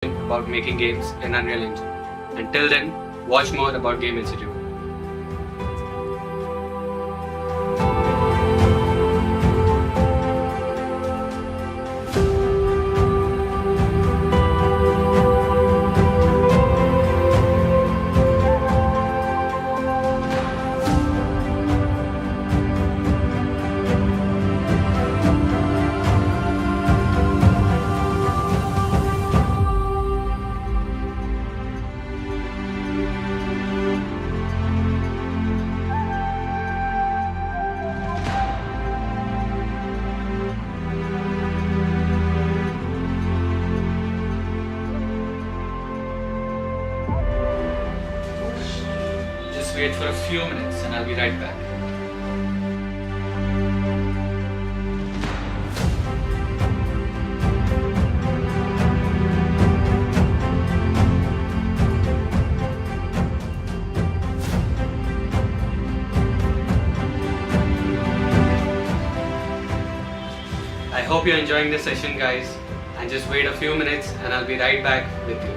about making games in Unreal Engine. Until then, watch more about Game Institute. Just wait for a few minutes and I'll be right back. I hope you're enjoying this session, guys, and just wait a few minutes and I'll be right back with you.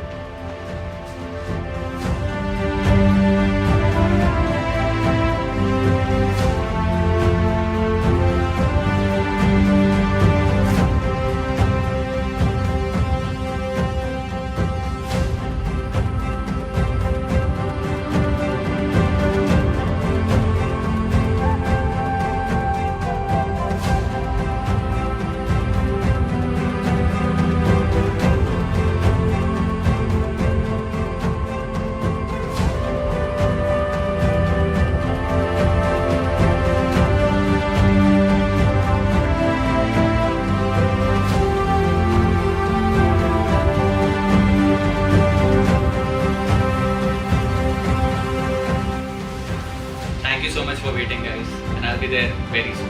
Thank you so much for waiting, guys, and I'll be there very soon.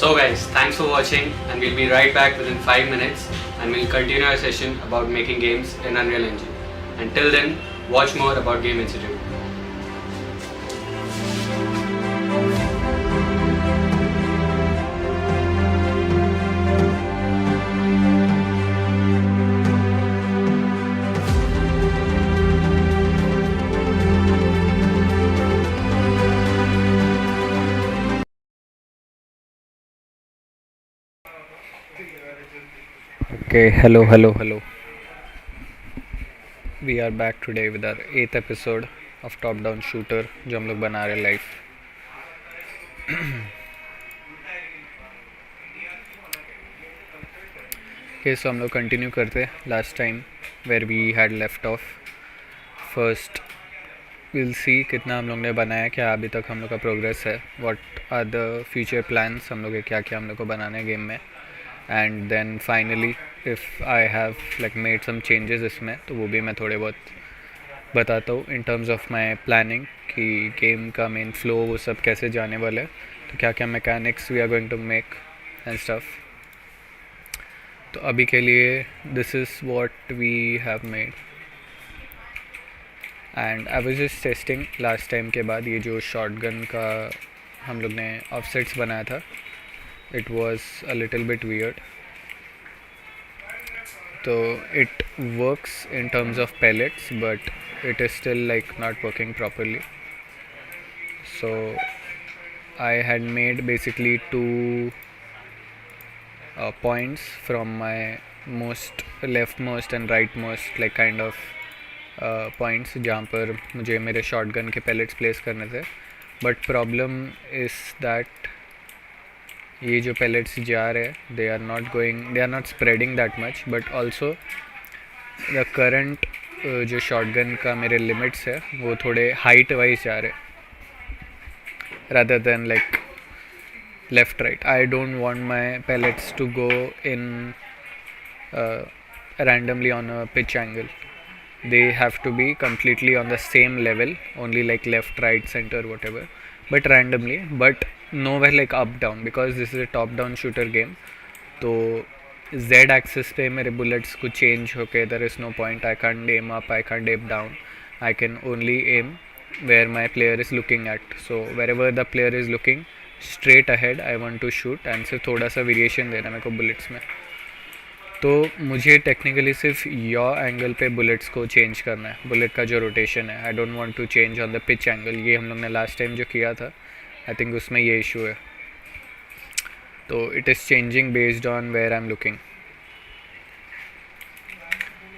So guys, thanks for watching, and we'll be right back within 5 minutes and we'll continue our session about making games in Unreal Engine. Until then, watch more about Game Institute. Okay, hello. We are back today with our 8th episode of Top Down Shooter जो हम लोग बना रहे live. Okay, so हम लोग continue करते last time where we had left off. First will see कितना हम लोग ने बनाया, क्या अभी तक हम लोग का प्रोग्रेस है, what are the future plans, हम लोग के क्या क्या हम लोग को बनाना है गेम में. And then finally if I have like made some changes इसमें, तो वो भी मैं थोड़े बहुत बताता हूँ in terms of my planning कि गेम का मेन फ्लो वो सब कैसे जाने वाला है, तो क्या क्या mechanics we are going to make and stuff. तो अभी के लिए this is what we have made. And I was just testing last time के बाद ये जो शॉटगन का हम लोग ने ऑफसेट्स बनाया था, it was a little bit weird. So it works in terms of pellets, but it is still like not working properly. So I had made basically two points from my most leftmost and rightmost like kind of points जहाँ पर मुझे मेरे shotgun के pellets place करने थे. But problem is that ये जो pellets जा रहे हैं they are not spreading that much, but also the current जो shotgun का मेरे limits है वो थोड़े height wise जा रहे हैं rather than like left right. I don't want my pellets to go in randomly on a pitch angle. they have to be completely on the same level, only like left, right, center, whatever, but randomly, but nowhere like up down, because this is a top down shooter game. तो z axis पे मेरे bullets को change होके there is no point, I can't aim up, I can't aim down, I can only aim where my player is looking at. So wherever the player is looking straight ahead I want to shoot, and सिर्फ थोड़ा सा variation देना मेरे को bullets में. तो मुझे technically सिर्फ यॉ एंगल पे बुलेट्स को चेंज करना है, बुलेट का जो रोटेशन है. I don't want to change on the pitch angle. ये हम लोग ने लास्ट टाइम जो किया था आई थिंक उसमें ये इशू है. तो it is changing based on where I am looking.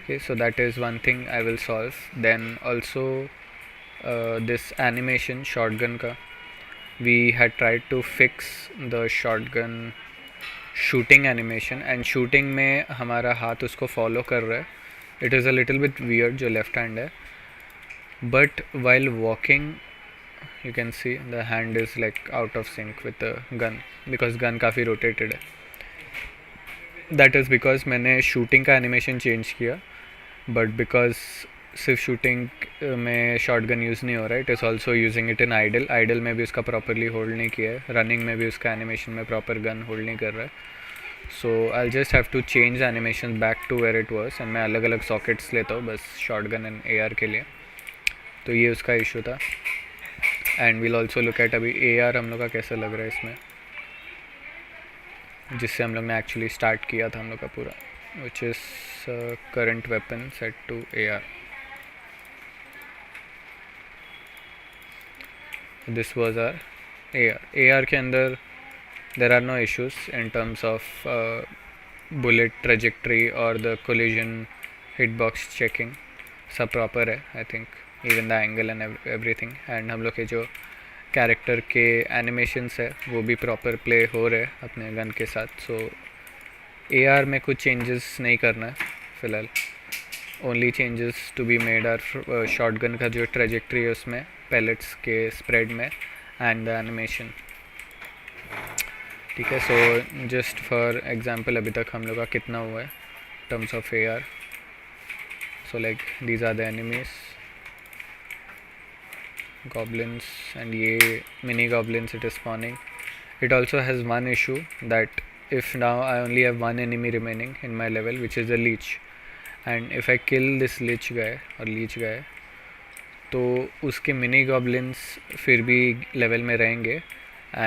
Okay, so that is one thing I will solve. Then also this animation shotgun ka, we had tried to fix the shotgun shooting animation, and shooting में हमारा हाथ उसको follow कर रहा है. It is a little bit weird जो left hand है, but while walking you can see the hand is like out of sync with the gun because gun काफ़ी rotated है. That is because मैंने shooting का animation change किया, but because सिर्फ shooting में shotgun use नहीं हो रहा है, it is also using it in idle. Idle में भी उसका प्रॉपरली होल्ड नहीं किया है, रनिंग में भी उसका एनिमेशन में प्रॉपर गन होल्ड नहीं कर रहा है. So I just have to change animation back to where it was, and मैं अलग अलग सॉकेट्स लेता हूँ बस शॉर्ट गन एंड AR के लिए. तो ये उसका इशू था. And we'll also look at अभी AR हम लोग का कैसा लग रहा है इसमें, जिससे हम लोग ने एक्चुअली स्टार्ट किया था हम लोग का पूरा, which is current weapon set to AR. This was our AR. AR के अंदर there are no issues in terms of bullet trajectory or the collision hitbox checking. सब proper है I think, even the angle and everything. and हम लोग के जो character के animations है वो भी proper play हो रहे अपने गन के साथ. so AR में कुछ चेंजेस नहीं करना है फ़िलहाल. Only changes to be made are shotgun का जो ट्रेजेक्ट्री है उसमें, पैलेट्स के स्प्रेड में, एंड द एनिमेशन. ठीक है. सो जस्ट फॉर एग्जांपल अभी तक हम लोग का कितना हुआ है terms of AR. So like these are the enemies, goblins, and ये mini goblins it is spawning. It also has one issue that if now I only have one enemy remaining in my level, which is a leech, and if I kill this leech guy तो उसके mini goblins फिर भी level में रहेंगे,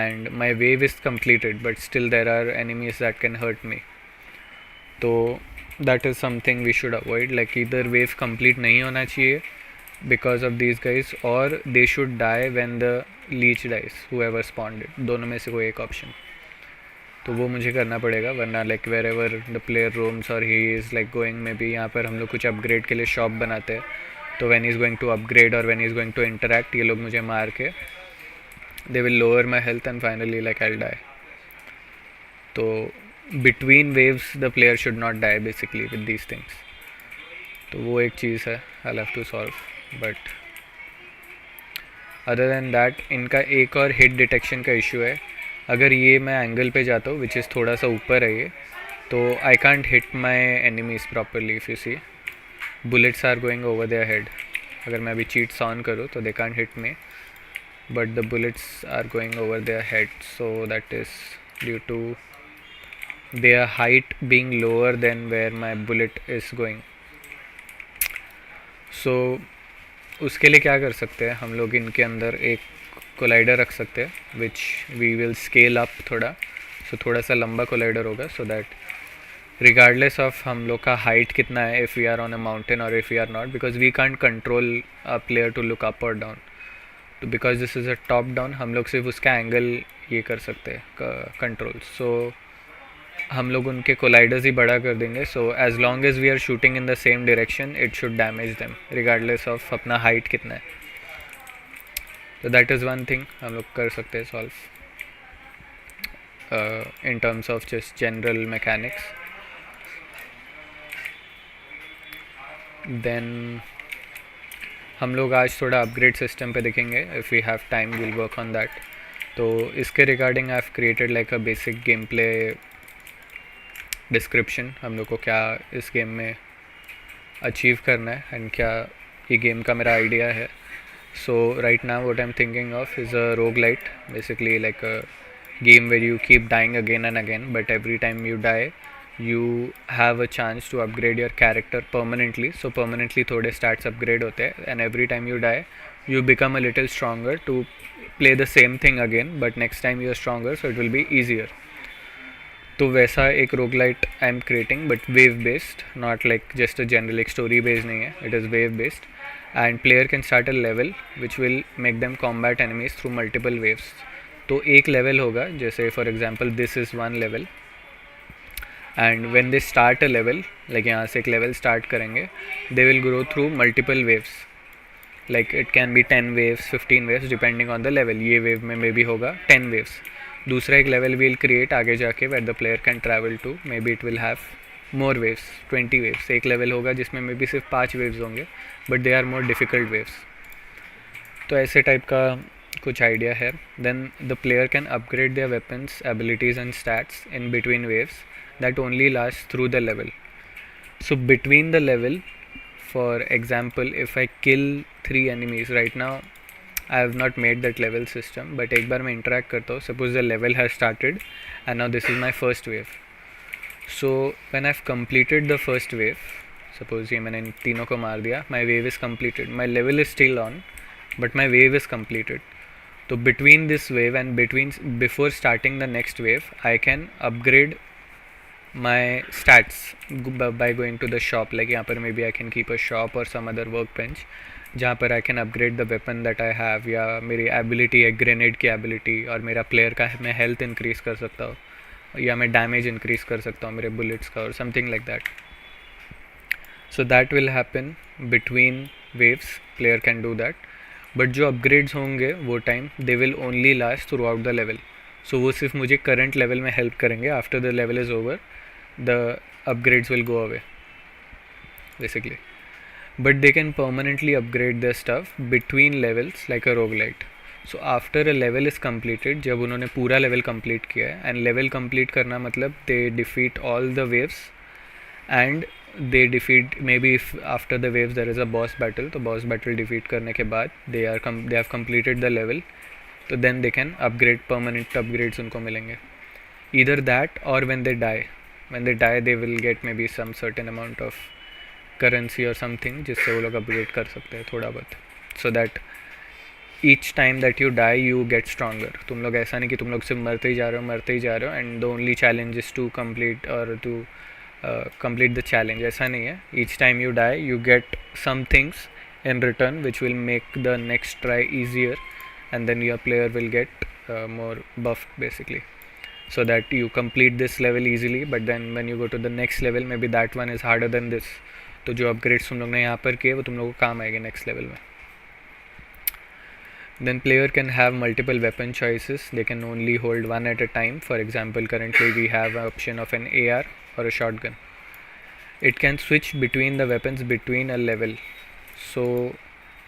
and my wave is completed but still there are enemies that can hurt me. तो that is something we should avoid. like either wave complete नहीं होना चाहिए because of these guys, or they should die when the leech dies, whoever spawned it. दोनों में से कोई एक option. तो वो मुझे करना पड़ेगा, वरना like wherever the player roams और ही इज़ लाइक गोइंग, में भी यहाँ पर हम लोग कुछ अपग्रेड के लिए शॉप बनाते हैं. तो when is going to upgrade और when is going to interact, ये लोग मुझे मार के they will lower my health and finally like I die. तो between waves the player should not die basically with these things. तो वो एक चीज़ है I have to solve. But other than that इनका एक और हिट डिटेक्शन का इशू है. अगर ये मैं एंगल पे जाता हूँ विच इज़ थोड़ा सा ऊपर है ये, तो I can't hit my enemies properly. If you see bullets are going over their head. अगर मैं अभी चीट्स ऑन करूँ तो they can't hit me, but the bullets are going over their head. So that is due to their height being lower than where my bullet is going. So उसके लिए क्या कर सकते हैं हम लोग, इनके अंदर एक कोलाइडर रख सकते हैं which we will scale up थोड़ा. सो थोड़ा सा लंबा कोलाइडर होगा, सो दैट रिगार्डलेस ऑफ हम लोग का हाइट कितना है, if we are on a mountain और if we are not, because we can't control a player to look up और डाउन. तो because this is a top down, हम लोग सिर्फ उसका एंगल ये कर सकते हैं कंट्रोल. सो हम लोग उनके कोलाइडर्स ही बड़ा कर देंगे. So as long as we are shooting in the same direction it should damage them regardless of अपना हाइट कितना है. तो दैट इज़ वन थिंग हम लोग कर सकते हैं solve in terms of just general mechanics. Then हम लोग आज थोड़ा अपग्रेड सिस्टम पे देखेंगे. If we have time will work on that. तो इसके regarding I have created like a basic game play description. हम लोग को क्या इस गेम में अचीव करना है एंड क्या ये गेम का मेरा आइडिया है. So right now what I'm thinking of is a roguelite, basically like a game where you keep dying again and again, but every time you die you have a chance to upgrade your character permanently. So permanently थोड़े stats upgrade होते हैं and every time you die you become a little stronger to play the same thing again, but next time you are stronger so it will be easier. तो वैसा एक roguelite I am creating but wave based, not like just a general एक story based नहीं है, it is wave based and player can start a level which will make them combat enemies through multiple waves. तो एक level होगा, जैसे for example this is one level and when they start a level, like यहाँ से एक level start करेंगे, they will grow through multiple waves, like it can be 10 waves 15 waves depending on the level. ये wave में may be होगा 10 waves. दूसरा एक level will create आगे जाके where the player can travel to, maybe it will have more waves 20 waves. एक level होगा जिसमें मे बी सिर्फ 5 वेव्स होंगे but they are more difficult waves. तो ऐसे टाइप का कुछ आइडिया है. Then the player can upgrade their weapons, abilities and stats in between waves that only last through the level. So between the level, for example if I kill 3 enemies right now, I have not made that level system, but एक बार मैं interact करता हूँ. Suppose the level has started and now this is my first wave. So when I've completed the first wave, suppose ये मैंने इन तीनों को मार दिया, my wave is completed. My level is still on, but my wave is completed. तो between this wave and before starting the next wave, I can upgrade my stats by going to the shop. Like यहाँ पर maybe I can keep a shop or some other workbench जहाँ पर I can upgrade the weapon that I have, या मेरी ability है grenade की ability, और मेरा प्लेयर का मैं हेल्थ इंक्रीज़ कर सकता हूँ, या मैं डैमेज इंक्रीज़ कर सकता हूँ मेरे बुलेट्स का, और something like that. So that will happen between waves, player can do that. But जो अपग्रेड्स होंगे वो time they will only last throughout the level. So वो सिर्फ मुझे करंट लेवल में हेल्प करेंगे. After the level is over the upgrades will go away basically. But they can permanently upgrade their stuff between levels like a roguelite. So after a level is completed, जब उन्होंने पूरा level complete किया है, and level complete करना मतलब they defeat all the waves and they defeat, maybe if after the waves there is a boss battle, तो boss battle defeat करने के बाद they have completed the level, तो then they can upgrade, permanent upgrades उनको मिलेंगे. Either that or when they die they will get maybe some certain amount of currency और something जिससे वो लोग अपग्रेड कर सकते हैं थोड़ा बहुत. So that each time that you die you get stronger. तुम लोग ऐसा नहीं कि तुम लोग सिर्फ मरते ही जा रहे हो and the only challenge is to complete और टू कंप्लीट द चैलेंज. ऐसा नहीं है. Each time you die you get some things in return which will make the next try easier, and then your player will get more buffed basically, so that you complete this level easily, but then when you go to the next level maybe that one is harder than this. तो जो upgrades तुम लोग ने यहाँ पर किए वो तुम लोगों को काम आएंगे नेक्स्ट लेवल में. Then player can have multiple weapon choices, they can only hold one at a time. For example currently we have an option of an AR or a shotgun. It can switch between the weapons between a level. So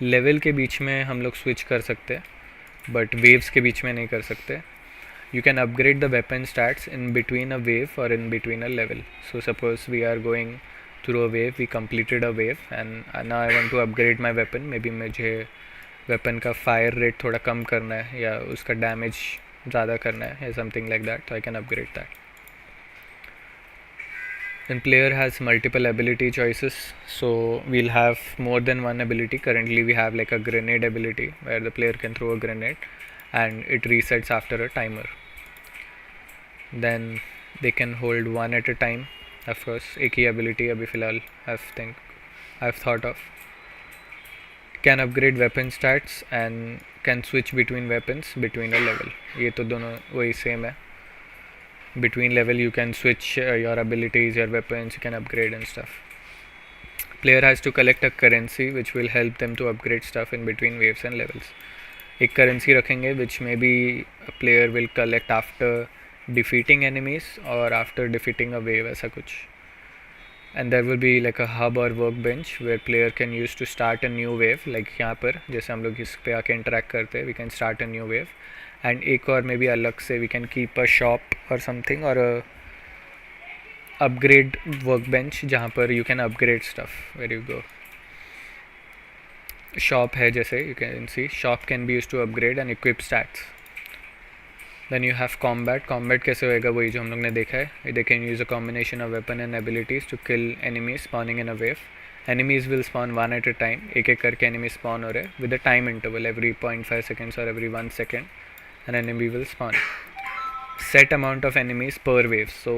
level के बीच में हम लोग switch कर सकते हैं but waves के बीच में नहीं कर सकते. You can upgrade the weapon stats in between a wave or in between a level. So suppose we are going through a wave, we completed a wave and now I want to upgrade my weapon. maybe मुझे weapon का fire rate थोड़ा कम करना है या उसका damage ज़्यादा करना है या समथिंग लाइक दैट, तो I can upgrade that. Then player has multiple ability choices, so we'll have more than one ability. Currently we have like a grenade ability where the player can throw a grenade and it resets after a timer. Then they can hold one at a time. Of course एक ही ability अभी फ़िलहाल I've thought of. Can upgrade weapon stats and can switch between weapons between a level. ये तो दोनों वही same है. Between level you can switch your abilities, your weapons, you can upgrade and stuff. Player has to collect a currency which will help them to upgrade stuff in between waves and levels. एक currency रखेंगे which maybe a player will collect after defeating enemies or after defeating a wave, ऐसा कुछ. And there will be like a hub or workbench where player can use to start a new wave. like यहाँ पर जैसे हम लोग इस पे आके interact करते हैं, we can start a new wave. And एक और maybe अलग से we can keep a shop or something or a upgrade workbench जहाँ पर you can upgrade stuff. Where you go, shop है जैसे you can see shop can be used to upgrade and equip stats. Then you have combat. Combat कैसे होएगा, वही जो हम लोग ने देखा है. They can use a combination of weapon and abilities to kill enemies spawning in a wave. Enemies will spawn one at a time. एक एक करके enemies spawn हो रहे हैं with a time interval every 0.5 seconds or every 1 second an enemy will spawn. Set amount of enemies per wave. So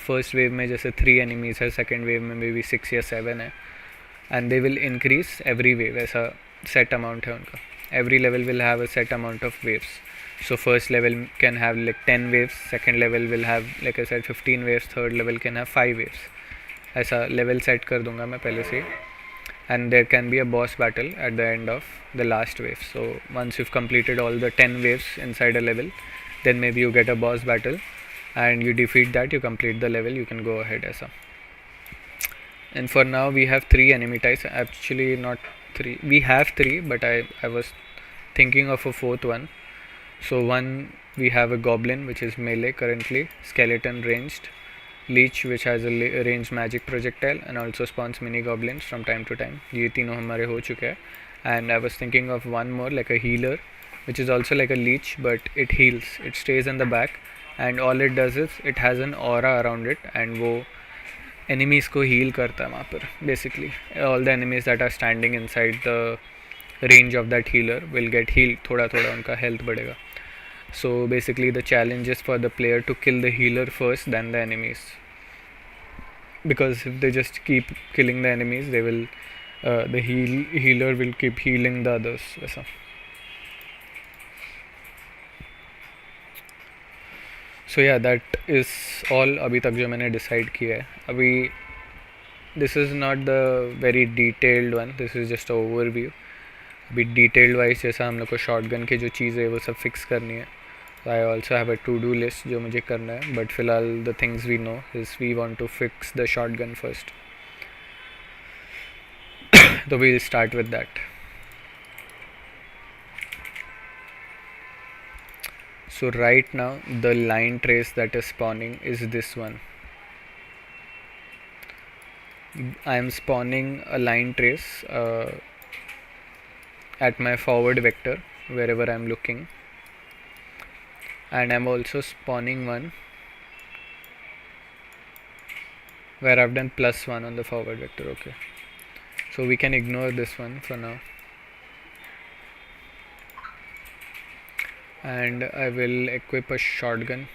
first wave में जैसे 3 enemies है, second wave में maybe 6 या 7 है, and they will increase every wave. ऐसा set amount है उनका. Every level will have a set amount of waves. So first level can have like 10 waves, second level will have like I said 15 waves, third level can have 5 waves. ऐसा level set कर दूंगा मैं पहले से. And there can be a boss battle at the end of the last wave. So once you've completed all the 10 waves inside a level, then maybe you get a boss battle and you defeat that, you complete the level, you can go ahead ऐसा. And for now we have 3 enemy types. Actually not 3, we have 3, but I was thinking of a 4th one. So one, we have a goblin which is melee currently, skeleton ranged, leech which has a ranged magic projectile and also spawns mini goblins from time to time. ये तीनों हमारे हो चुके हैं. And I was thinking of one more like a healer which is also like a leech but it heals. It stays in the back and all it does is it has an aura around it and वो enemies को heal करता है वहाँ पर. Basically all the enemies that are standing inside the range of that healer will get healed. थोड़ा थोड़ा उनका health बढ़ेगा. So basically the challenge is for the player to kill the healer first than the enemies, because if they just keep killing the enemies they will the healer will keep healing the others वैसा. So yeah, that is all अभी तक जो मैंने decide किया है. अभी this is not the very detailed one, this is just an overview. अभी detailed wise जैसा हम लोग को शॉटगन की जो चीज़ें वो सब फिक्स करनी है. I also have a to do list जो मुझे करना है, बट फिलहाल the things we know is we want to fix the shotgun first. तो we will start with that. So right now the line trace that is spawning is this one. I am spawning a line trace at my forward vector wherever I am looking, and I am also spawning one where I have done +1 on the forward vector. Okay, so we can ignore this one for now, and I will equip a shotgun.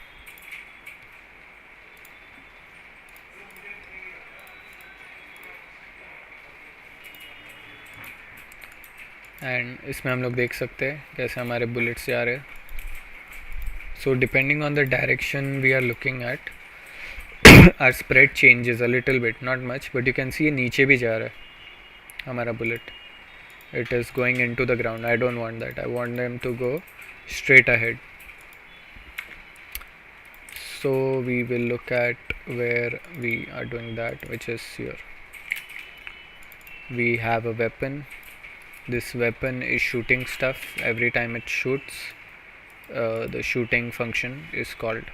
And इसमें हम लोग देख सकते हैं कैसे हमारे bullets जा रहे हैं. So depending on the direction we are looking at our spread changes a little bit, not much, but you can see ये नीचे भी जा रहा है हमारा bullet. It is going into the ground. I don't want that. I want them to go straight ahead. So we will look at where we are doing that, which is here. We have a weapon. This weapon is shooting stuff. Every time it shoots, the shooting function is called.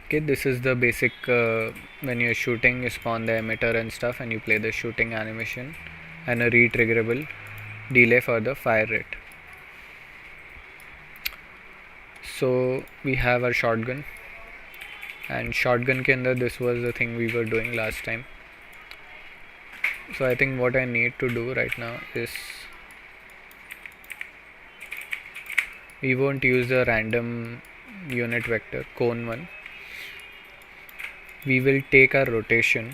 Okay, this is the basic when you're shooting, you spawn the emitter and stuff and you play the shooting animation and a retriggerable delay for the fire rate. So we have our shotgun, and shotgun ke andar this was the thing we were doing last time. So I think what I need to do right now is we won't use the random unit vector cone one. We will take our rotation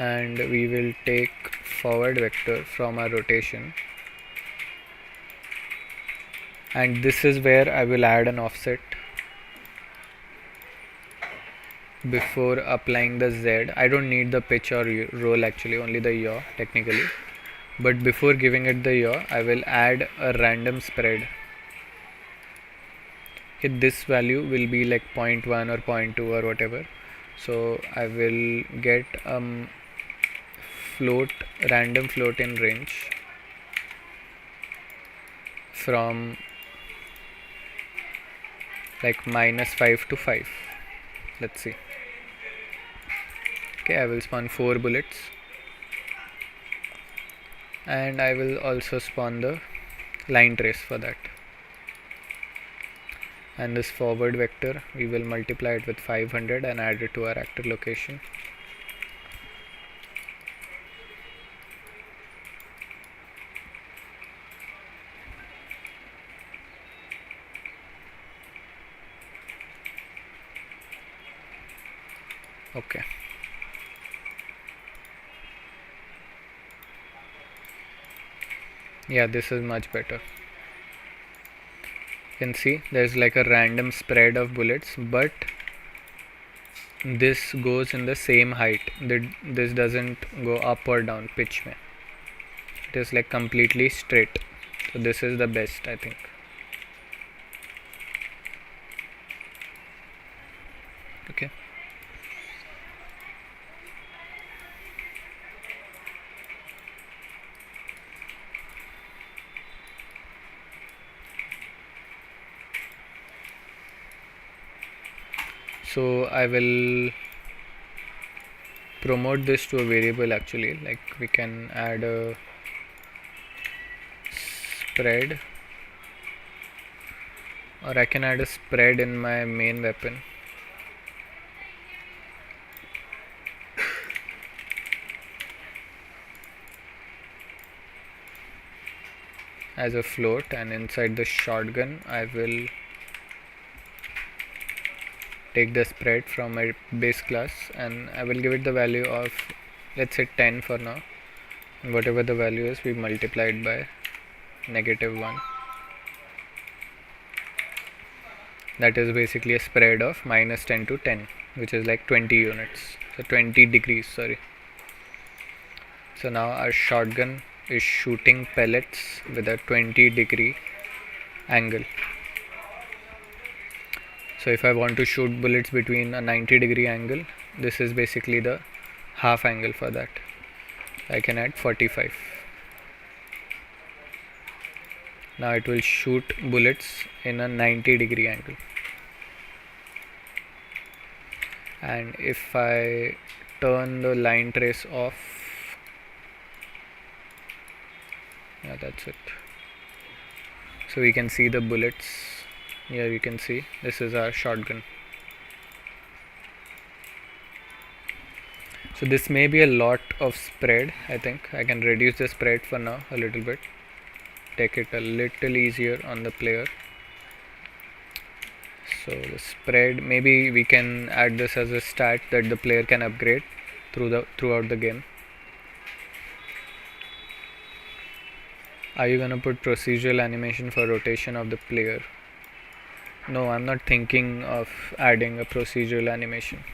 and we will take forward vector from our rotation, and this is where I will add an offset before applying the Z. I don't need the pitch or roll, actually only the yaw technically, but before giving it the yaw I will add a random spread. This value will be like 0.1 or 0.2 or whatever. So I will get random float in range from like -5 to 5. Let's see. Okay, I will spawn 4 bullets, and I will also spawn the line trace for that. And this forward vector, we will multiply it with 500 and add it to our actor location. Okay. Yeah, this is much better. You can see there's like a random spread of bullets, but this goes in the same height. This doesn't go up or down pitch mein. It is like completely straight. So this is the best, I think. Okay. So I will promote this to a variable actually, like we can add a spread, or I can add a spread in my main weapon. As a float, and inside the shotgun I will take the spread from my base class, and I will give it the value of, let's say, 10 for now, and whatever the value is we multiply it by -1. That is basically a spread of -10 to 10, which is like 20 units, so 20 degrees, sorry. So now our shotgun is shooting pellets with a 20-degree angle. So if I want to shoot bullets between a 90-degree angle, this is basically the half angle for that. I can add 45. Now it will shoot bullets in a 90-degree angle. And if I turn the line trace off, yeah, that's it. So we can see the bullets. Here you can see this is our shotgun. So this may be a lot of spread. I think I can reduce the spread for now a little bit, take it a little easier on the player. So the spread, maybe we can add this as a stat that the player can upgrade throughout the game. Are you gonna put procedural animation for rotation of the player? No, I'm not thinking of adding a procedural animation.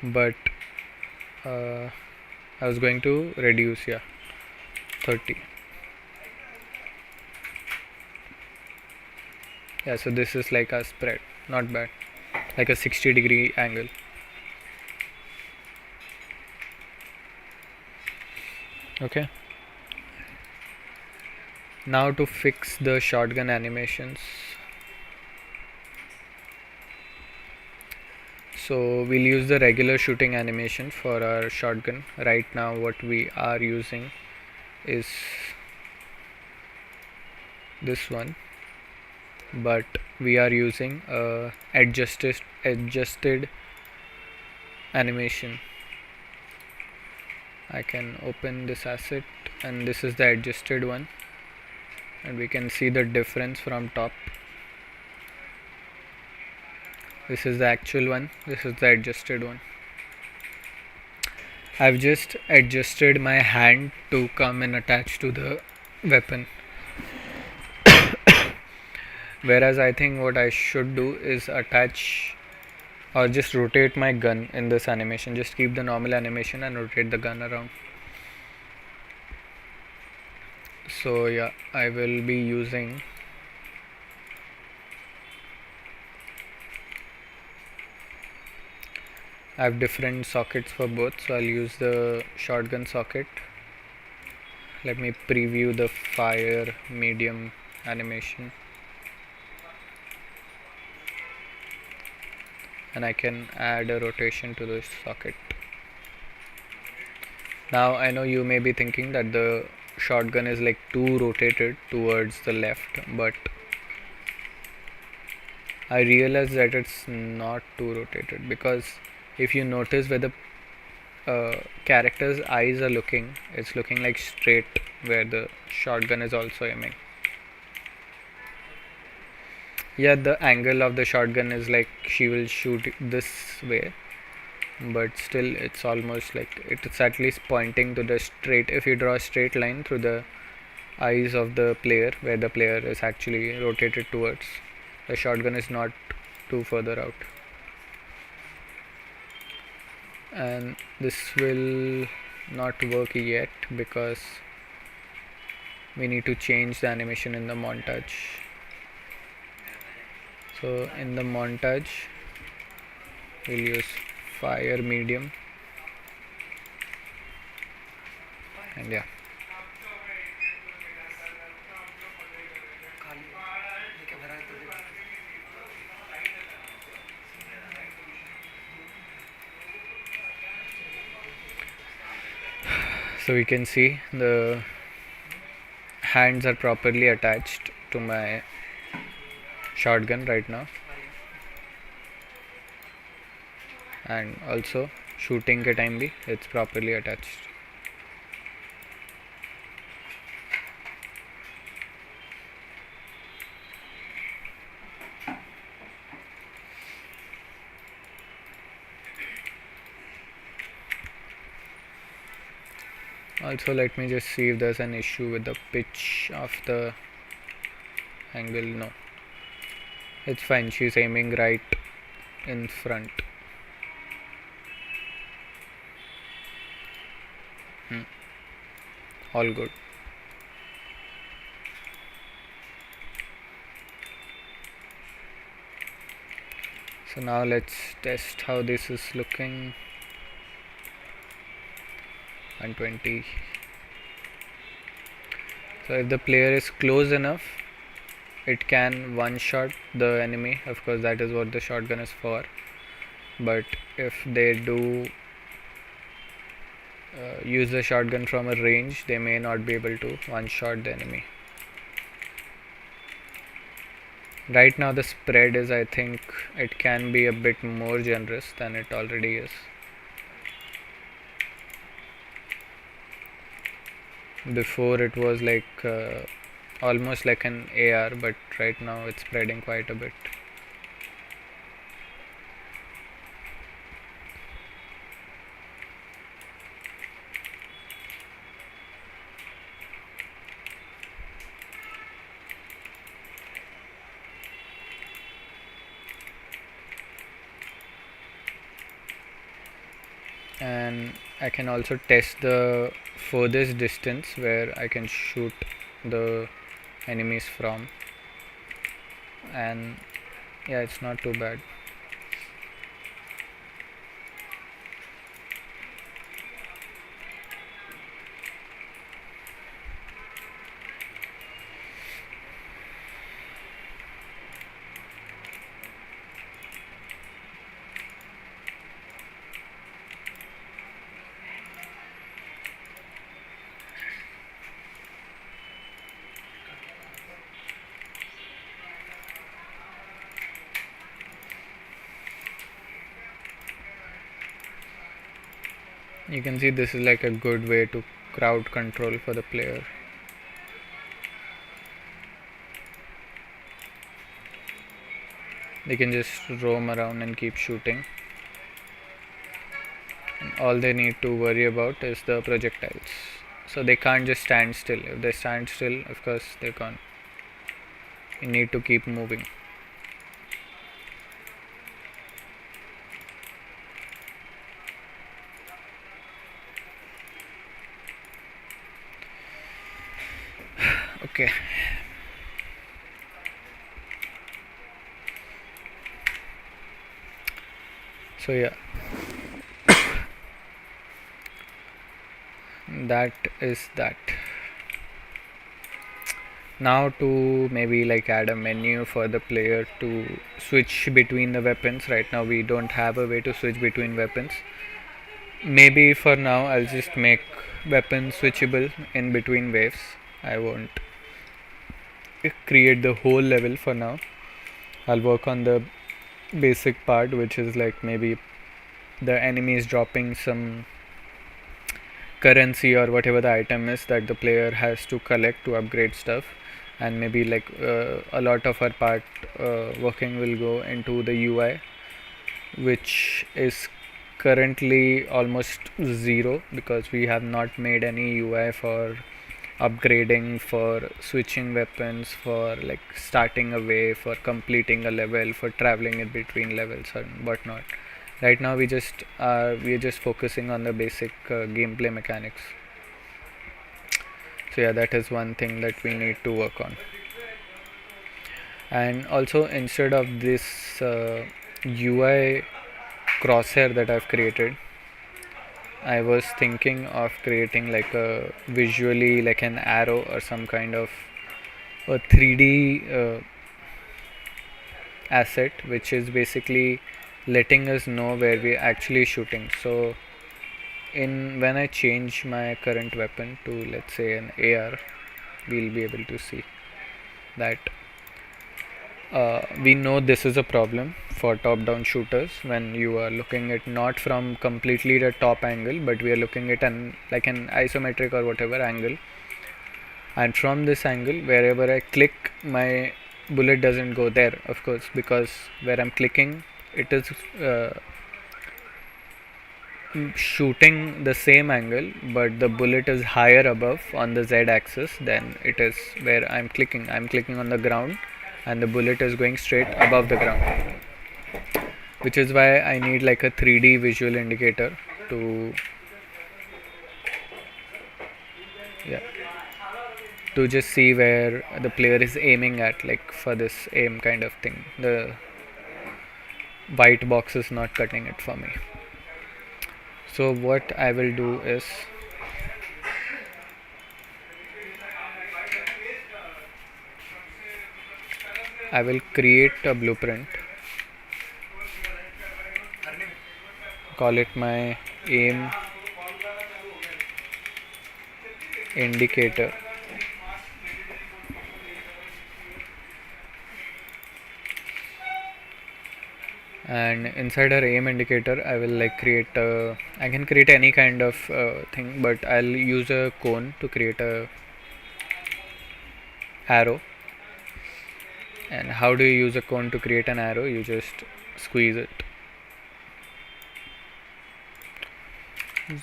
But I was going to reduce, yeah, 30. Yeah, so this is like a spread, not bad, like a 60-degree angle. Okay. Now to fix the shotgun animations. So we'll use the regular shooting animation for our shotgun. Right now what we are using is this one, but we are using a adjusted animation. I can open this asset, and this is the adjusted one, and we can see the difference from top. This is the actual one, this is the adjusted one. I've just adjusted my hand to come and attach to the weapon. Whereas I think what I should do is attach or just rotate my gun in this animation. Just keep the normal animation and rotate the gun around. So yeah, I will be using I have different sockets for both, so I'll use the shotgun socket. Let me preview the fire medium animation, and I can add a rotation to this socket. Now I know you may be thinking that the shotgun is like too rotated towards the left, but I realized that it's not too rotated, because if you notice where the character's eyes are looking, it's looking like straight where the shotgun is also aiming. Yeah, the angle of the shotgun is like she will shoot this way, but still it's almost like it's at least pointing to the straight. If you draw a straight line through the eyes of the player where the player is actually rotated towards, the shotgun is not too further out. And this will not work yet because we need to change the animation in the montage. So in the montage we'll use fire medium, and yeah, so we can see the hands are properly attached to my shotgun right now, and also shooting के time भी it's properly attached. Also, let me just see if there's an issue with the pitch of the angle. No, it's fine. She's aiming right in front. All good. So now let's test how this is looking. 120. So if the player is close enough, it can one shot the enemy. Of course, that is what the shotgun is for. But if they do use the shotgun from a range, they may not be able to one shot the enemy. Right now the spread is, I think it can be a bit more generous than it already is. Before it was like almost like an AR, but right now it's spreading quite a bit. And I can also test the furthest distance where I can shoot the enemies from, and yeah, it's not too bad. You can see this is like a good way to crowd control for the player. They can just roam around and keep shooting, and all they need to worry about is the projectiles. So they can't just stand still. If they stand still, of course they can't. You need to keep moving. Okay. So yeah, that is that. Now to maybe like add a menu for the player to switch between the weapons. Right now we don't have a way to switch between weapons. Maybe for now I'll just make weapons switchable in between waves. I won't create the whole level for now. I'll work on the basic part, which is like maybe the enemy is dropping some currency or whatever the item is that the player has to collect to upgrade stuff, and maybe like a lot of our part working will go into the UI, which is currently almost zero because we have not made any UI for upgrading, for switching weapons, for like starting a way, for completing a level, for traveling in between levels and whatnot. Right now we are just focusing on the basic gameplay mechanics. So yeah, that is one thing that we need to work on. And also, instead of this UI crosshair that I've created, I was thinking of creating like a visually like an arrow or some kind of a 3D asset, which is basically letting us know where we're actually shooting. So when I change my current weapon to, let's say, an AR, we'll be able to see that we know this is a problem for top down shooters when you are looking at not from completely the top angle, but we are looking at an isometric or whatever angle, and from this angle wherever I click, my bullet doesn't go there, of course, because where I'm clicking it is shooting the same angle, but the bullet is higher above on the Z axis than it is where I'm clicking on the ground, and the bullet is going straight above the ground, which is why I need like a 3D visual indicator to just see where the player is aiming at, like for this aim kind of thing. The white box is not cutting it for me. So what I will do is I will create a blueprint, call it my aim indicator, and inside our aim indicator I will like I can create any kind of thing, but I'll use a cone to create a arrow. And how do you use a cone to create an arrow? You just squeeze it.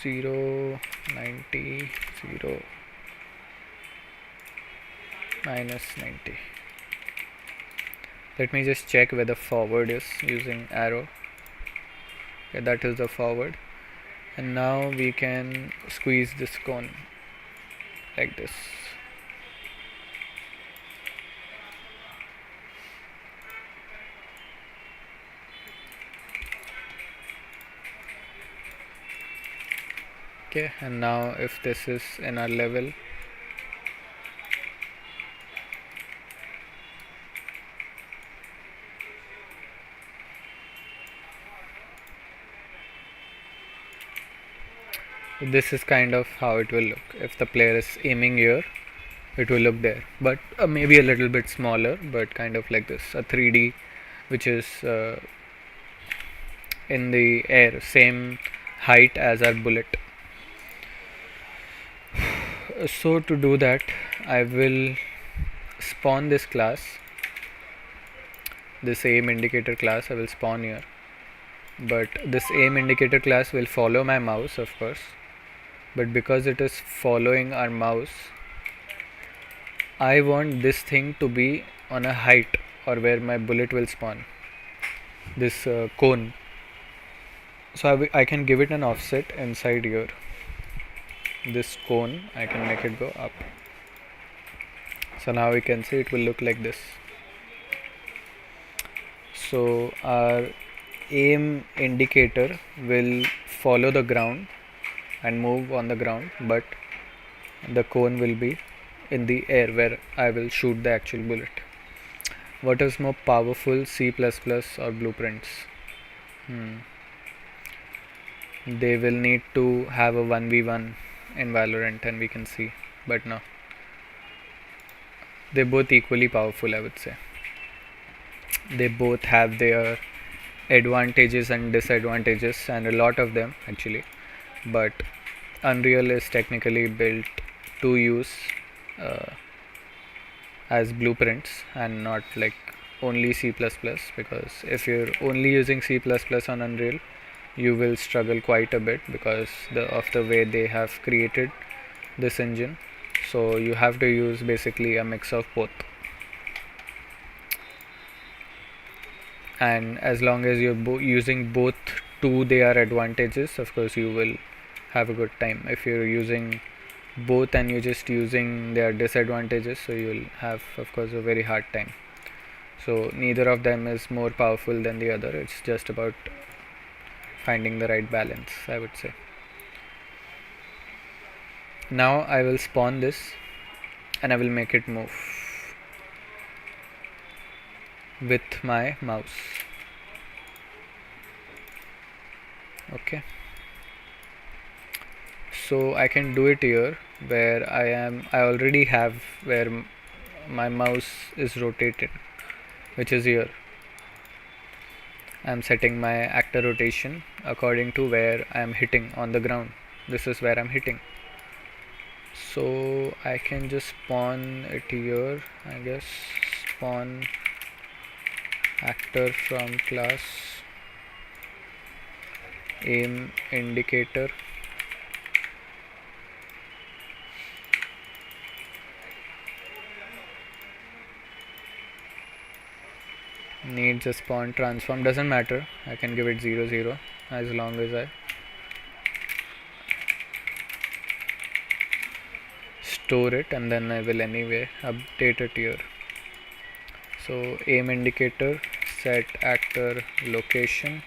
0, 90, 0, minus 90. Let me just check where the forward is using arrow. Okay, that is the forward. And now we can squeeze this cone like this. Okay, and now if this is in our level, this is kind of how it will look. If the player is aiming here, it will look there, but maybe a little bit smaller, but kind of like this, a 3D which is in the air, same height as our bullet. So to do that, I will spawn this class, this aim indicator class I will spawn here, but this aim indicator class will follow my mouse, of course, but because it is following our mouse, I want this thing to be on a height or where my bullet will spawn, this cone. So I can give it an offset inside here. This cone I can make it go up. So now we can see it will look like this. So our aim indicator will follow the ground and move on the ground, but the cone will be in the air where I will shoot the actual bullet. What is more powerful, C++ or blueprints? They will need to have a 1v1 in Valorant and we can see, but no, they're both equally powerful, I would say. They both have their advantages and disadvantages, and a lot of them actually, but Unreal is technically built to use uh, as blueprints and not like only C++, because if you're only using C++ on Unreal, you will struggle quite a bit because of the way they have created this engine. So you have to use basically a mix of both, and as long as you're using both to their advantages, of course you will have a good time. If you're using both and you're just using their disadvantages, so you'll have of course a very hard time. So neither of them is more powerful than the other, it's just about finding the right balance, I would say. Now I will spawn this and I will make it move with my mouse. Okay, so I can do it here where I already have where my mouse is rotated, which is here. I am setting my actor rotation according to where I am hitting on the ground. This is where I am hitting, so I can just spawn it here, I guess. Spawn actor from class aim indicator. Needs a spawn transform, doesn't matter, I can give it 0 0 as long as I store it, and then I will anyway update it here. So aim indicator, set actor location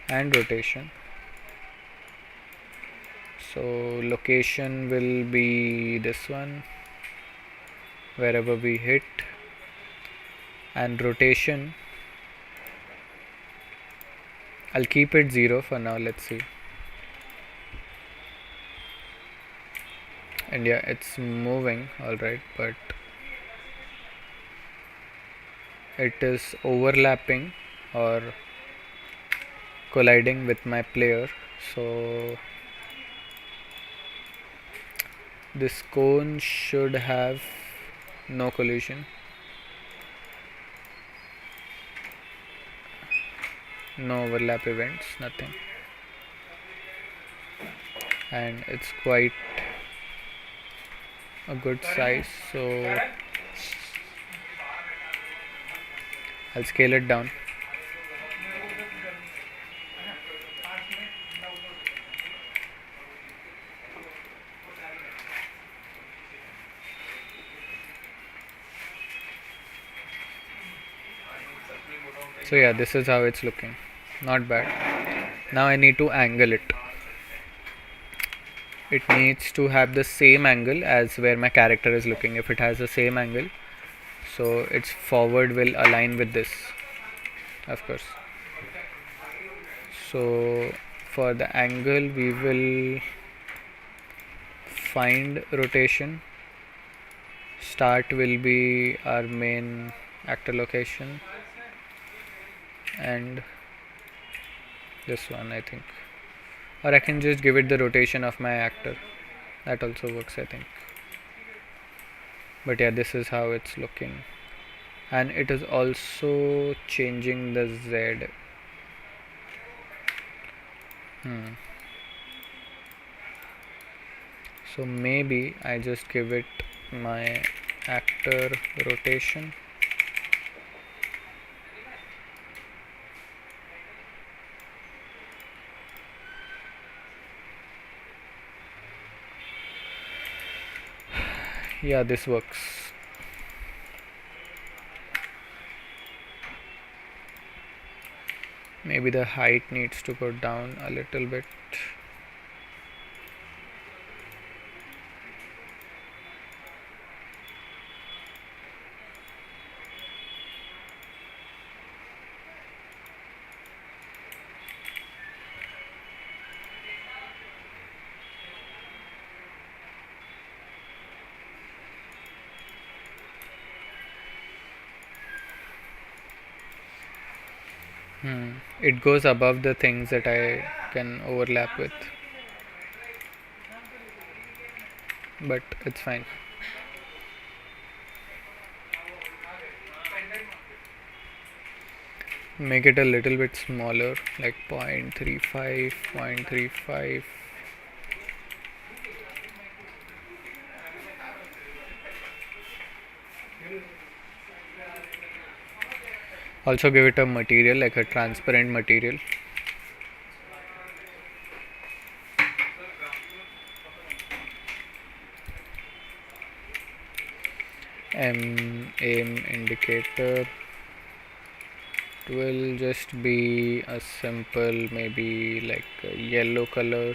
and rotation. So location will be this one, wherever we hit, and rotation I'll keep it 0 for now, let's see. And yeah, it's moving alright, but it is overlapping or colliding with my player, so this cone should have no collision, no overlap events, nothing, and it's quite a good size, so I'll scale it down. So yeah, this is how it's looking, not bad. Now I need to angle it. It needs to have the same angle as where my character is looking. If it has the same angle, so its forward will align with this, of course. So for the angle we will find rotation. Start will be our main actor location, and this one I think, or I can just give it the rotation of my actor, that also works I think. But yeah, this is how it's looking, and it is also changing the Z. So maybe I just give it my actor rotation. Yeah, this works. Maybe the height needs to go down a little bit. It goes above the things that I can overlap with, but it's fine. Make it a little bit smaller, like 0.35, 0.35. Also give it a material, like a transparent material. Aim indicator. It will just be a simple, maybe like a yellow color.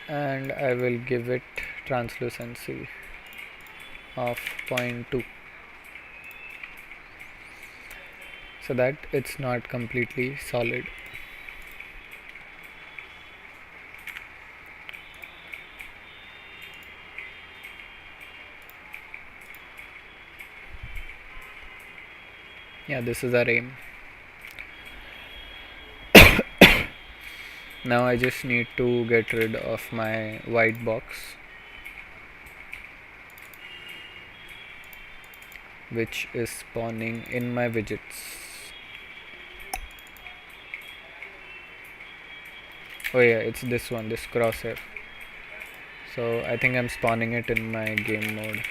And I will give it translucency of 0.2 so that it's not completely solid. Yeah, this is our aim. Now I just need to get rid of my white box, which is spawning in my widgets. Oh yeah, it's this one, this crosshair. So I think I'm spawning it in my game mode.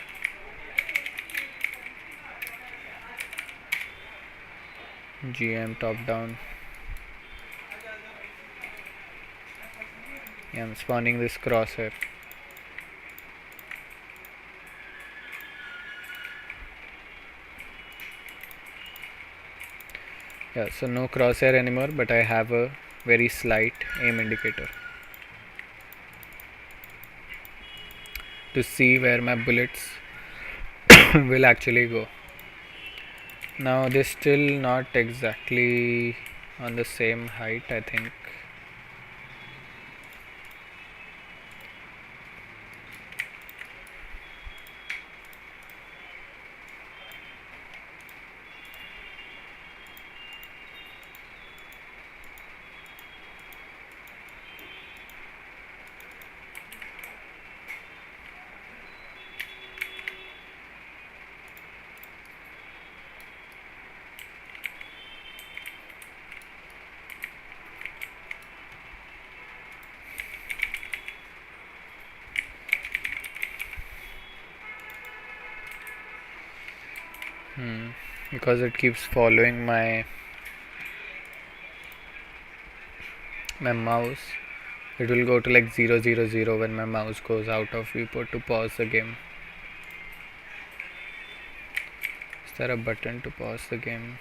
GM top down. Yeah, I'm spawning this crosshair. Yeah, so no crosshair anymore, but I have a very slight aim indicator to see where my bullets will actually go. Now they're still not exactly on the same height, I think. Because it keeps following my mouse. It will go to like 000 when my mouse goes out of viewport to pause the game. Is there a button to pause the game?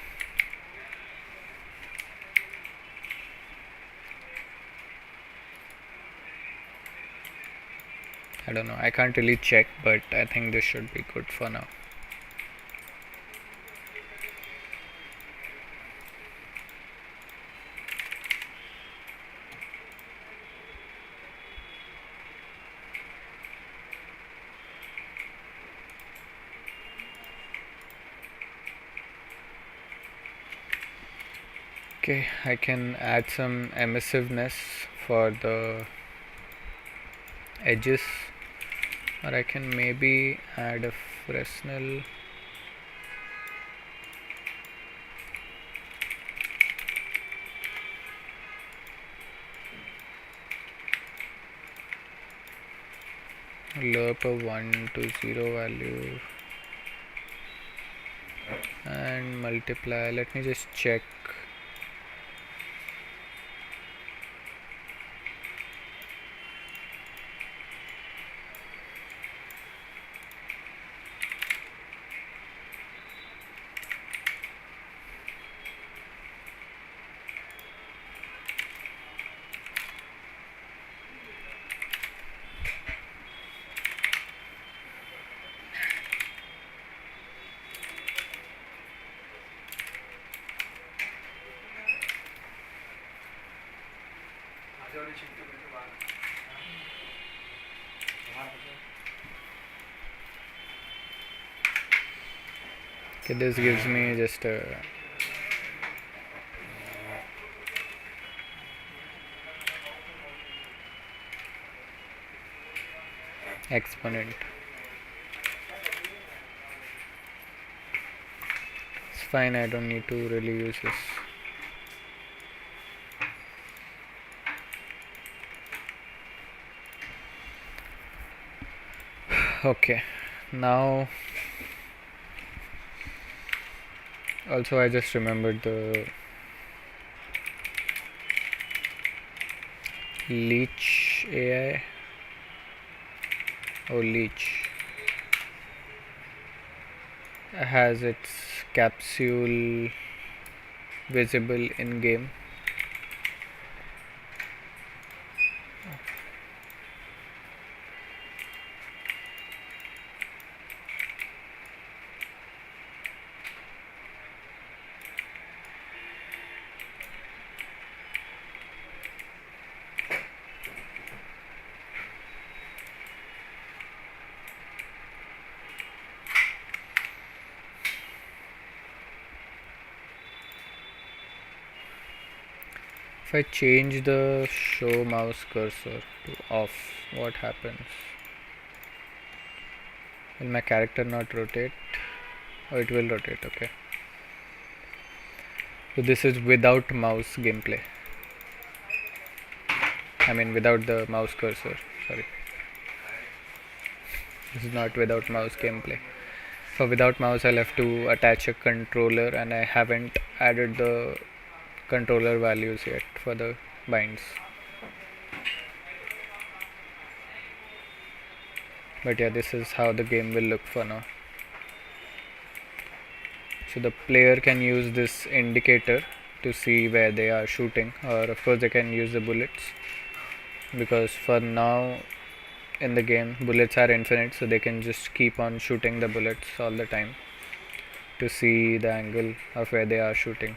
I don't know, I can't really check, but I think this should be good for now. Okay, I can add some emissiveness for the edges, or I can maybe add a Fresnel. Lerp a 1 to 0 value and multiply. Let me just check. Okay, this gives me just a exponent. It's fine, I don't need to really use this. Okay, now also I just remembered the leech AI. Oh, leech has its capsule visible in game. If I change the show mouse cursor to off, what happens? Will my character not rotate? Oh, it will rotate, okay. So this is without mouse gameplay. I mean without the mouse cursor, sorry. This is not without mouse gameplay. For without mouse I'll have to attach a controller, and I haven't added the controller values yet for the binds. But yeah, this is how the game will look for now. So the player can use this indicator to see where they are shooting, or of course they can use the bullets, because for now in the game bullets are infinite, so they can just keep on shooting the bullets all the time to see the angle of where they are shooting.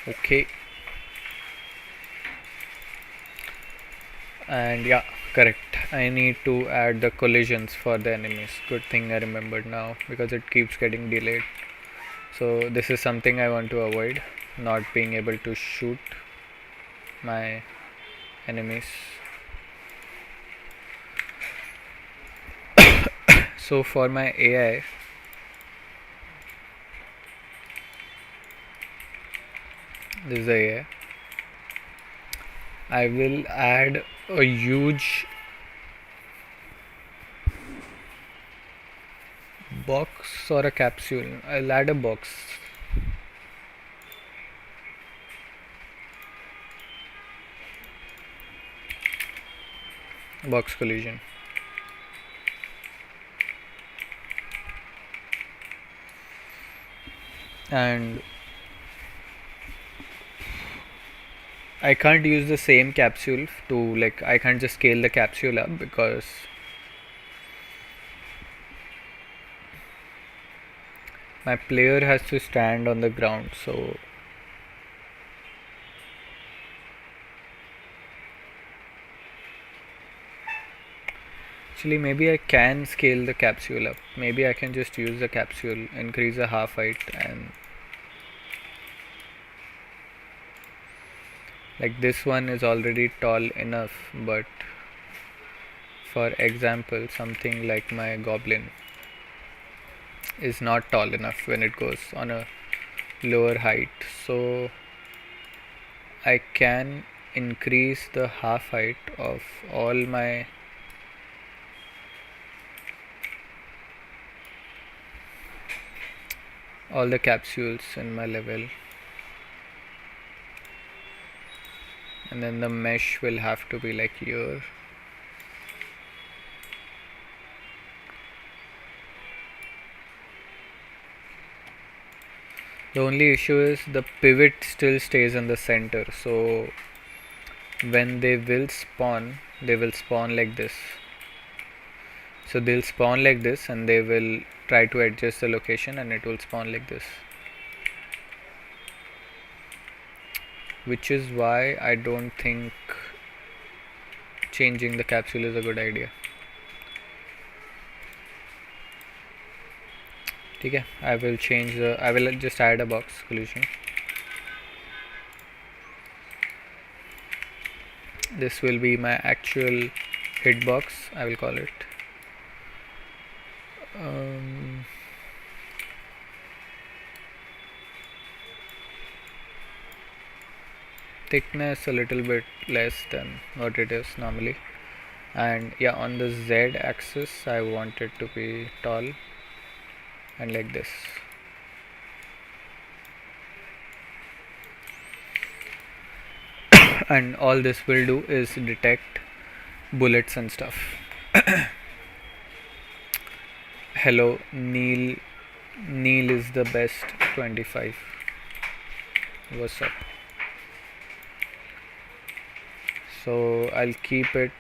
Okay, and yeah, correct, I need to add the collisions for the enemies. Good thing I remembered now, because it keeps getting delayed. So this is something I want to avoid, not being able to shoot my enemies. So for my AI, this is the AI, I will add a huge box or a capsule. I'll add a box. Box collision. And I can't use the same capsule to, like, I can't just scale the capsule up, because my player has to stand on the ground. So actually maybe I can scale the capsule up. Maybe I can just use the capsule, increase the half height, and like this one is already tall enough, but for example something like my goblin is not tall enough when it goes on a lower height. So I can increase the half height of all the capsules in my level, and then the mesh will have to be like here. The only issue is the pivot still stays in the center, so when they will spawn like this. So they'll spawn like this and they will try to adjust the location and it will spawn like this, which is why I don't think changing the capsule is a good idea. Okay, I will just add a box collision. This will be my actual hitbox, I will call it. Thickness a little bit less than what it is normally, and yeah, on the Z axis I want it to be tall and like this. And all this will do is detect bullets and stuff. Hello Neil is the best 25. What's up? So I'll keep it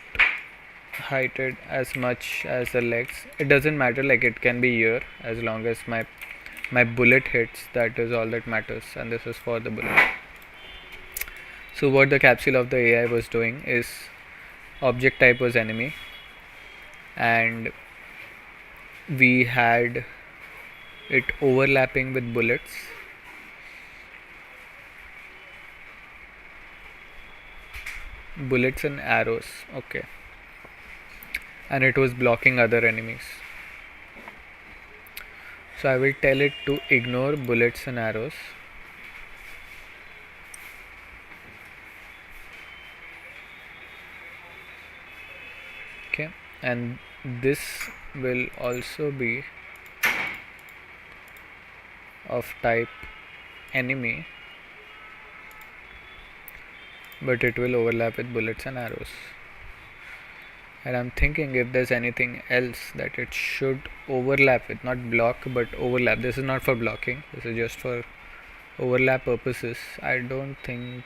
heighted as much as the legs. It doesn't matter, like it can be here as long as my bullet hits. That is all that matters, and this is for the bullet. So what the capsule of the AI was doing is object type was enemy, and we had it overlapping with bullets. Bullets and arrows, okay, and it was blocking other enemies. So I will tell it to ignore bullets and arrows. Okay, and this will also be of type enemy, but it will overlap with bullets and arrows. And I'm thinking if there's anything else that it should overlap with, not block but overlap. This is not for blocking, this is just for overlap purposes. I don't think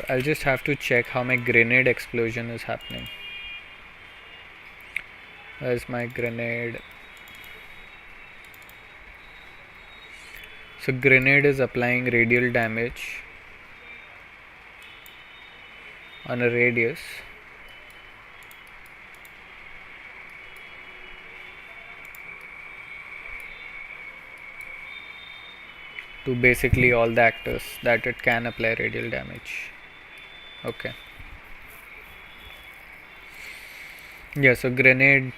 I'll just have to check how my grenade explosion is happening. Where's my grenade? So grenade is applying radial damage on a radius. To basically all the actors that it can apply radial damage. Okay. Yeah, so grenade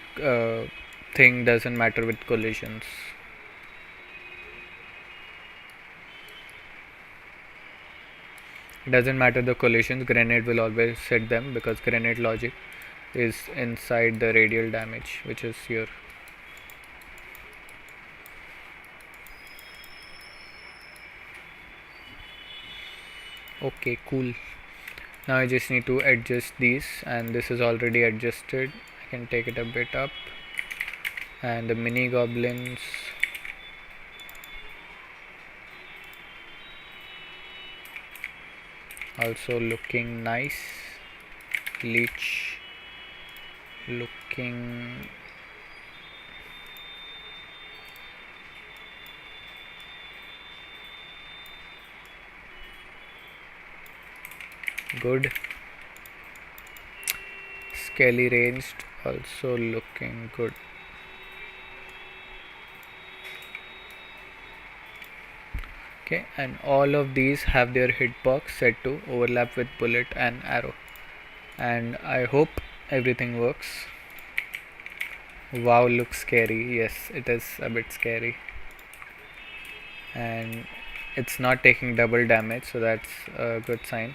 thing doesn't matter with collisions. It doesn't matter the collisions, grenade will always hit them because grenade logic is inside the radial damage, which is here. Okay, cool. Now I just need to adjust these, and this is already adjusted. I can take it a bit up, and the mini goblins also looking nice. Leech looking good. Skelly ranged also looking good. Okay, and all of these have their hitbox set to overlap with bullet and arrow, and I hope everything works. Wow, looks scary. Yes, it is a bit scary, and it's not taking double damage, so that's a good sign.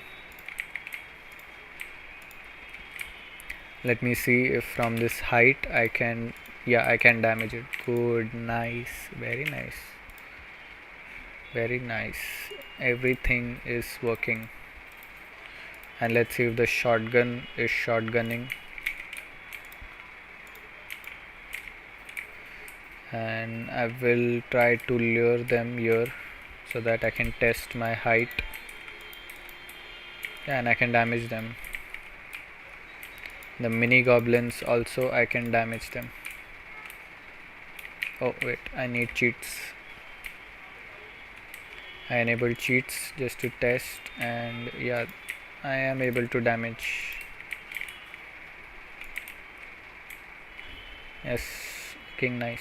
Let me see if from this height I can, yeah, I can damage it. Good, nice, very nice, very nice. Everything is working. And let's see if the shotgun is shotgunning. and I will try to lure them here so that I can test my height and I can damage them. The mini goblins also I can damage them. Oh wait, I need cheats. I enabled cheats just to test, and yeah, I am able to damage. Yes, looking nice.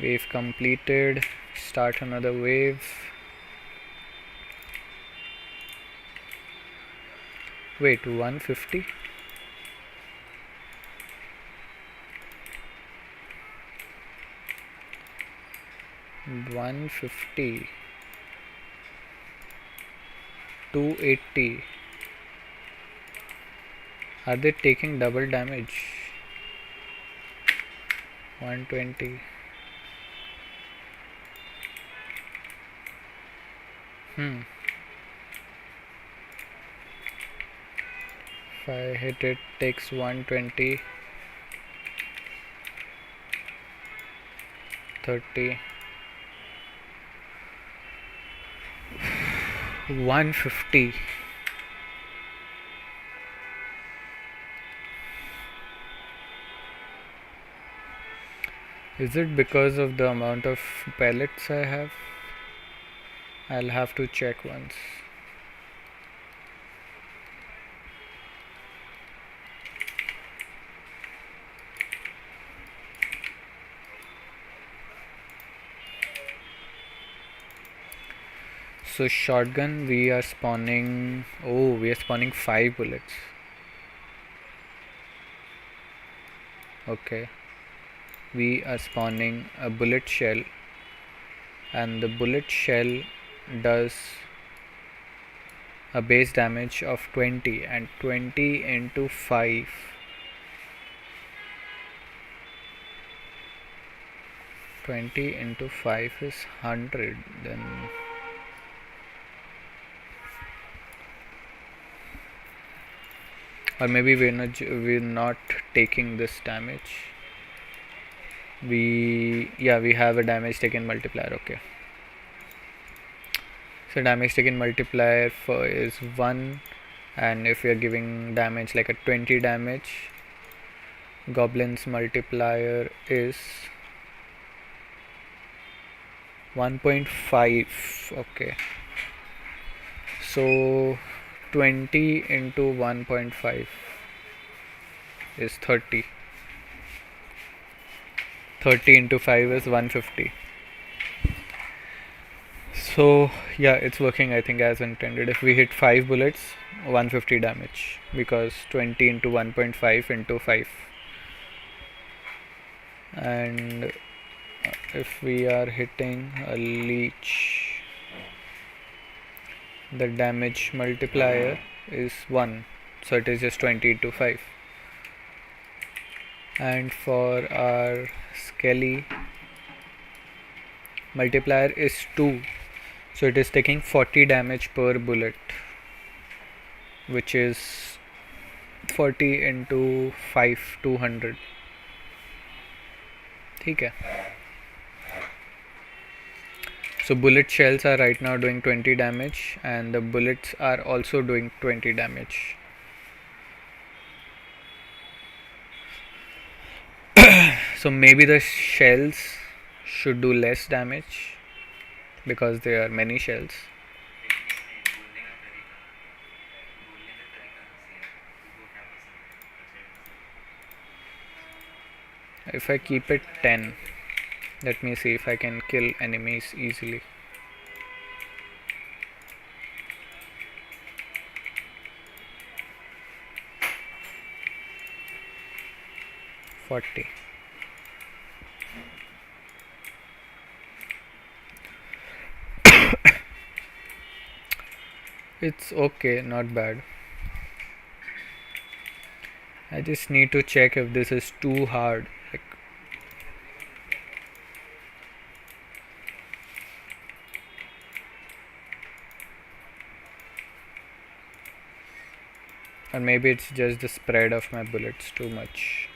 Wave completed. Start another wave. Wait, 150? $150, 280. Are they taking double damage? 120. If I hit it, takes 120, 30, 150. Is it because of the amount of pellets I have? I'll have to check once. So shotgun, we are spawning. Oh, we are spawning 5 bullets. Okay. We are spawning a bullet shell, and the bullet shell does a base damage of 20, and 20 into 5. 20 into 5 is 100. Then or maybe we're not taking this damage. We have a damage taken multiplier. Okay, so damage taken multiplier is 1, and if we are giving damage like a 20 damage, goblin's multiplier is 1.5. okay, so 20 into 1.5 is 30. 30 into 5 is 150. So yeah, it's working, I think, as intended. If we hit 5 bullets, 150 damage, because 20 into 1.5 into 5. And if we are hitting a leech, the damage multiplier is 1, so it is just 20 into 5. And for our skelly, multiplier is 2, so it is taking 40 damage per bullet, which is 40 into 5, 200. ठीक है. So bullet shells are right now doing 20 damage, and the bullets are also doing 20 damage. So maybe the shells should do less damage because there are many shells. If I keep it 10, let me see if I can kill enemies easily. 40. It's okay, not bad. I just need to check if this is too hard. Like, Or maybe it's just the spread of my bullets too much.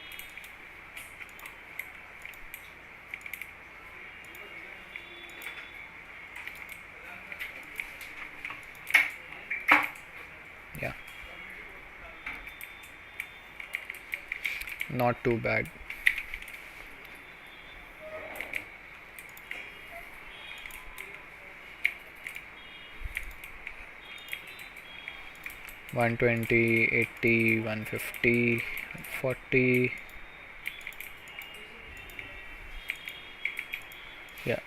Yeah, not too bad. One 80, 150, 40. Yeah.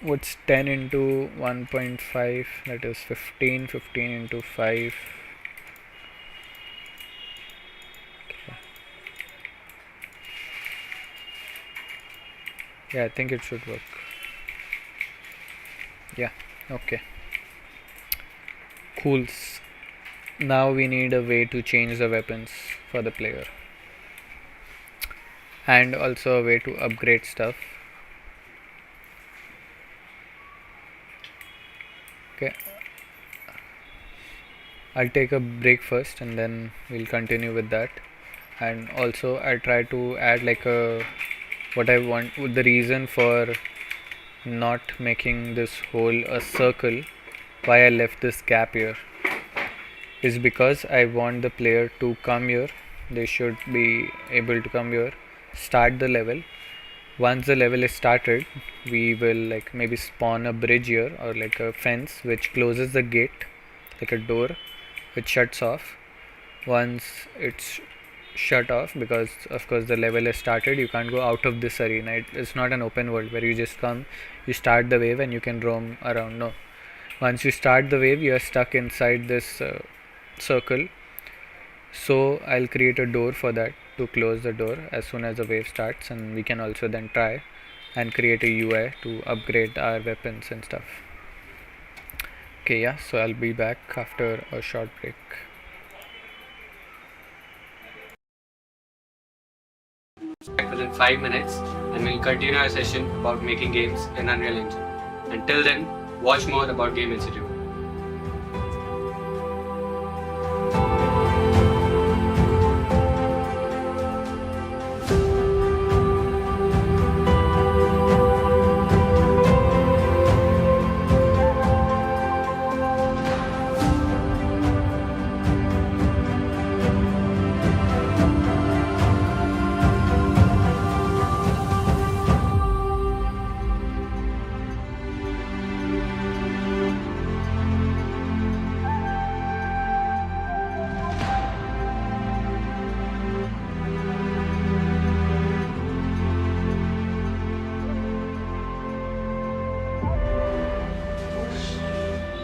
What's 10 into 1.5? That is 15. 15 into 5. Okay. Yeah, I think it should work. Yeah, okay. Cool. Now we need a way to change the weapons for the player. And also a way to upgrade stuff. Okay. I'll take a break first and then we'll continue with that. And also I'll try to add like a what I want, the reason for not making this hole a circle, why I left this gap here, is because I want the player to come here. They should be able to come here, start the level. Once the level is started, we will like maybe spawn a bridge here or like a fence which closes the gate, like a door which shuts off. Once it's shut off, because of course the level is started, you can't go out of this arena. It's not an open world where you just come, you start the wave and you can roam around. No, once you start the wave you are stuck inside this circle. So I'll create a door for that to close the door as soon as the wave starts, and we can also then try and create a UI to upgrade our weapons and stuff. Okay, yeah, so I'll be back after a short break. Back within 5 minutes and we'll continue our session about making games in Unreal Engine. Until then, watch more about Game Institute.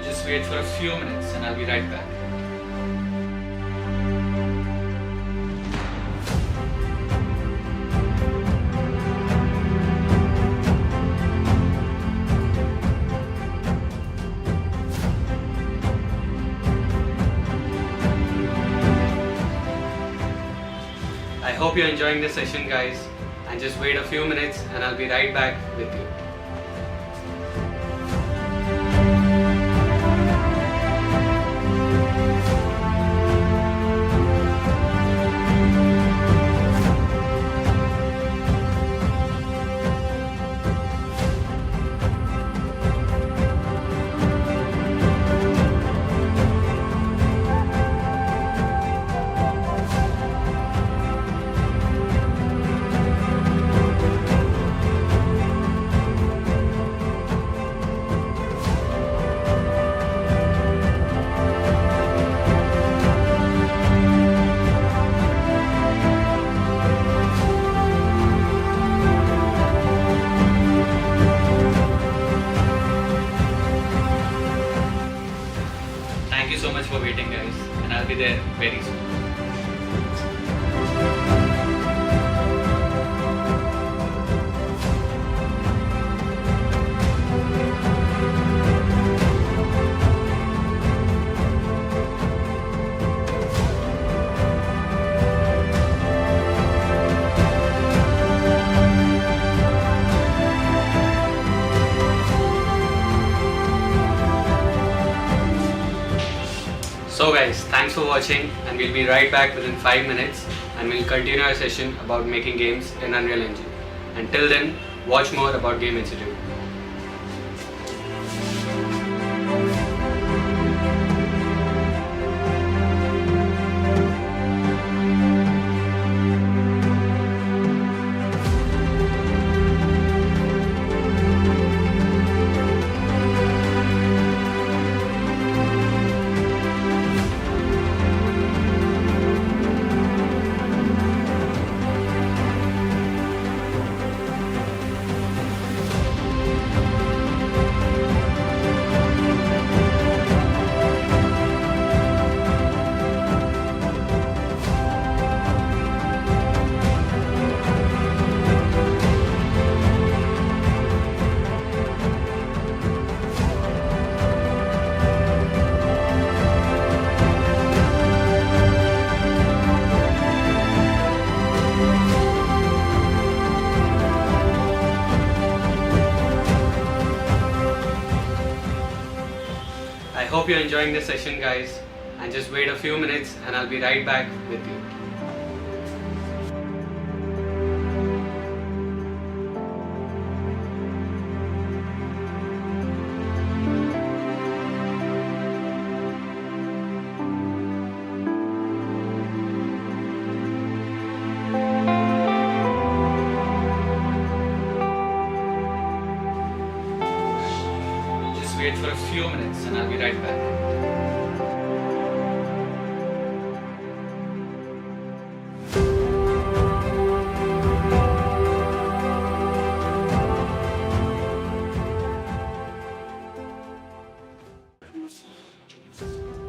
Just wait for a few minutes and I'll be right back. I hope you're enjoying this session, guys, and just wait a few minutes and I'll be right back with you. Thank you so much for waiting, guys, and I'll be there very soon. So guys, for watching, and we'll be right back within 5 minutes, and we'll continue our session about making games in Unreal Engine. Until then, watch more about Game Institute. I hope you're enjoying this session, guys, and just wait a few minutes and I'll be right back with you. Just wait for a few minutes and I'll be right back.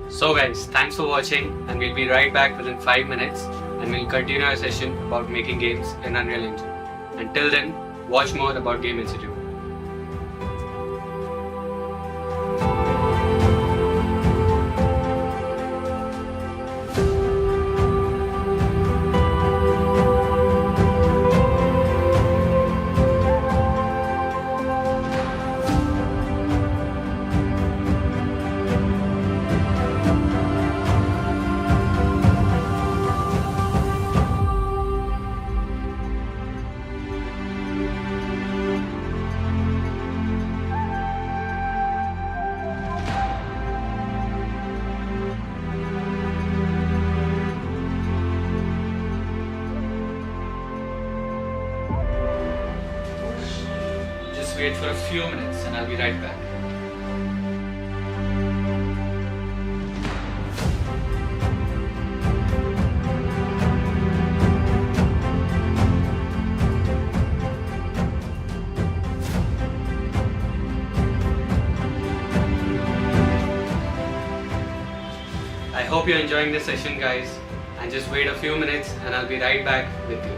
So guys, thanks for watching, and we'll be right back within 5 minutes, and we'll continue our session about making games in Unreal Engine. Until then, watch more about Game Institute. Just wait for a few minutes and I'll be right back. I hope you're enjoying this session, guys, and just wait a few minutes and I'll be right back with you.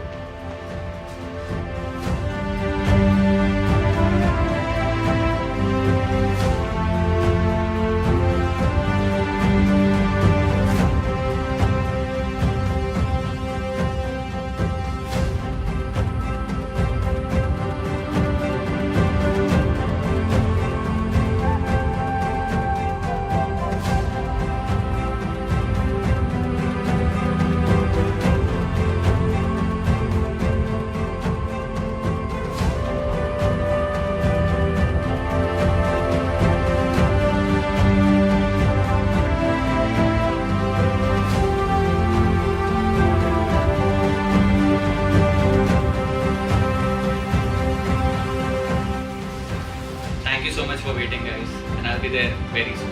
Thank you so much for waiting, guys, and I'll be there very soon.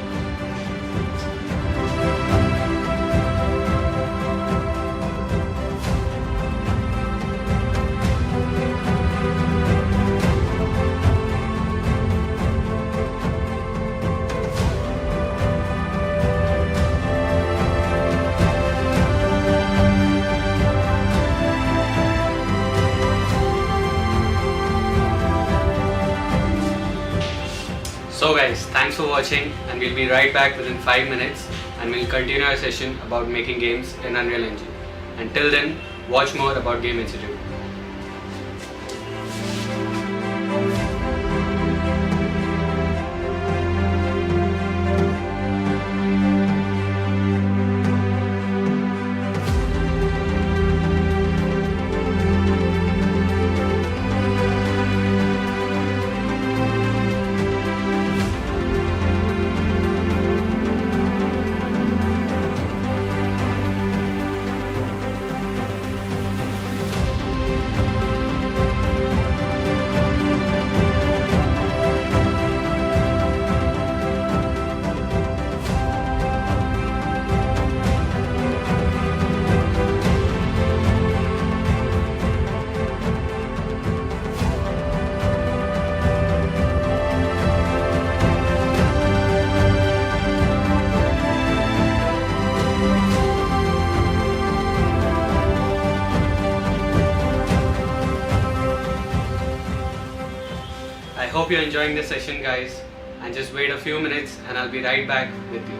So guys, thanks for watching, and we'll be right back within 5 minutes, and we'll continue our session about making games in Unreal Engine. Until then, watch more about Game Institute. hope you're enjoying this session, guys, and just wait a few minutes and I'll be right back with you.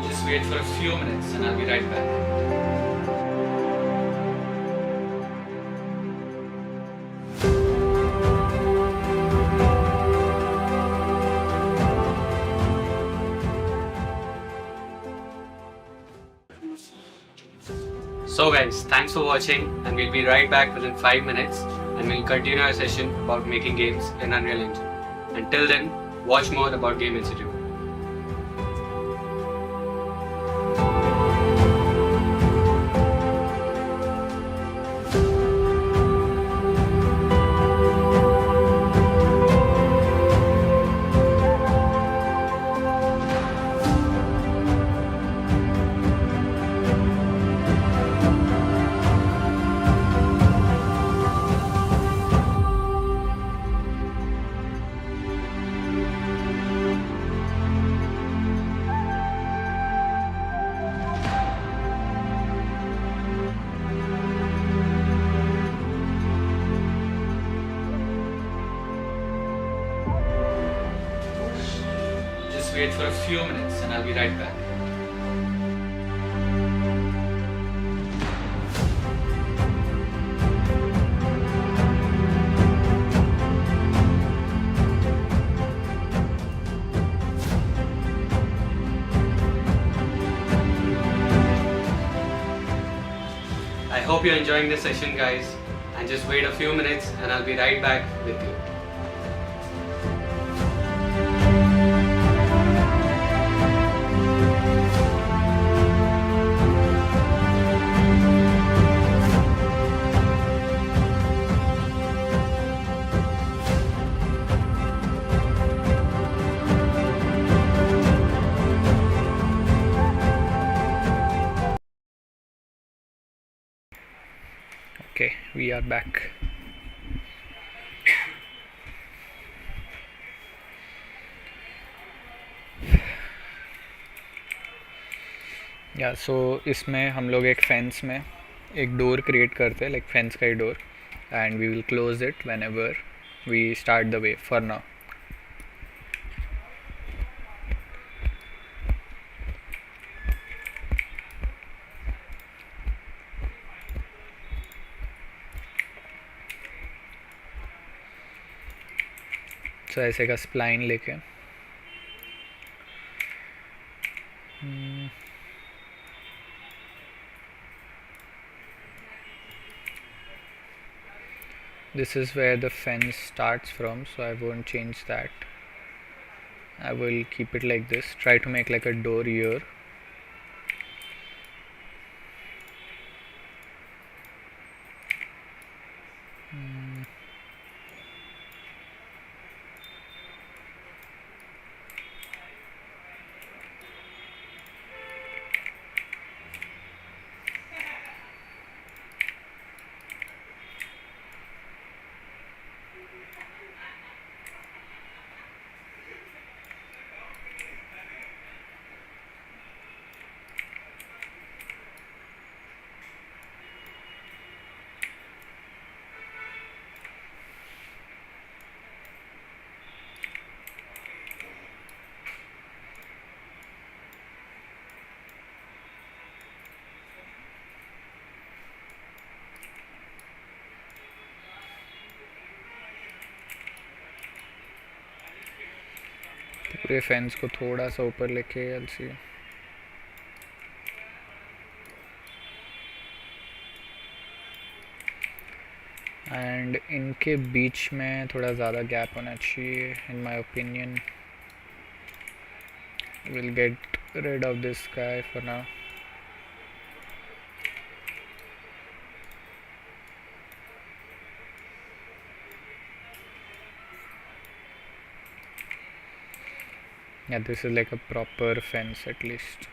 Just wait for a few minutes and I'll be right back. So guys, thanks for watching, and we'll be right back within 5 minutes and we'll continue our session about making games in Unreal Engine. Until then, watch more about Game Institute. Just wait for a few minutes and I'll be right back. I hope you're enjoying this session, guys, and just wait a few minutes and I'll be right back with you. Okay, we are back. या सो इसमें हम लोग एक fence में एक door create करते हैं, like fence का ही door, and we will close it whenever we start the way for now. So ऐसे का स्प्लाइन लेके this is where the fence starts from, so I won't change that. I will keep it like this, try to make like a door here. पूरे fence को थोड़ा सा ऊपर लेके अलसी, एंड इनके बीच में थोड़ा ज़्यादा गैप होना चाहिए in my opinion. Will get rid of this guy for now. Yeah, this is like a proper fence at least.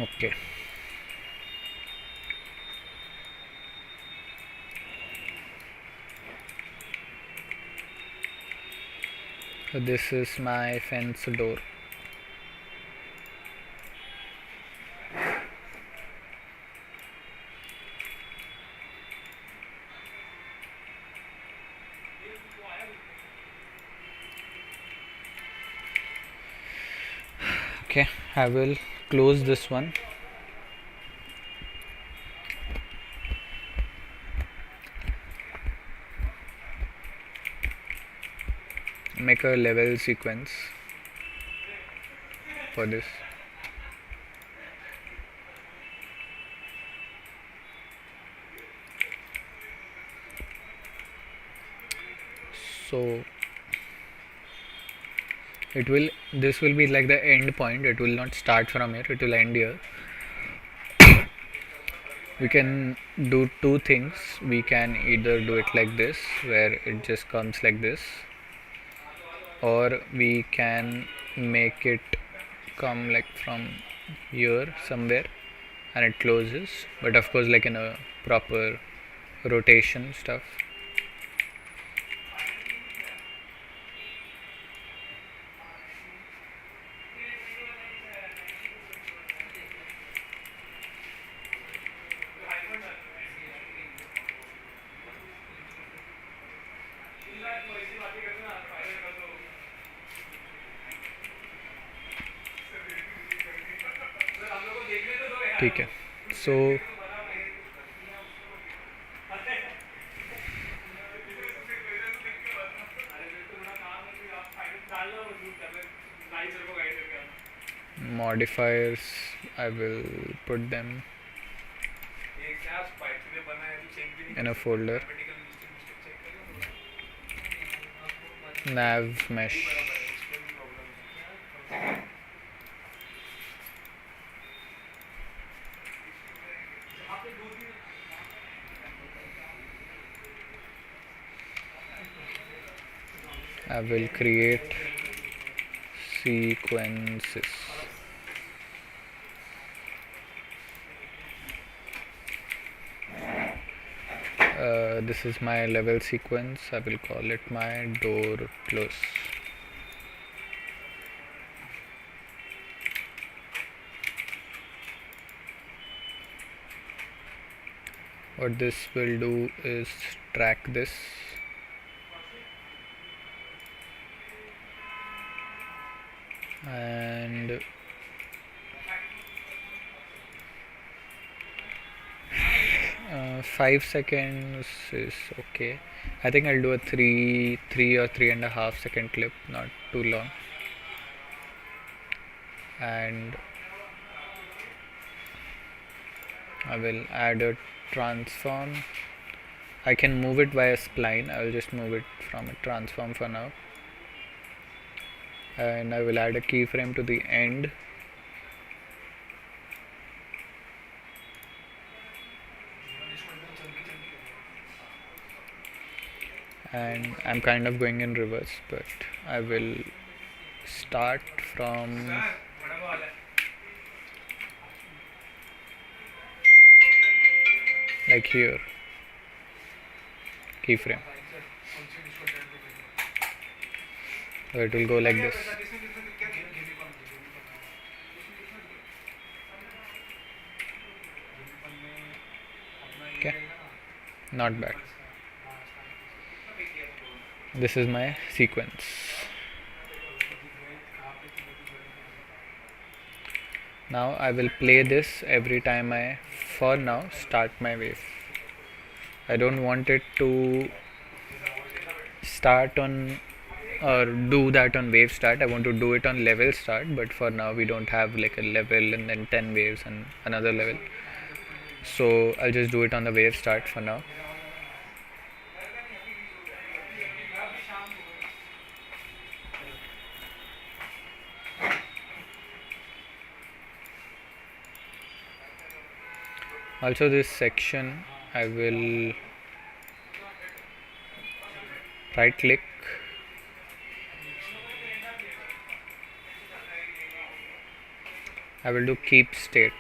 Okay, so this is my fence door. Okay, I will close this one. Make a level sequence for this. So this will be like the end point. It will not start from here, it will end here. We can do two things. We can either do it like this, where it just comes like this, or we can make it come like from here somewhere and it closes, but of course like in a proper rotation stuff. ठीक है, so modifiers, I will put them in a folder. Nav mesh, I will create sequences. This is my level sequence. I will call it my door close. What this will do is track this and 5 seconds is okay. I think I'll do a 3 or 3.5 second clip, not too long. And I will add a transform. I can move it via spline. I will just move it from a transform for now. And I will add a keyframe to the end. And I'm kind of going in reverse, but I will start from like here, keyframe, so it will go like this. Okay, not bad. This is my sequence. Now I will play this every time I, for now, start my wave. I don't want it to start on or do that on wave start. I want to do it on level start, but for now we don't have like a level and then 10 waves and another level, so I'll just do it on the wave start for now. Also this section I will right click, I will do keep state.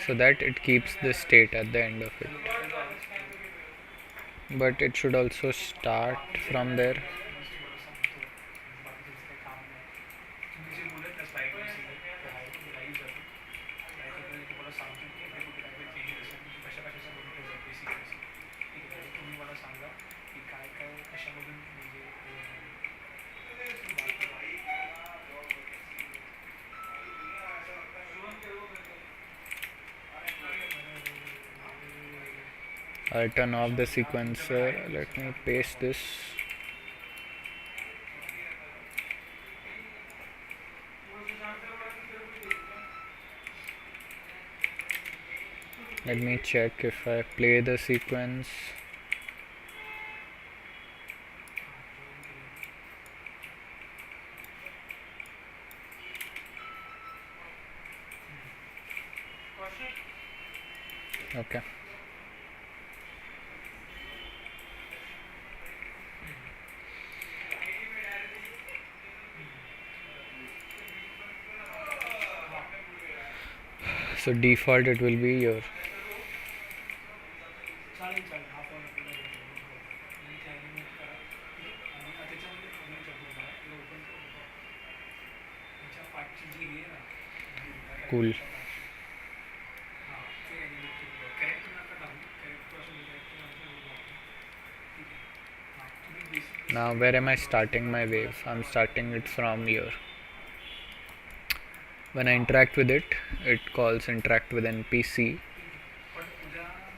So that it keeps the state at the end of it. But it should also start from there. I'll turn off the sequencer. Let me paste this. Let me check if I play the sequence. Okay. So default it will be your cool. Now where am I starting my wave? I'm starting it from here. When I interact with it, it calls interact with NPC,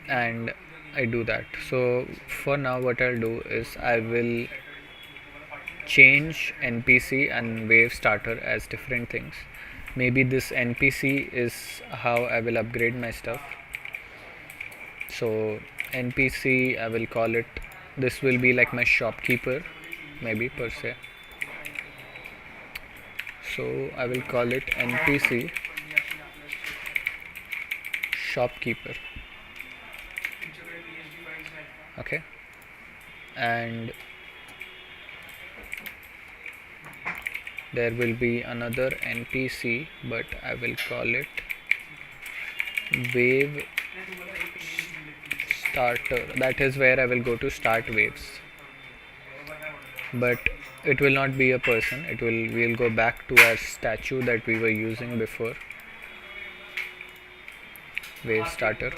and I do that. So for now what I'll do is I will change NPC and wave starter as different things. Maybe this NPC is how I will upgrade my stuff. So NPC, I will call it, this will be like my shopkeeper, maybe per se. So I will call it NPC shopkeeper. Okay, and there will be another NPC, but I will call it wave starter. That is where I will go to start waves, but it will not be a person. We'll go back to our statue that we were using before, wave starter,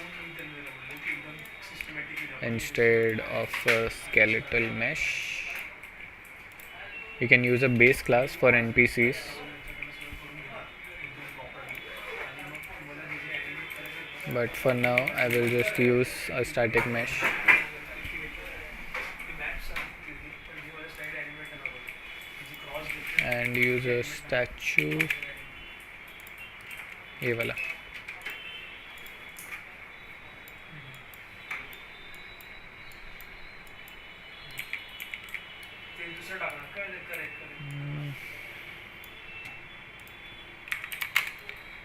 instead of a skeletal mesh. You can use a base class for NPCs, but for now I will just use a static mesh. And use a statue, ये वाला.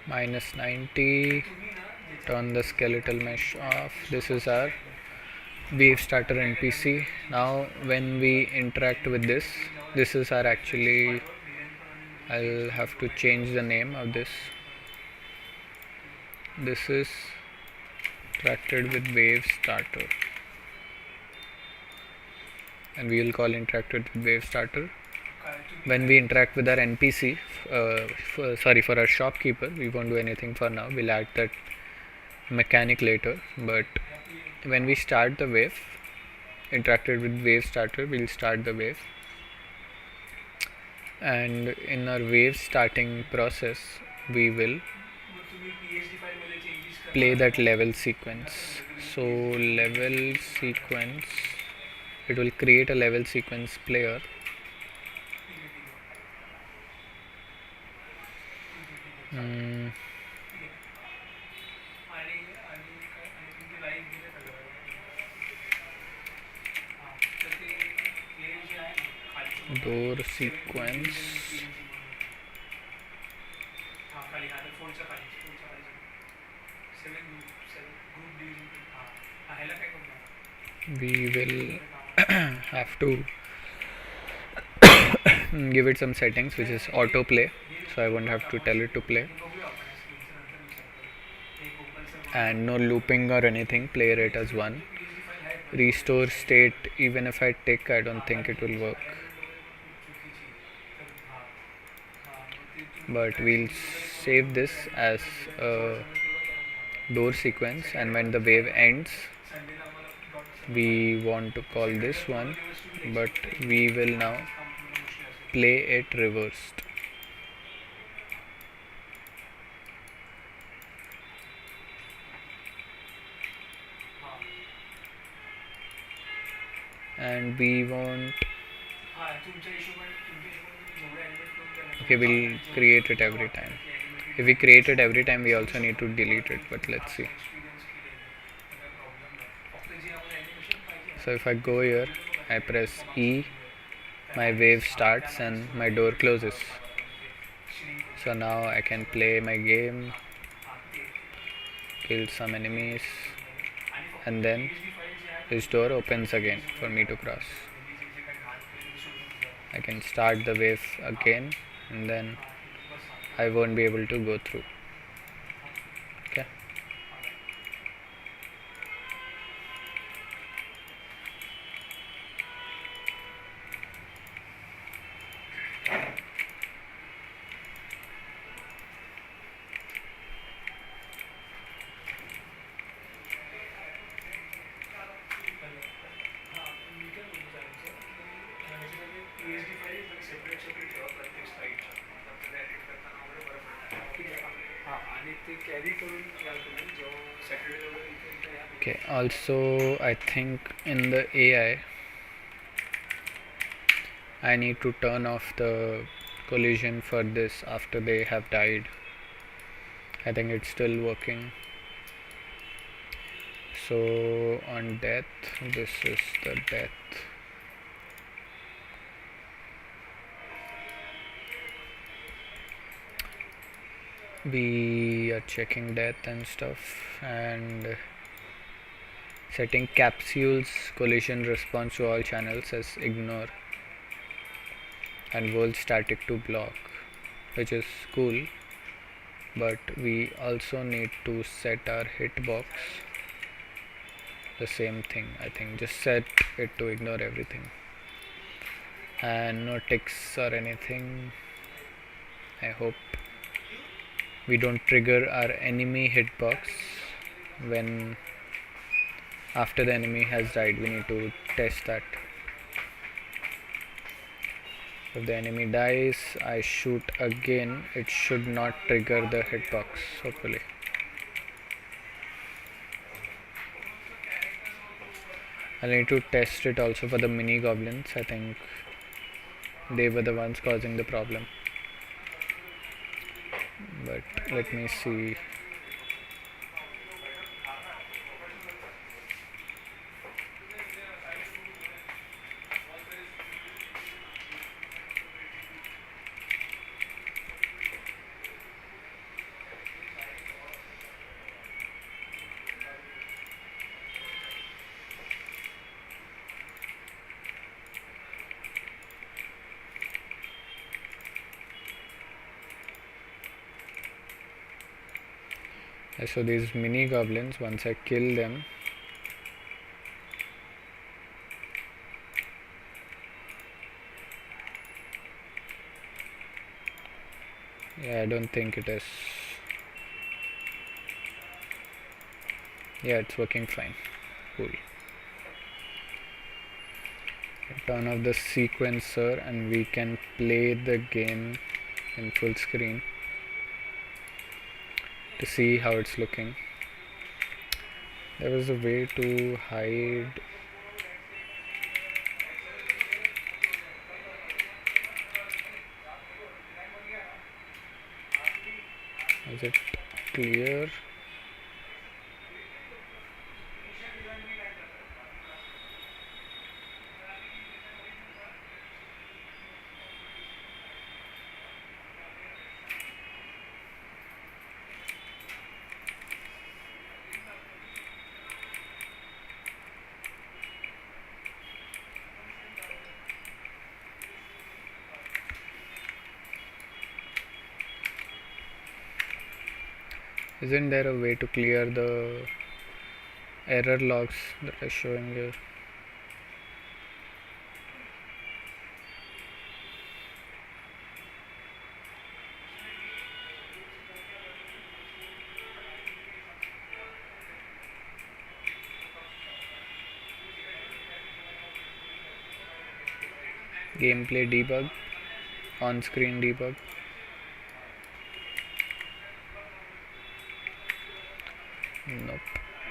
Minus 90, turn the skeletal mesh off. This is our wave starter NPC. Now when we interact with this, this is our actually, I'll have to change the name of this. This is interacted with wave starter, and we will call interacted with wave starter. When we interact with our NPC, for our shopkeeper, we won't do anything for now. We'll add that mechanic later. But when we start the wave, interacted with wave starter, we'll start the wave. And in our wave starting process, we will play that level sequence. So level sequence, it will create a level sequence player. Door sequence, we will have to give it some settings which is autoplay, so I won't have to tell it to play, and no looping or anything, play rate as 1. Restore state, even if I tick, I don't think it will work, but we'll save this as a door sequence, and when the wave ends we want to call this one, but we will now play it reversed. And we want, okay, we'll create it every time. If we create it every time we also need to delete it, but let's see. So if I go here, I press E, my wave starts and my door closes. So now I can play my game, kill some enemies, and then this door opens again for me to cross. I can start the wave again and then I won't be able to go through. Okay. Okay, also I think in the I need to turn off the collision for this after they have died. I think it's still working. So on death, this is the death. We are checking death and stuff and setting capsules collision response to all channels as ignore and world static to block, which is cool, but we also need to set our hitbox the same thing. I think just set it to ignore everything and no ticks or anything. I hope we don't trigger our enemy hitbox when after the enemy has died. We need to test that. If the enemy dies, I shoot again, it should not trigger the hitbox, hopefully. I'll need to test it also for the mini goblins. I think they were the ones causing the problem, but let me see. So these mini goblins, once I kill them, yeah, I don't think it is. Yeah, it's working fine. Cool. Turn off the sequencer and we can play the game in full screen to see how it's looking. There was a way to hide. Is it clear? Isn't there a way to clear the error logs that are showing here? Gameplay debug, on-screen debug. Nope.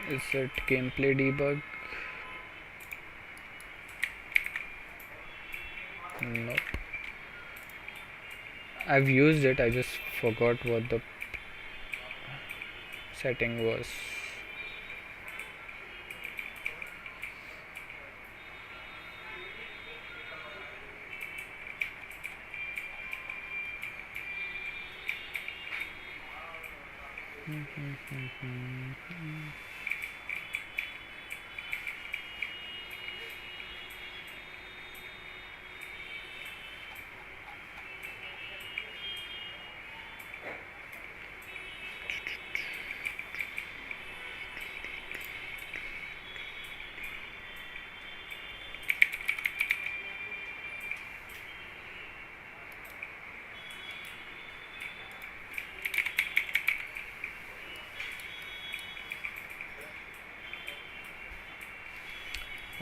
Is it gameplay debug? Nope. I've used it, I just forgot what the setting was.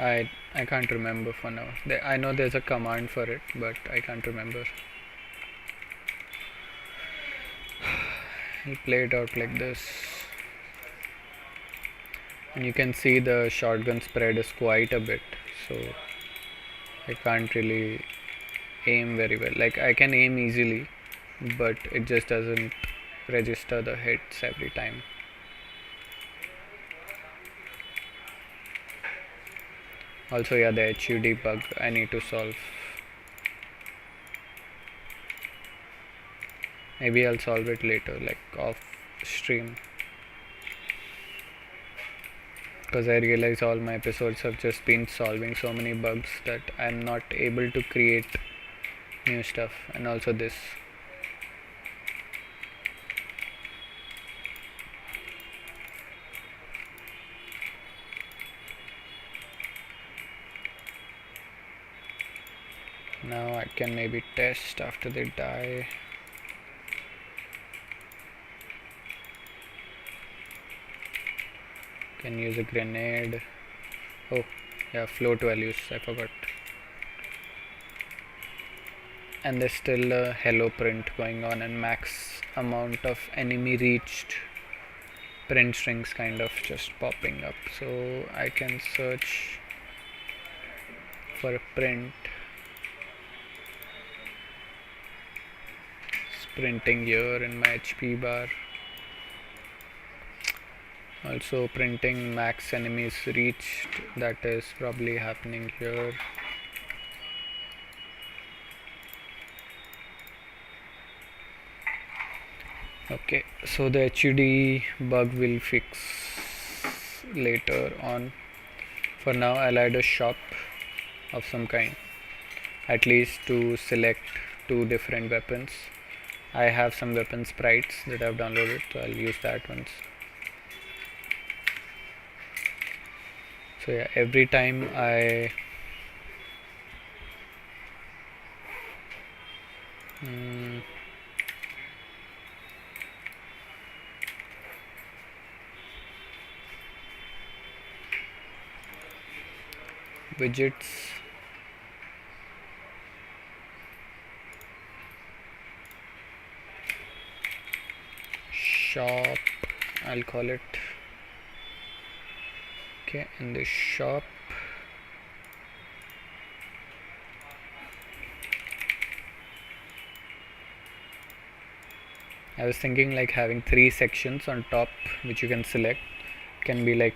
I can't remember for now. I know there's a command for it, but I can't remember. I'll play it out like this. And you can see the shotgun spread is quite a bit, so I can't really aim very well. Like I can aim easily, but it just doesn't register the hits every time. Also, yeah, the HUD bug I need to solve. Maybe I'll solve it later, like off stream. Because I realize all my episodes have just been solving so many bugs that I'm not able to create new stuff. And also this. Now I can maybe test after they die. Can use a grenade. Oh, yeah, float values, I forgot. And there's still a hello print going on and max amount of enemy reached print strings kind of just popping up. So I can search for a print. Printing here in my HP bar. Also printing max enemies reached, that is probably happening here. Okay, so the HUD bug will fix later on. For now I'll add a shop of some kind, at least to select two different weapons. I have some weapon sprites that I've downloaded, so I'll use that once. So yeah, every time I widgets, shop, I'll call it. Okay, in the shop I was thinking like having 3 sections on top which you can select. Can be like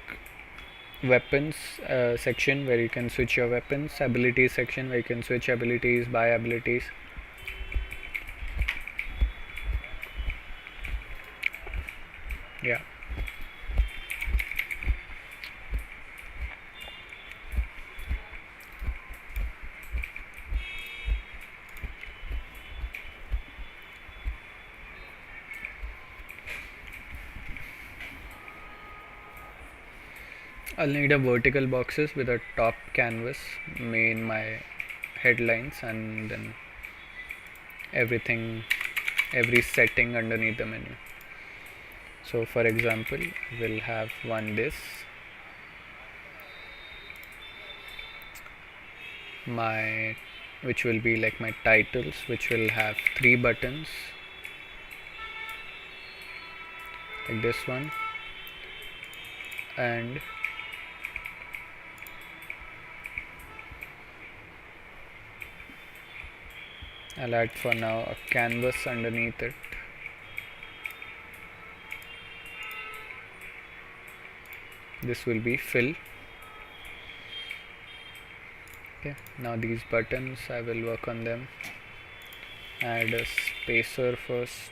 weapons section where you can switch your weapons, abilities section where you can switch abilities, buy abilities. Yeah. I'll need a vertical boxes with a top canvas, main my headlines, and then everything, every setting underneath the menu. So for example, we'll have one this, my, which will be like my titles, which will have 3 buttons like this one, and I'll add for now a canvas underneath it. This will be fill. Okay, now these buttons I will work on them. Add a spacer first.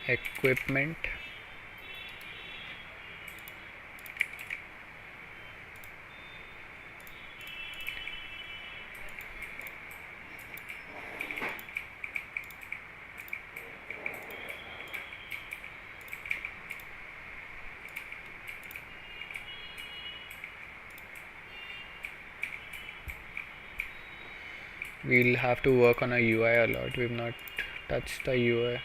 Equipment, we'll have to work on a UI a lot. We've not touched a UI.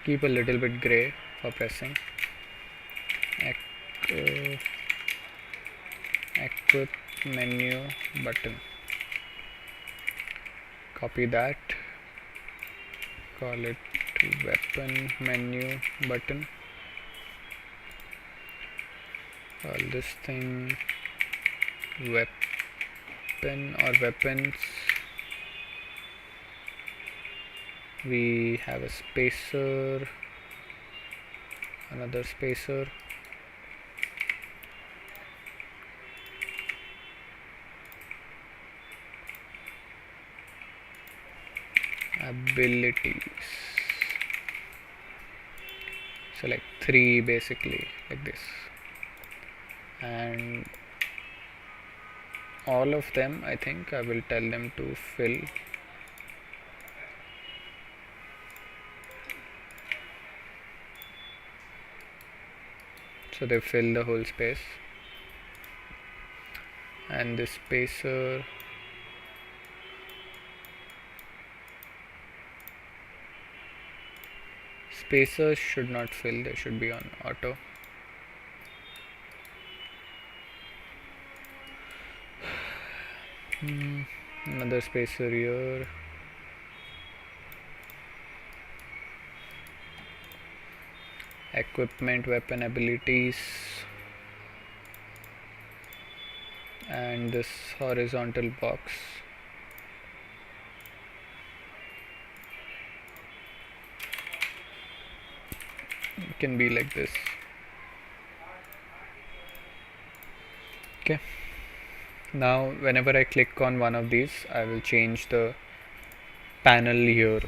Keep a little bit gray for pressing. Equip menu button. Copy that. Call it weapon menu button. Call this thing weapon or weapons. We have a spacer, another spacer, abilities, so like 3 basically, like this, and all of them I think I will tell them to fill. So they fill the whole space, and this spacer spacers should not fill, they should be on auto. Another spacer here. Equipment, weapon abilities, and this horizontal box. It can be like this. Okay, now whenever I click on one of these, I will change the panel here.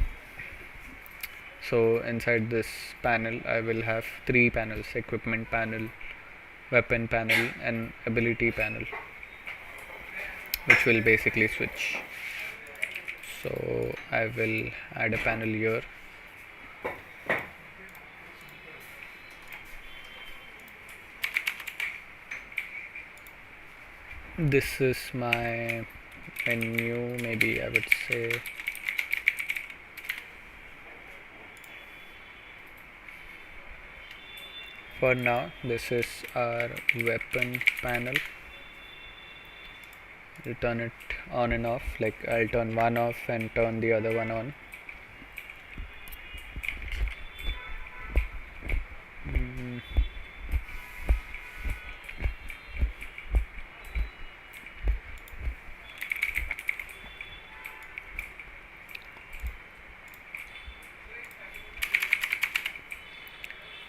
So inside this panel I will have 3 panels: equipment panel, weapon panel, and ability panel, which will basically switch. So I will add a panel here. This is my menu, maybe I would say for now this is our weapon panel. We'll turn it on and off, like I'll turn one off and turn the other one on.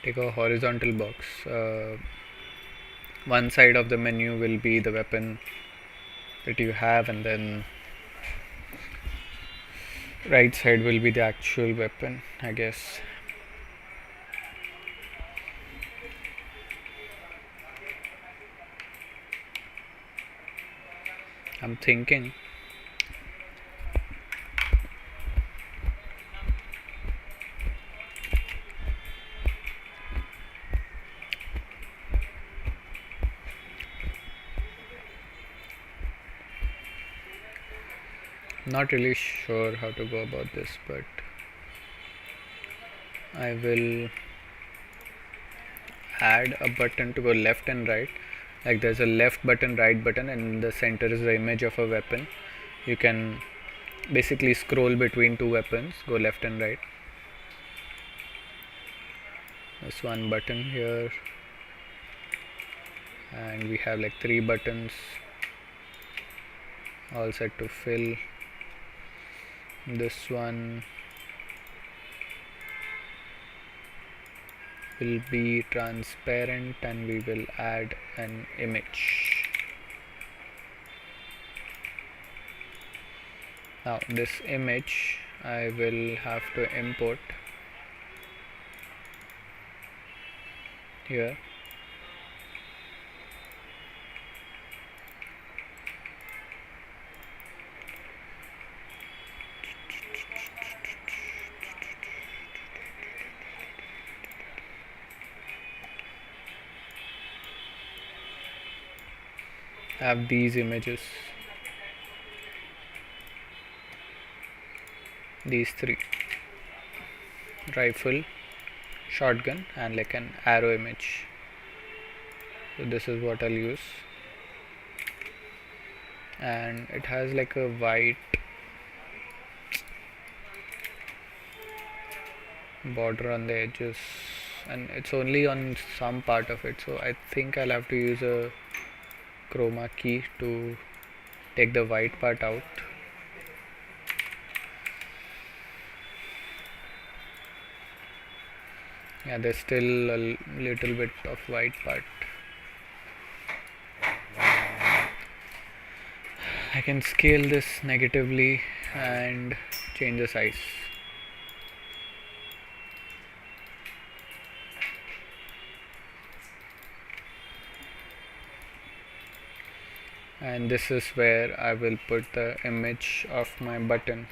Take a horizontal box. One side of the menu will be the weapon that you have, and then Right side will be the actual weapon, I guess. I'm thinking. Not really sure how to go about this, but I will add a button to go left and right. Like there's a left button, right button, and in the center is the image of a weapon. You can basically scroll between two weapons, go left and right. There's one button here, and we have like 3 buttons all set to fill. This one will be transparent, and we will add an image. Now this image I will have to import here. Have these images, these 3: rifle, shotgun, and like an arrow image. So this is what I'll use, and it has like a white border on the edges, and it's only on some part of it, so I think I'll have to use a chroma key to take the white part out. Yeah, there's still a little bit of white part. I can scale this negatively and change the size. And this is where I will put the image of my button,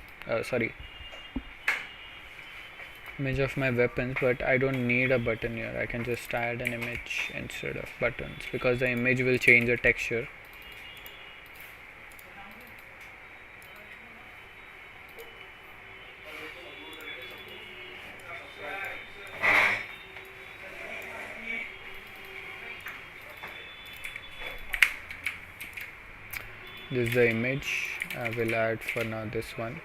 image of my weapons, but I don't need a button here. I can just add an image instead of buttons, because the image will change the texture. This is the image. I will add for now this one.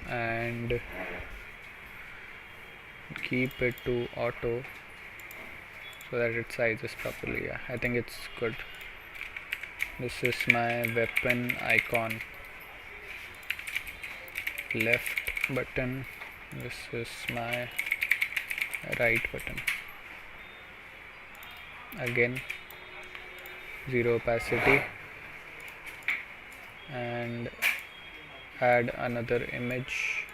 And keep it to auto so that it sizes properly. Yeah, I think it's good. This is my weapon icon, left button. This is my right button. Again, 0 opacity, and add another image.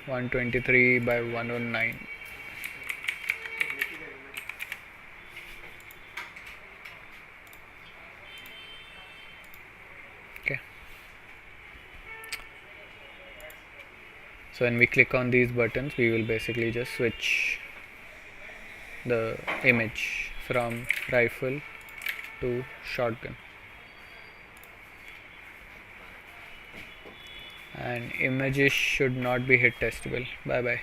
(123 by 109). Okay. So when we click on these buttons, we will basically just switch the image from rifle to shotgun. And images should not be hit testable. Bye bye.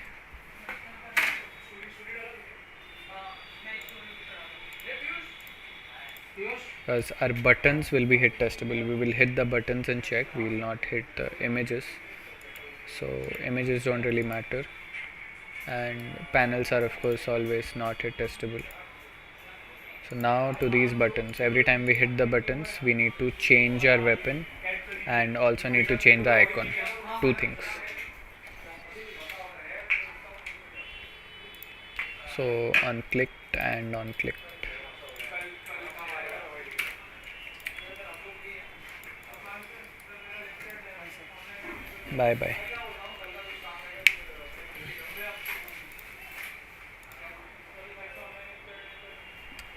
Because our buttons will be hit testable. We will hit the buttons and check. We will not hit the images. So images don't really matter. And panels are of course always not hit testable. So now to these buttons. Every time we hit the buttons, we need to change our weapon and also need to change the icon. 2 things. So unclicked and unclicked. Bye bye.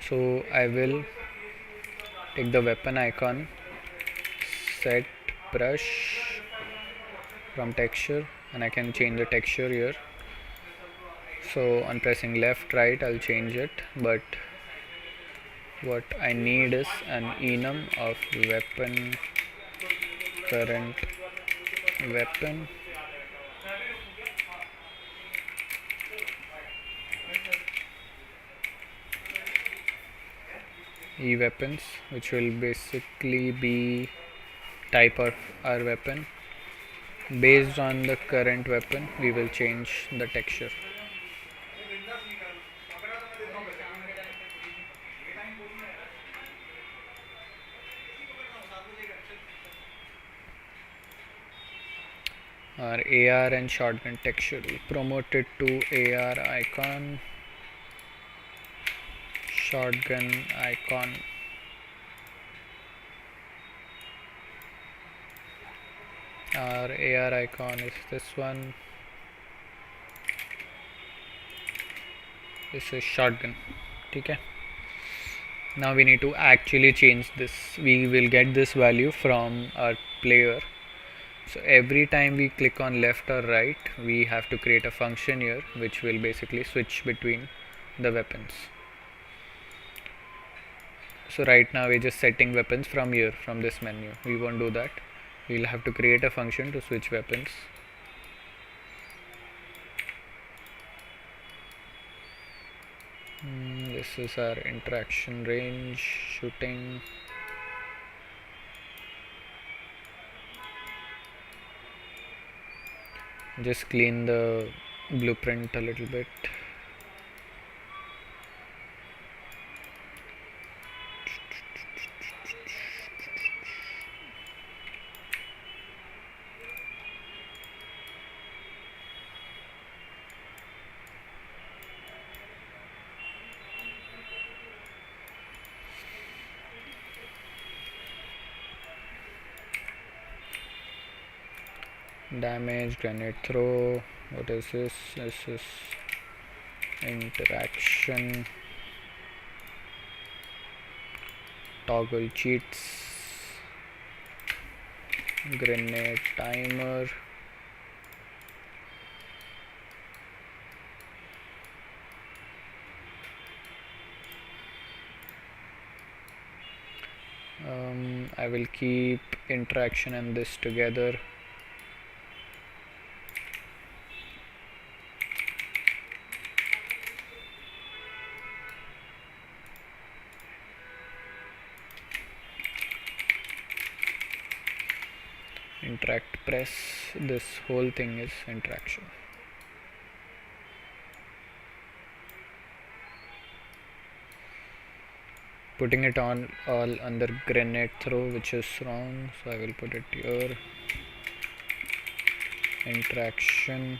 So I will take the weapon icon, set brush from texture, and I can change the texture here. So on pressing left right I'll change it, but what I need is an enum of weapon current weapon e-weapons, which will basically be type of our weapon. Based on the current weapon we will change the texture. Our AR and shotgun texture, we promote it to AR icon, shotgun icon. Our AR icon is this one. This is shotgun. Okay. Now we need to actually change this. We will get this value from our player. So every time we click on left or right, we have to create a function here which will basically switch between the weapons. So right now we're just setting weapons from here, from this menu. We won't do that. We'll have to create a function to switch weapons. This is our interaction range, shooting. Just clean the blueprint a little bit. Damage, grenade throw. What is this? This is interaction, toggle cheats, grenade timer, I will keep interaction and this together. Interact press, this whole thing is interaction. Putting it on all under grenade throw, which is wrong, so I will put it here. Interaction,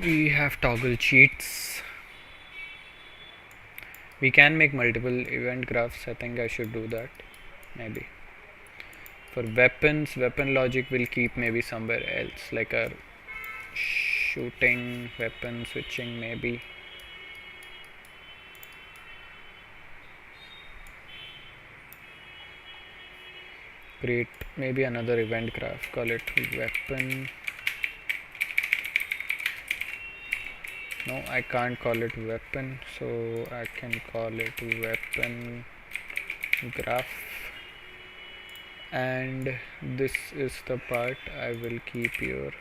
we have toggle cheats. We can make multiple event graphs. I think I should do that, maybe. For weapons, weapon logic will keep maybe somewhere else, like a shooting, weapon switching, maybe. Create maybe another event graph, call it weapon. No, I can't call it weapon, so I can call it weapon graph, and this is the part I will keep here.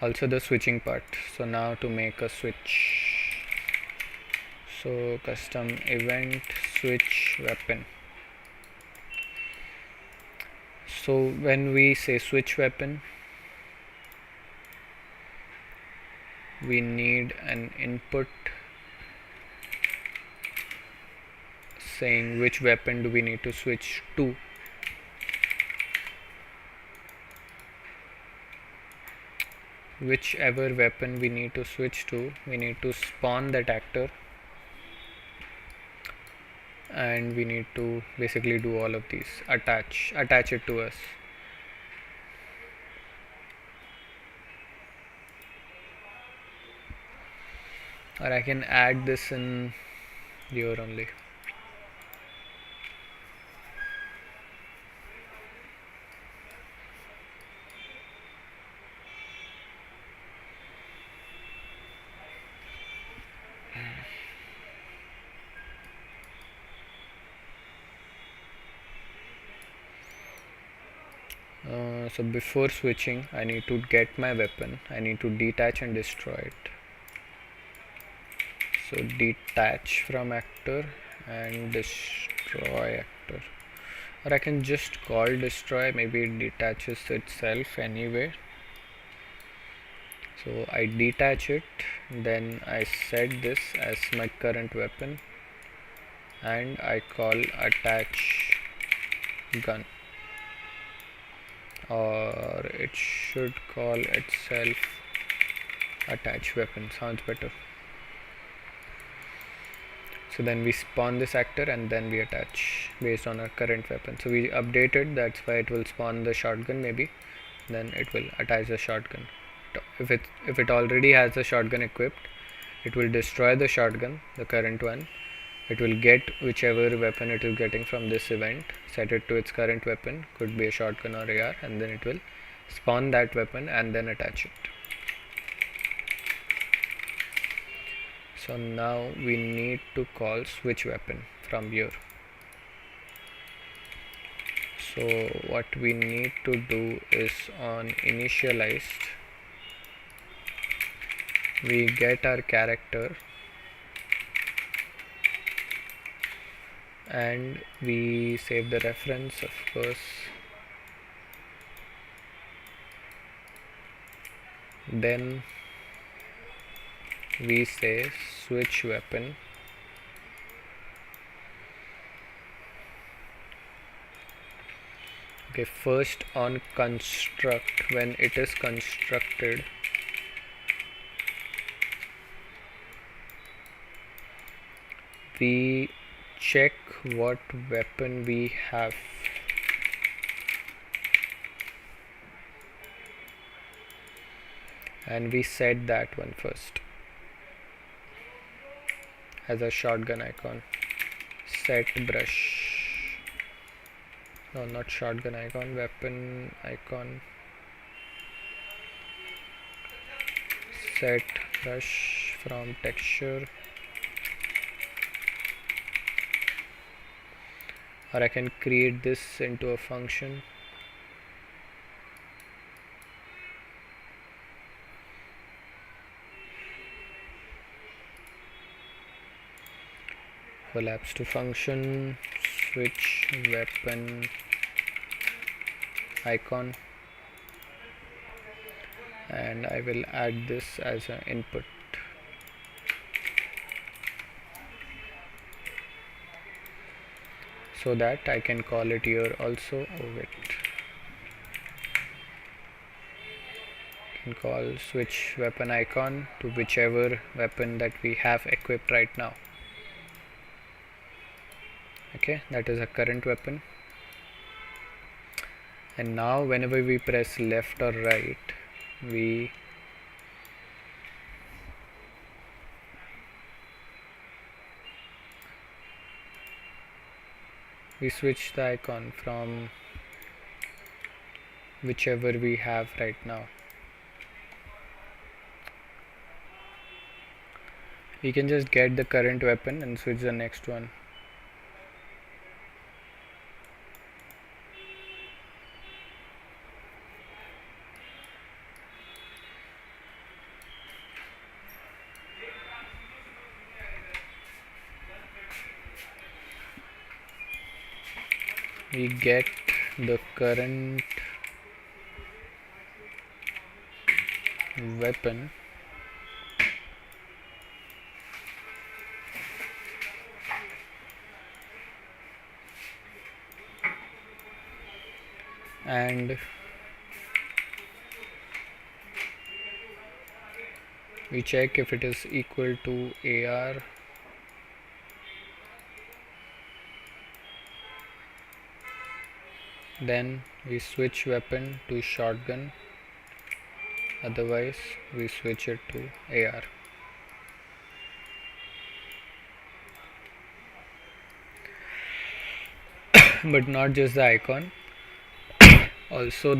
Also the switching part. So now to make a switch, so custom event switch weapon. So when we say switch weapon, we need an input saying which weapon do we need to switch to. Whichever weapon we need to switch to, we need to spawn that actor, and we need to basically do all of these, attach it to us. Or I can add this in here only. So before switching, I need to get my weapon. I need to detach and destroy it. So detach from actor and destroy actor, or I can just call destroy, maybe it detaches itself anyway. So I detach it, then I set this as my current weapon, and I call attach gun, or it should call itself attach weapon, sounds better. So then we spawn this actor and then we attach based on our current weapon. So we updated, that's why it will spawn the shotgun maybe, then it will attach the shotgun. If it already has the shotgun equipped, it will destroy the shotgun, the current one. It will get whichever weapon it is getting from this event, set it to its current weapon, could be a shotgun or AR, and then it will spawn that weapon and then attach it. So now we need to call switch weapon from here. So what we need to do is on initialized, we get our character and we save the reference, of course. Then we say switch weapon, okay. First on construct, when it is constructed, we check what weapon we have. And we set that one first as a shotgun icon. Set brush, no, not shotgun icon, weapon icon. Set brush from texture, or I can create this into a function. Collapse to function, switch weapon icon, and I will add this as an input. So that I can call it here also. Oh wait, I can call switch weapon icon to whichever weapon that we have equipped right now. Okay, that is a current weapon. And now whenever we press left or right, we switch the icon from whichever we have right now. We can just get the current weapon and switch the next one. we get the current weapon and we check if it is equal to AR. Then we switch weapon to shotgun, otherwise we switch it to AR. But not just the icon, also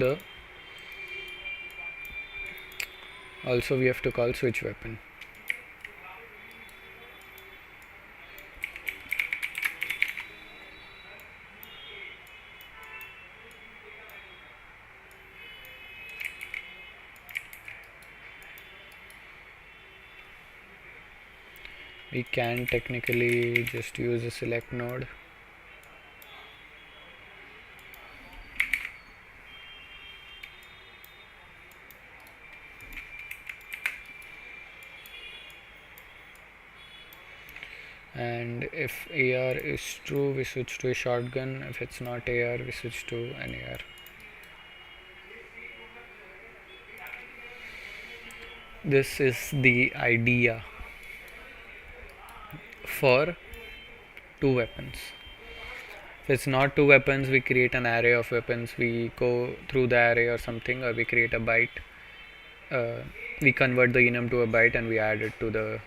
we have to call switch weapon. We can technically just use a select node. And if AR is true, we switch to a shotgun. If it's not AR, we switch to an AR. This is the idea for two weapons. If it's not two weapons, we create an array of weapons. We go through the array or something, or we create a byte. We convert the enum to a byte and we add it to the.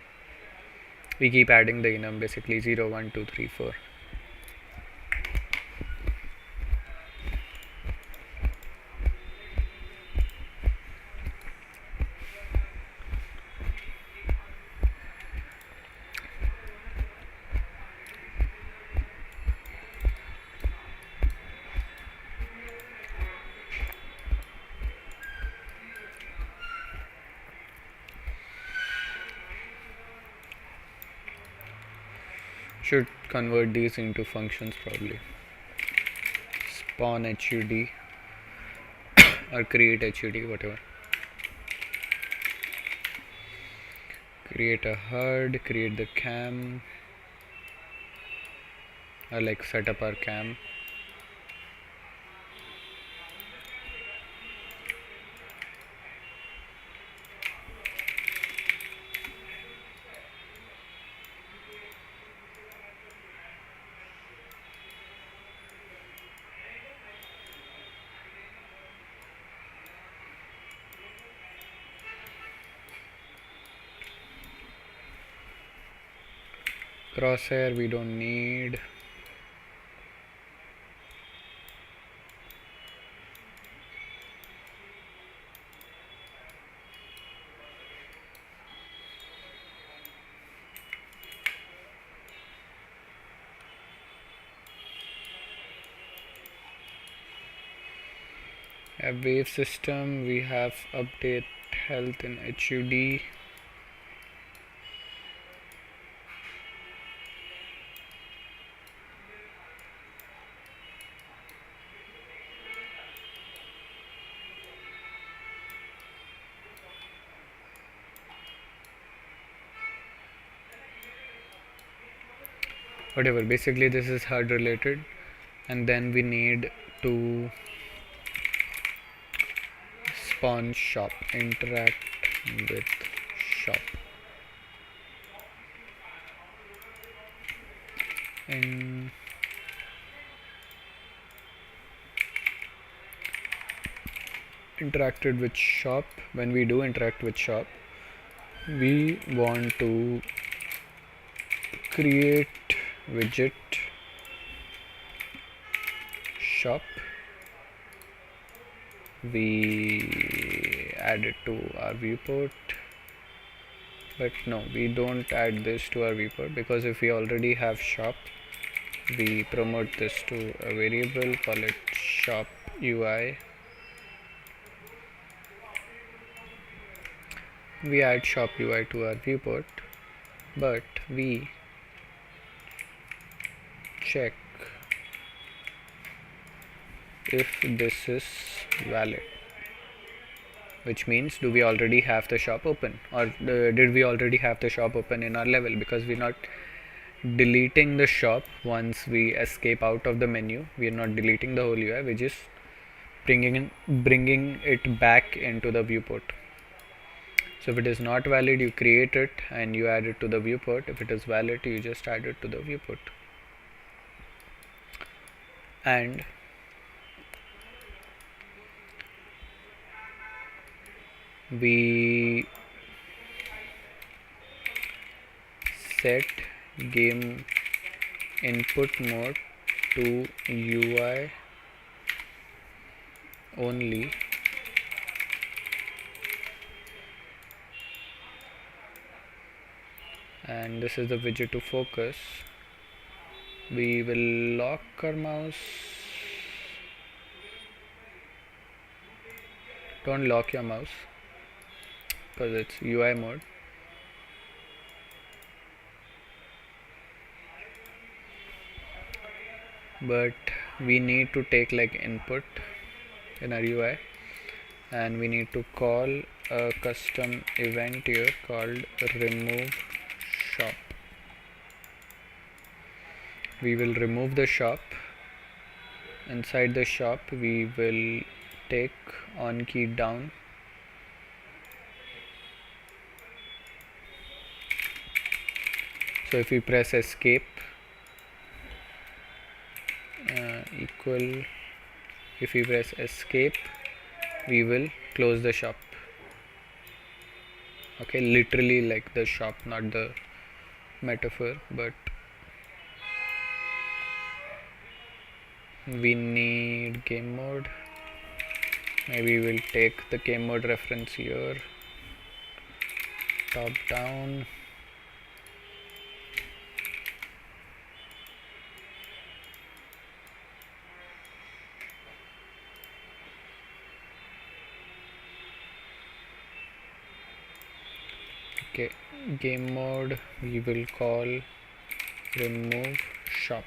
We keep adding the enum, basically 0, 1, 2, 3, 4. Should convert these into functions probably. Spawn HUD or create HUD, whatever. Create a HUD, create the cam, or like set up our cam. Crosshair we don't need. A wave system, we have update health in HUD. Whatever, basically this is HUD related, and then we need to spawn shop, interact with shop. In interacted with shop, when we do interact with shop, we want to create widget shop. We add it to our viewport, but no, we don't add this to our viewport, because if we already have shop, we promote this to a variable, call it shop UI. We add shop UI to our viewport, but we check if this is valid, which means do we already have the shop open, or did we already have the shop open in our level, because we're not deleting the shop once we escape out of the menu. We are not deleting the whole UI, we're just bringing it back into the viewport. So if it is not valid, you create it and you add it to the viewport. If it is valid, you just add it to the viewport. And we set game input mode to UI only, and this is the widget to focus. We will lock our mouse. Don't lock your mouse because it's UI mode. But we need to take like input in our UI, and we need to call a custom event here called remove shop. We will remove the shop. Inside the shop we will take on key down, so if we press escape if we press escape, we will close the shop. Okay, literally like the shop, not the metaphor, but we need game mode. Maybe we'll take the game mode reference here, top down. Okay, game mode we will call remove shop.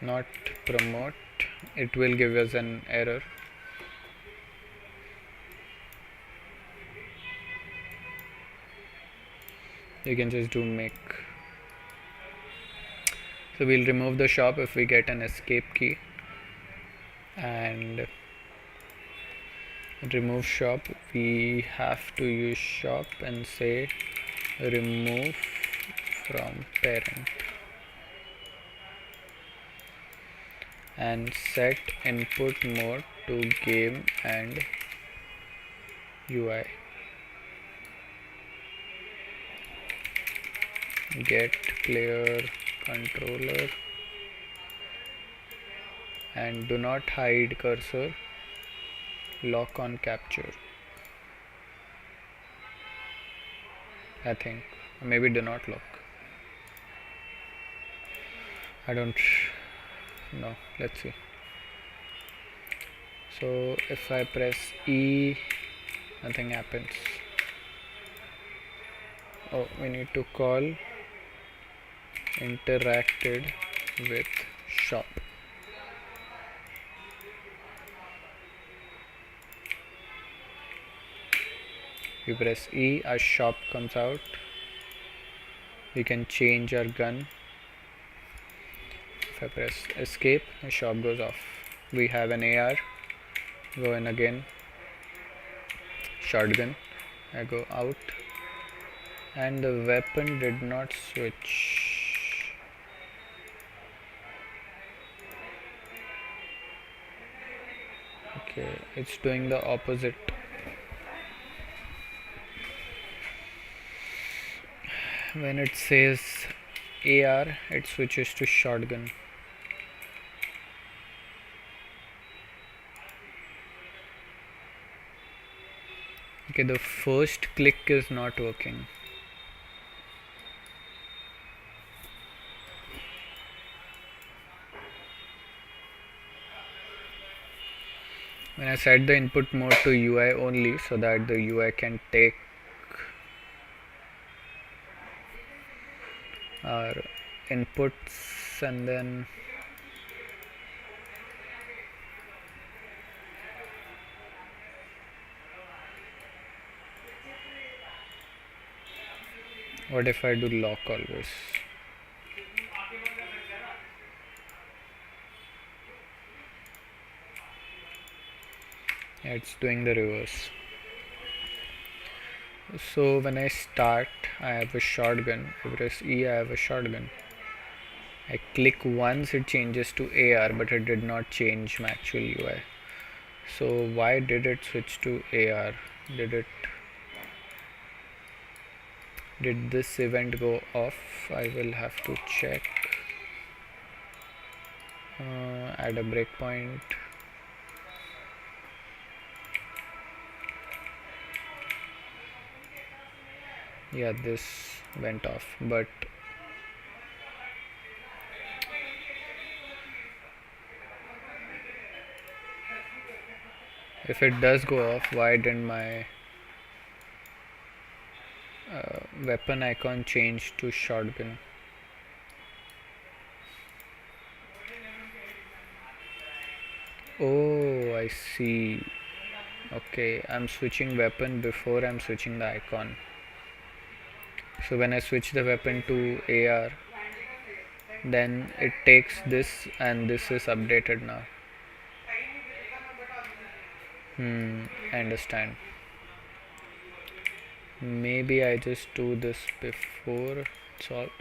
Not promote, it will give us an error. You can just do make. So we'll remove the shop if we get an escape key, and remove shop we have to use shop and say remove from parent, and set input mode to game and UI. Get player controller, and do not hide cursor, lock on capture. I think maybe do not lock, I don't know, let's see. So if I press E, nothing happens. Oh, we need to call interacted with shop. We press E, our shop comes out. We can change our gun. If I press escape, the shop goes off. We have an AR, go in again, shotgun, I go out, and the weapon did not switch. Okay, it's doing the opposite. When it says AR, it switches to shotgun. Okay, the first click is not working. When I set the input mode to UI only, so that the UI can take our inputs and then what if I do lock always? Yeah, it's doing the reverse. So when I start, I have a shotgun. If I press E, I have a shotgun. I click once, it changes to AR, but it did not change my actual UI. So why did it switch to AR? Did this event go off? I will have to check. Add a breakpoint. Yeah, this went off, but if it does go off, why didn't my weapon icon change to shotgun? Oh, I see. Okay, I'm switching weapon before I'm switching the icon. So when I switch the weapon to AR, then it takes this and this is updated now. I understand. Maybe I just do this before it solves.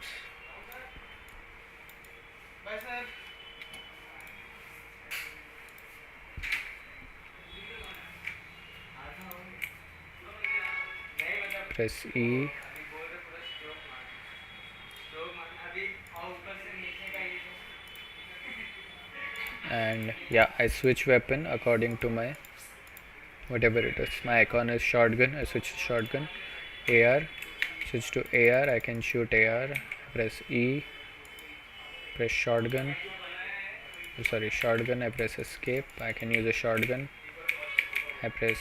Press E. And yeah, I switch weapon according to my whatever it is. My icon is shotgun, I switch to shotgun. AR, switch to AR, I can shoot AR. Press E, press shotgun. Sorry, shotgun, I press escape, I can use a shotgun. I press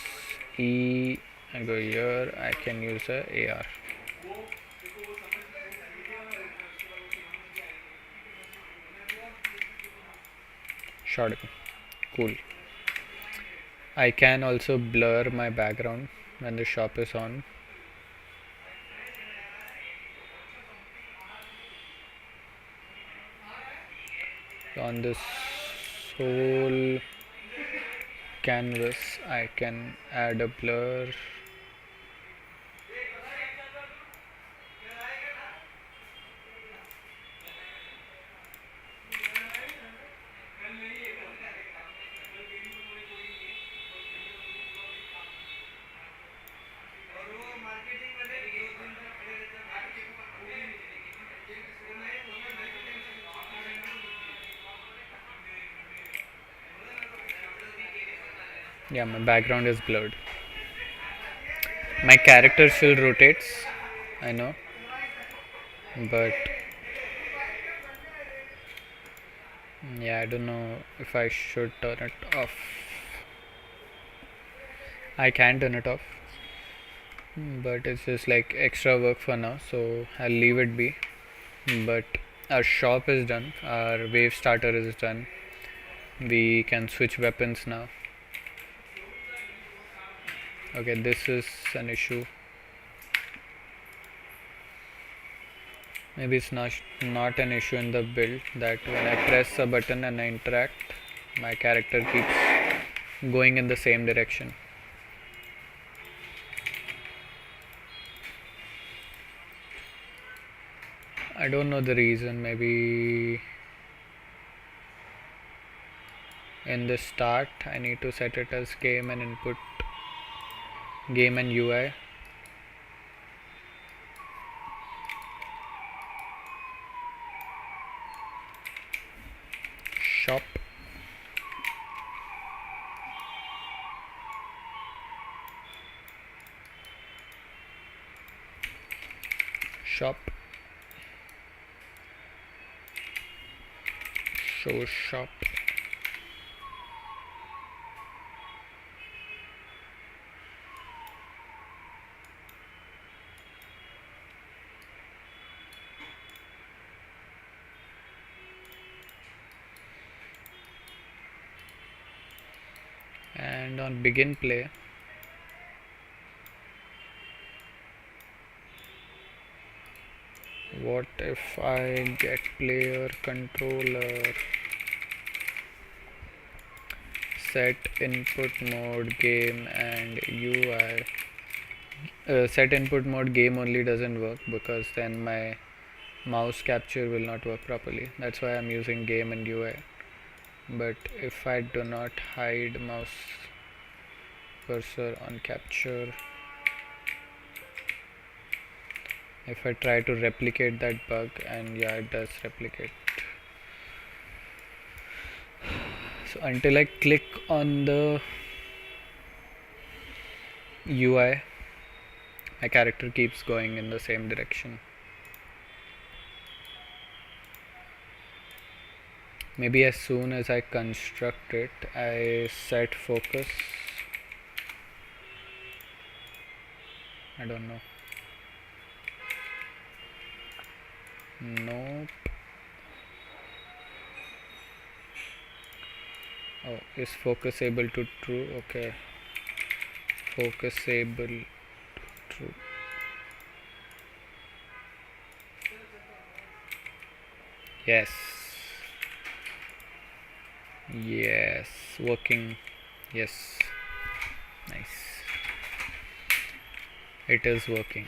E, I go here, I can use a AR. Shotgun, cool. I can also blur my background when the shop is on. On this whole canvas I can add a blur. Yeah, my background is blurred. My character still rotates, I know, but yeah, I don't know if I should turn it off. I can turn it off, but it's just like extra work for now, so I'll leave it be. But our shop is done, our wave starter is done. We can switch weapons now. Okay, this is an issue. Maybe it's not an issue in the build that when I press a button and I interact, my character keeps going in the same direction. I don't know the reason. Maybe in the start I need to set it as game and input game and UI. Shop. Shop. Show shop. on begin play, what if I get player controller, set input mode game and UI? Set input mode game only doesn't work because then my mouse capture will not work properly. That's why I'm using game and UI. But if I do not hide mouse cursor on capture, if I try to replicate that bug, and yeah, it does replicate. So until I click on the UI, my character keeps going in the same direction. Maybe as soon as I construct it, I set focus. I don't know. Nope. Oh, is focus able to true? Okay. Focus able to true. Yes. Yes. Working. Yes. Nice. It is working.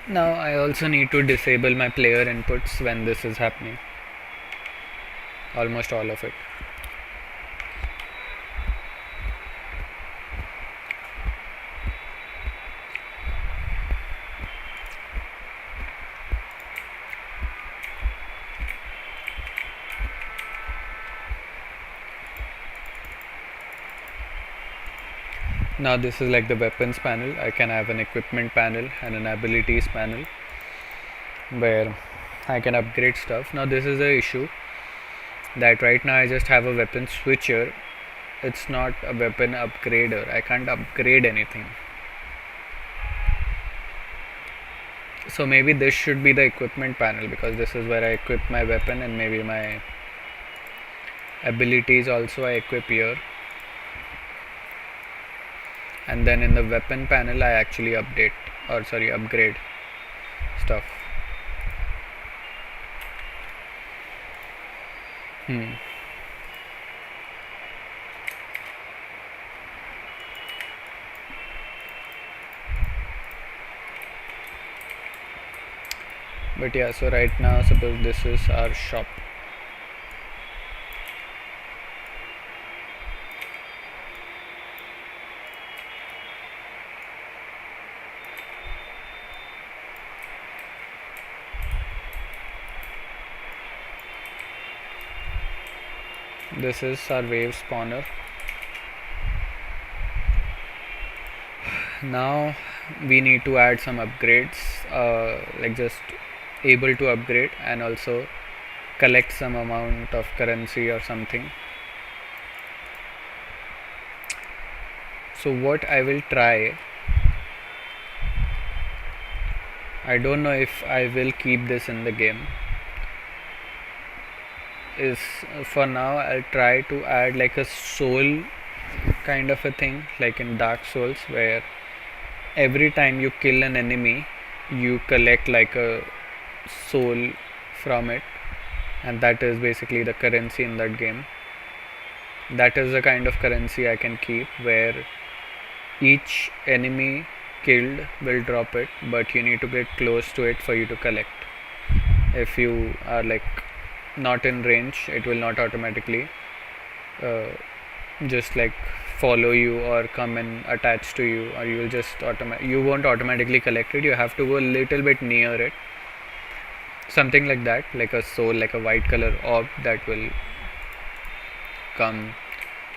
Now I also need to disable my player inputs when this is happening. Almost all of it. Now this is like the weapons panel. I can have an equipment panel and an abilities panel where I can upgrade stuff. Now this is the issue that right now I just have a weapon switcher. It's not a weapon upgrader. I can't upgrade anything. So maybe this should be the equipment panel, because this is where I equip my weapon, and maybe my abilities also I equip here. And then in the weapon panel I actually upgrade stuff. But yeah, so right now suppose this is our shop. This is our wave spawner. Now we need to add some upgrades, like just able to upgrade and also collect some amount of currency or something. So what I will try, I don't know if I will keep this in the game, is for now I'll try to add like a soul kind of a thing, like in Dark Souls, where every time you kill an enemy you collect like a soul from it, and that is basically the currency in that game. That is the kind of currency I can keep, where each enemy killed will drop it, but you need to get close to it for you to collect. If you are like not in range, it will not automatically just like follow you or come and attach to you, or you will just you won't automatically collect it. You have to go a little bit near it, something like that, like a soul, like a white color orb that will come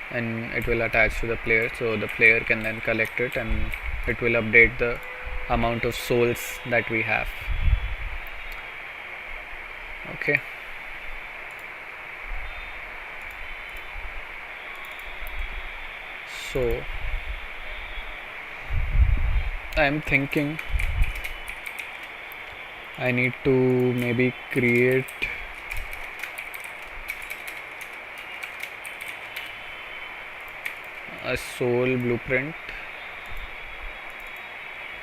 and it will attach to the player, so the player can then collect it and it will update the amount of souls that we have. Okay. So I am thinking I need to maybe create a soul blueprint,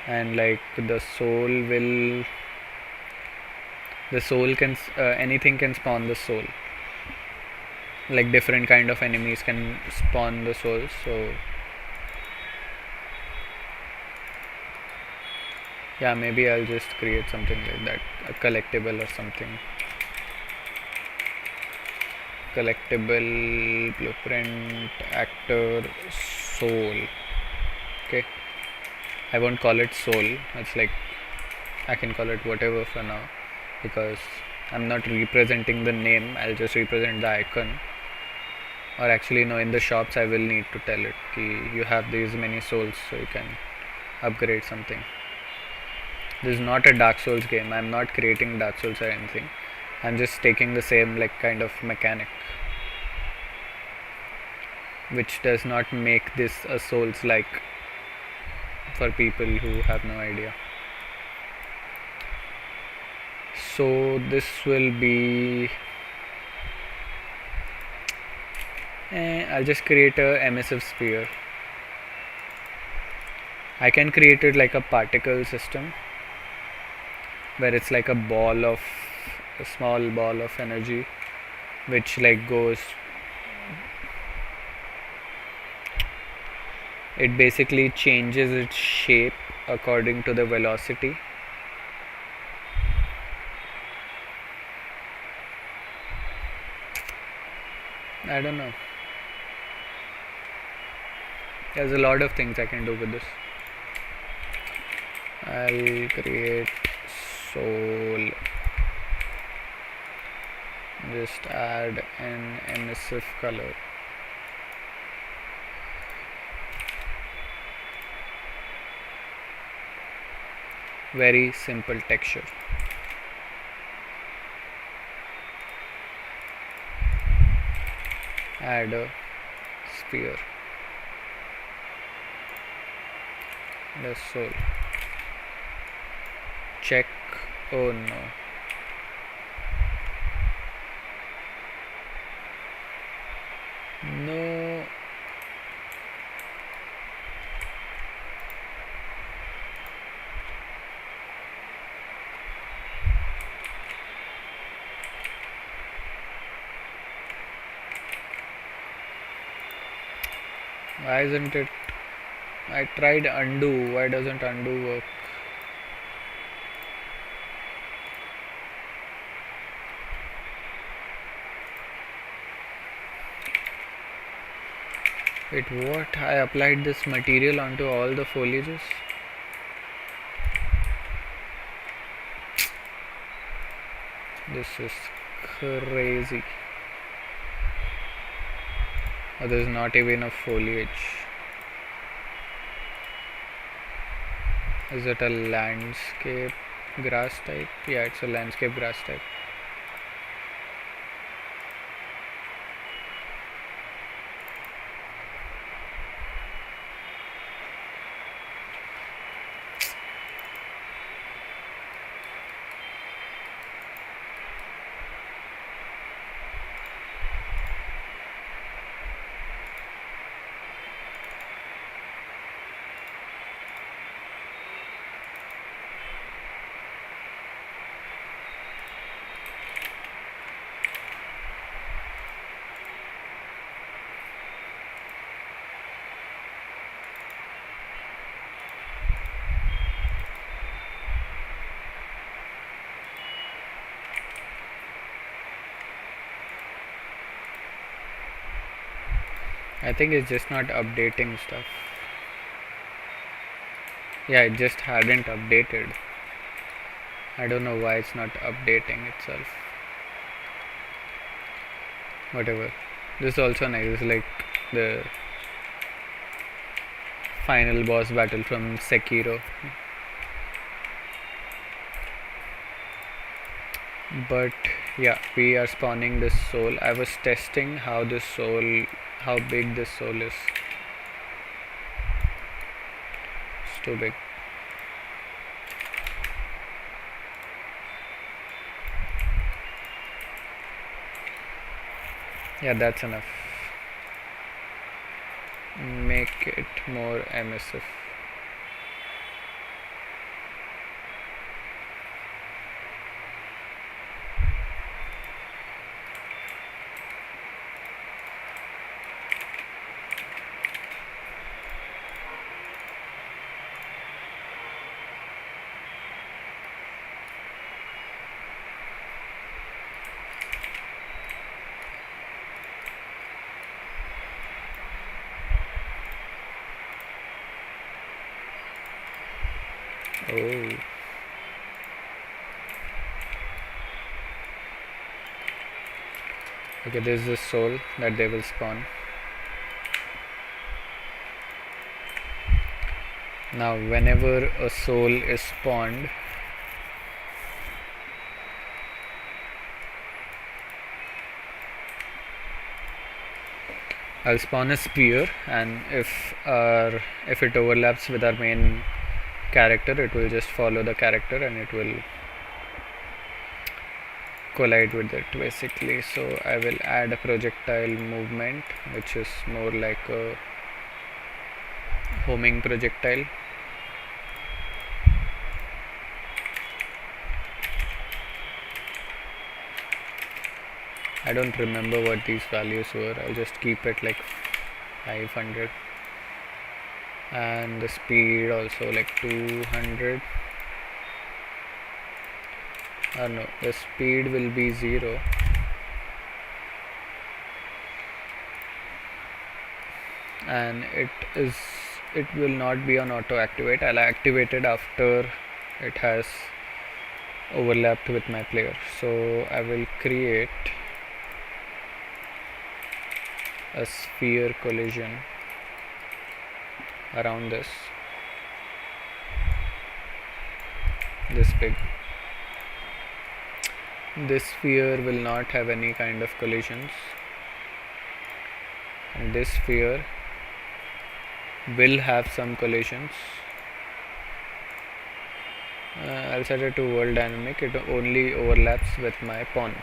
and like the soul can anything can spawn the soul, like different kind of enemies can spawn the souls. So yeah, maybe I'll just create something like that, a collectible or something. Collectible blueprint actor soul. Okay, I won't call it soul. It's like I can call it whatever for now, because I'm not representing the name, I'll just represent the icon. Or actually no, in the shops I will need to tell it ki you have these many souls so you can upgrade something. This is not a Dark Souls game. I'm not creating Dark Souls or anything. I'm just taking the same like kind of mechanic, which does not make this a Souls like for people who have no idea. So this will be I'll just create a emissive sphere. I can create it like a particle system where it's like a small ball of energy which like goes, it basically changes its shape according to the velocity. I don't know. There's a lot of things I can do with this. I'll create soul. Just add an emissive color. Very simple texture. Add a sphere. The soul. Check. Oh no. No. Why isn't it? I tried undo. Why doesn't undo work? Wait, what? I applied this material onto all the foliages? This is crazy. Oh, there's not even a foliage. Is it a landscape grass type? Yeah, it's a landscape grass type. I think it's just not updating stuff. Yeah, it just hadn't updated. I don't know why it's not updating itself. Whatever. This is also nice. It's like the final boss battle from Sekiro. But yeah, we are spawning this soul. I was testing how big this soul is. It's too big. Yeah, that's enough. make it more emissive. Oh. Okay, this is the soul that they will spawn. Now, whenever a soul is spawned, I'll spawn a sphere, and if it overlaps with our main character, it will just follow the character and it will collide with it basically. So I will add a projectile movement, which is more like a homing projectile. I don't remember what these values were. I'll just keep it like 500, and the speed also like 200. No, the speed will be 0, and it will not be on auto activate. I'll activate it after it has overlapped with my player. So I will create a sphere collision around this big. This sphere will not have any kind of collisions, and this sphere will have some collisions. I'll set it to world dynamic. It only overlaps with my pawn.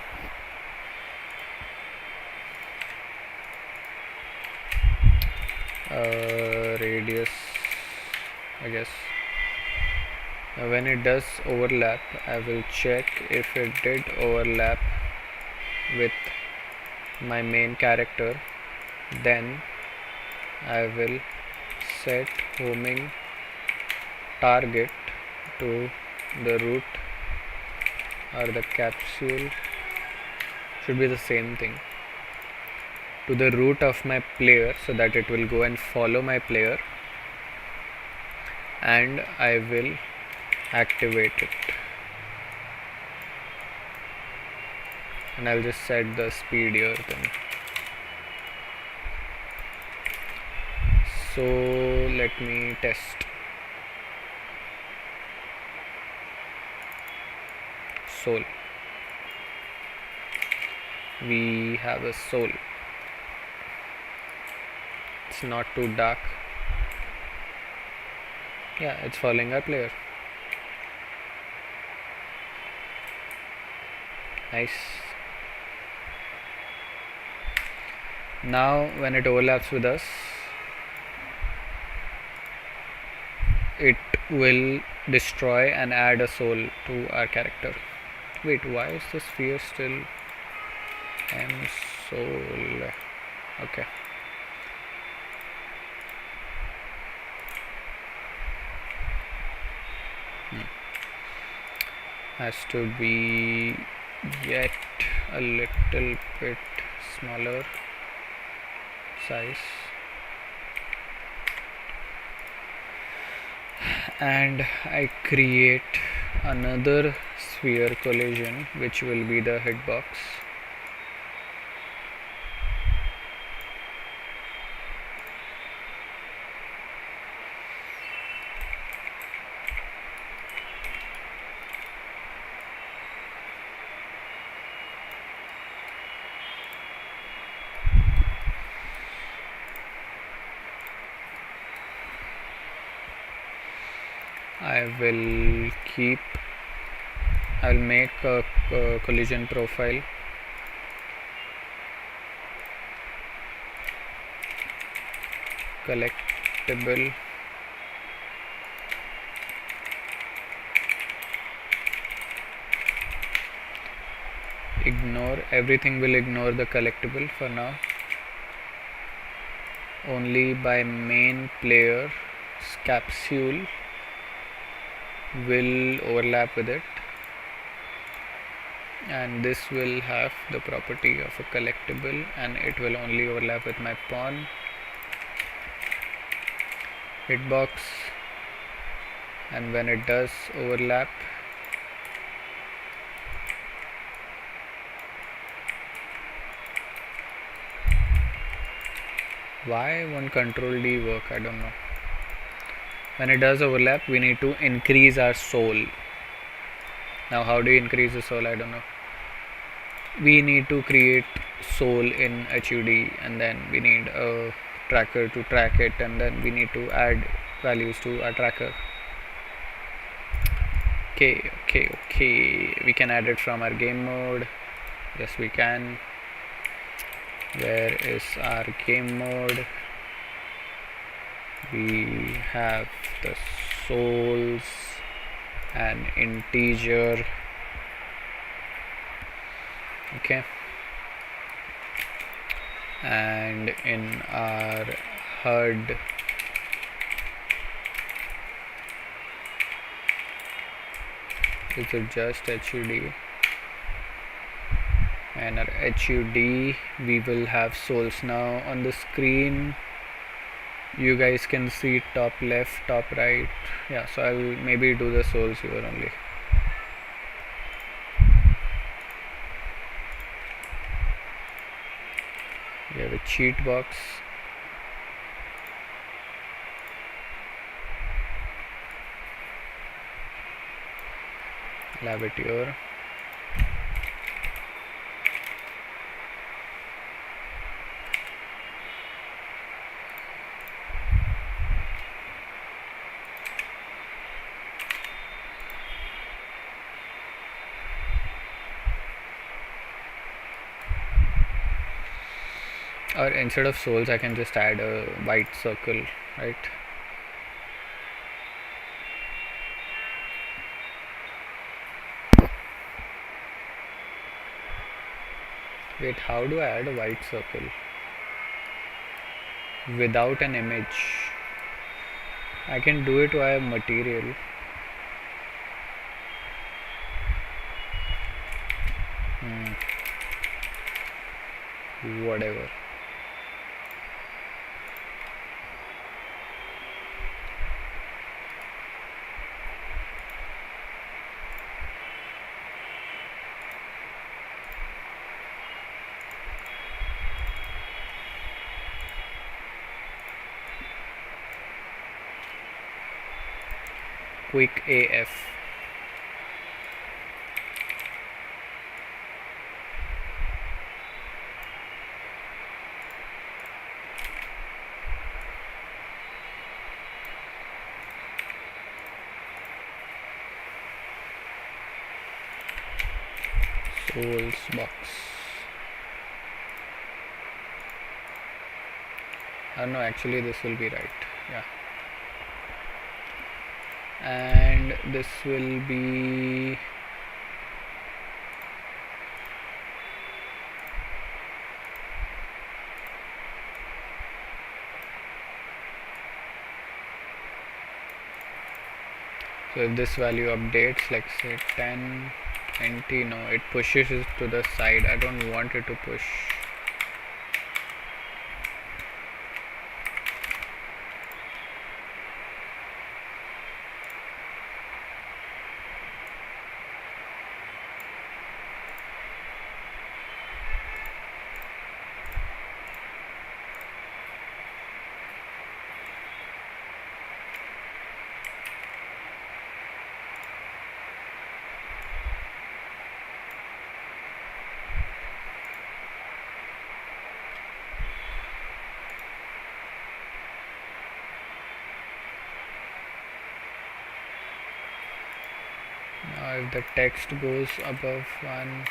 Radius, I guess. When it does overlap, I will check if it did overlap with my main character. Then I will set homing target to the root or the capsule, should be the same thing, to the root of my player, so that it will go and follow my player, and I will activate it, and I'll just set the speed here then. So let me test. Soul. We have a soul. It's not too dark. Yeah, it's following our player. Nice. Now when it overlaps with us, it will destroy and add a soul to our character. Wait, why is the sphere still M soul? Okay. Has to be yet a little bit smaller size, and I create another sphere collision, which will be the hitbox. I'll make a collision profile, collectible. Ignore everything, will ignore the collectible for now. Only by main player's capsule will overlap with it, and this will have the property of a collectible, and it will only overlap with my pawn. Hitbox, and when it does overlap, why won't control D work? I don't know. When it does overlap, we need to increase our soul. Now how do you increase the soul? I don't know. We need to create soul in HUD, and then we need a tracker to track it, and then we need to add values to our tracker. Okay, we can add it from our game mode. Yes, we can. Where is our game mode? We have the souls, an integer. Okay, and in our HUD is it just HUD? And our HUD, we will have souls. Now on the screen you guys can see top left, top right. Yeah, so I'll maybe do the souls here only. We have a cheat box. I'll have it here. Or instead of souls, I can just add a white circle, right? Wait, how do I add a white circle without an image? I can do it via material. Whatever. Quick AF. Souls box. No, actually this will be right. Yeah. And this will be so if this value updates, like say 10, 20, no, it pushes it to the side. I don't want it to push. Now if the text goes above 1,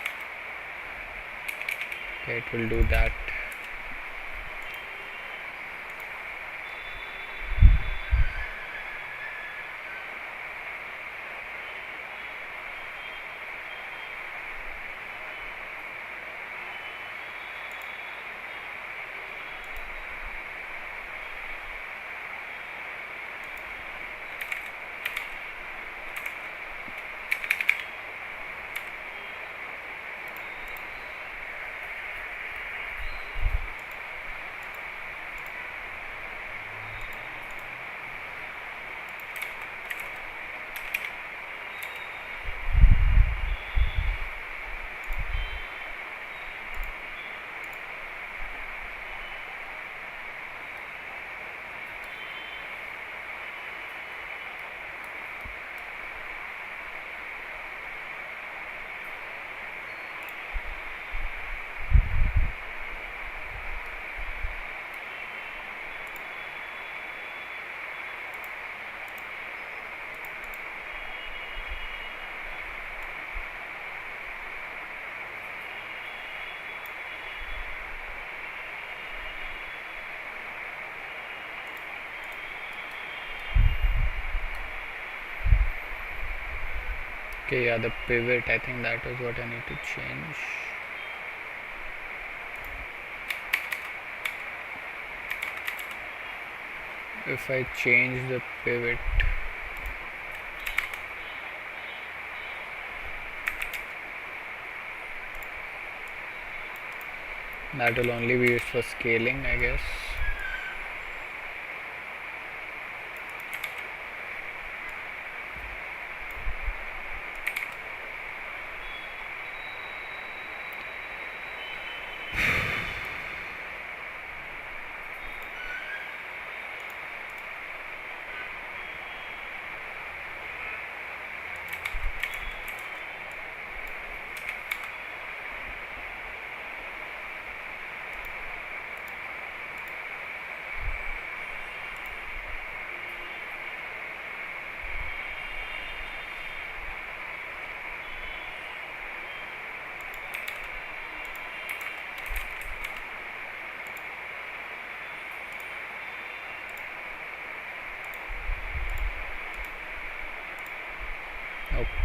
okay, it will do that. Okay, yeah, the pivot, I think that is what I need to change. If I change the pivot, that will only be used for scaling, I guess.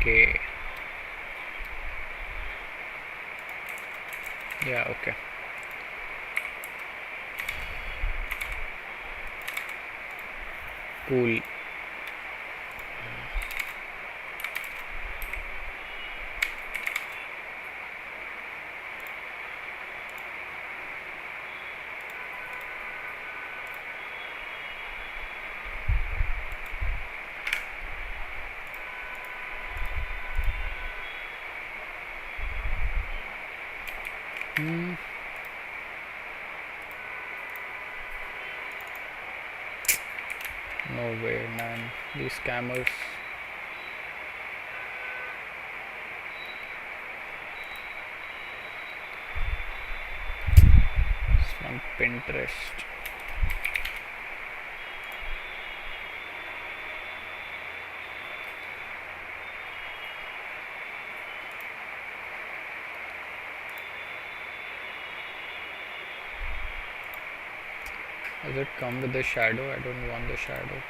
Okay. Yeah, okay. Cool. Hmm. No way, man. These scammers. It's from Pinterest. Does it come with the shadow? I don't want the shadow.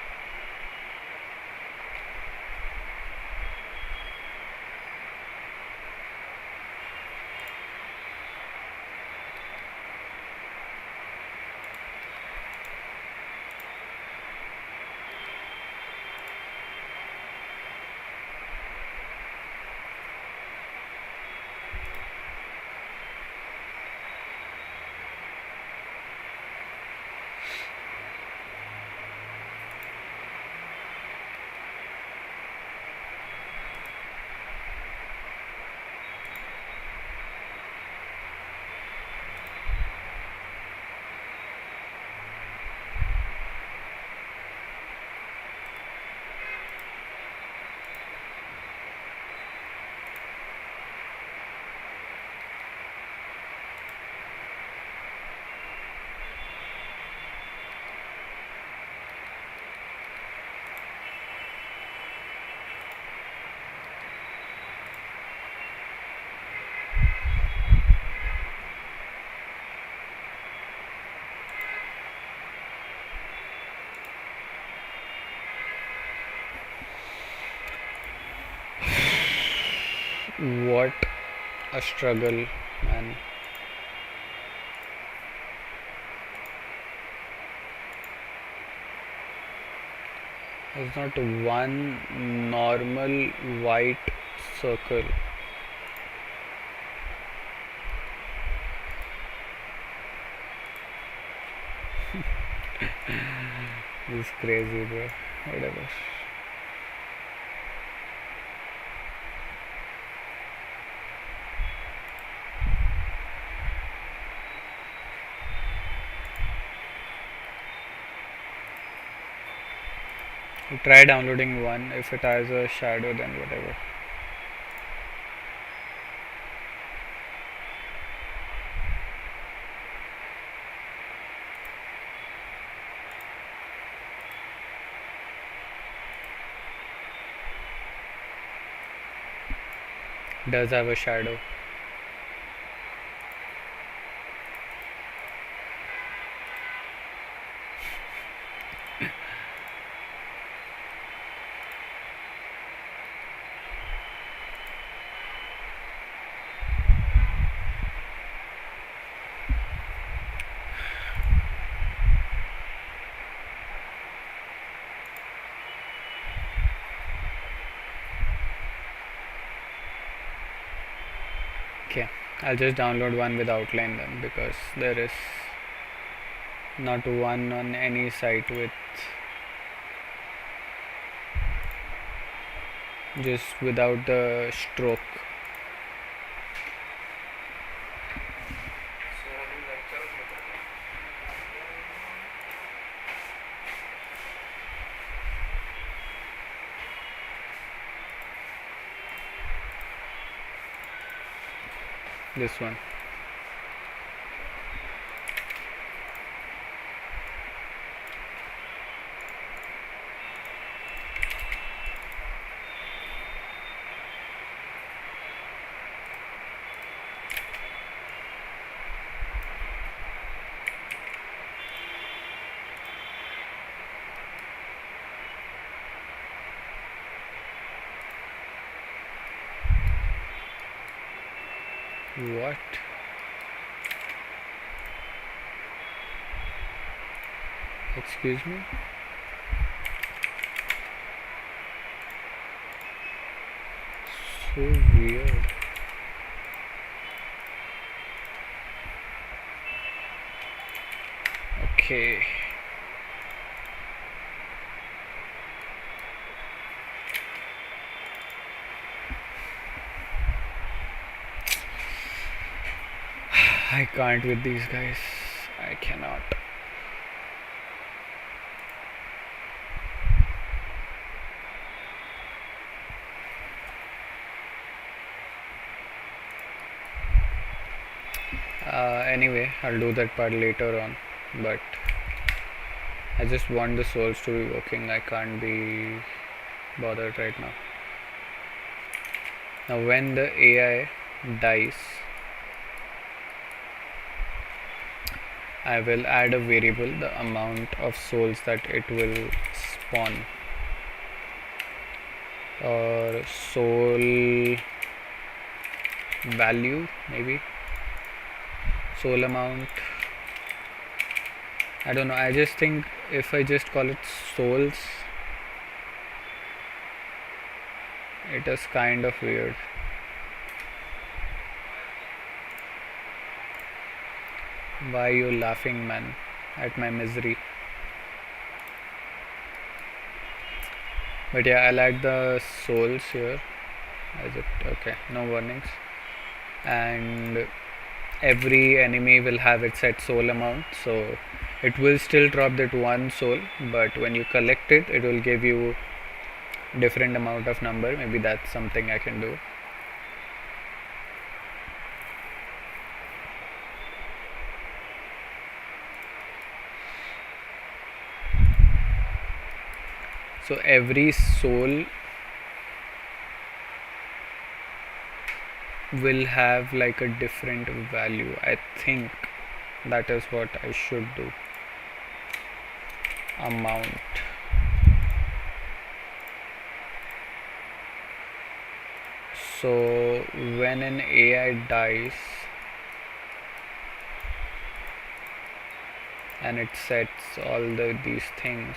What a struggle, man. There's not one normal white circle. This is crazy, bro. Whatever. Try downloading one. If it has a shadow, then whatever. Does have a shadow. I'll just download one with outline then, because there is not one on any site with just without the stroke. This one. What? Excuse me? So weird. Okay. I can't with these guys. I cannot. Anyway, I'll do that part later on, but I just want the souls to be working. I can't be bothered right now. Now when the AI dies, I will add a variable, the amount of souls that it will spawn, or soul value, maybe soul amount. I don't know. I just think if I just call it souls, it is kind of weird. Why are you laughing, man, at my misery? But yeah, I'll add the souls here. Is it okay? No warnings. And every enemy will have its set soul amount, so it will still drop that one soul, but when you collect it, it will give you different amount of number. Maybe that's something I can do. So every soul will have like a different value. I think that is what I should do. Amount. So when an AI dies and it sets all these things,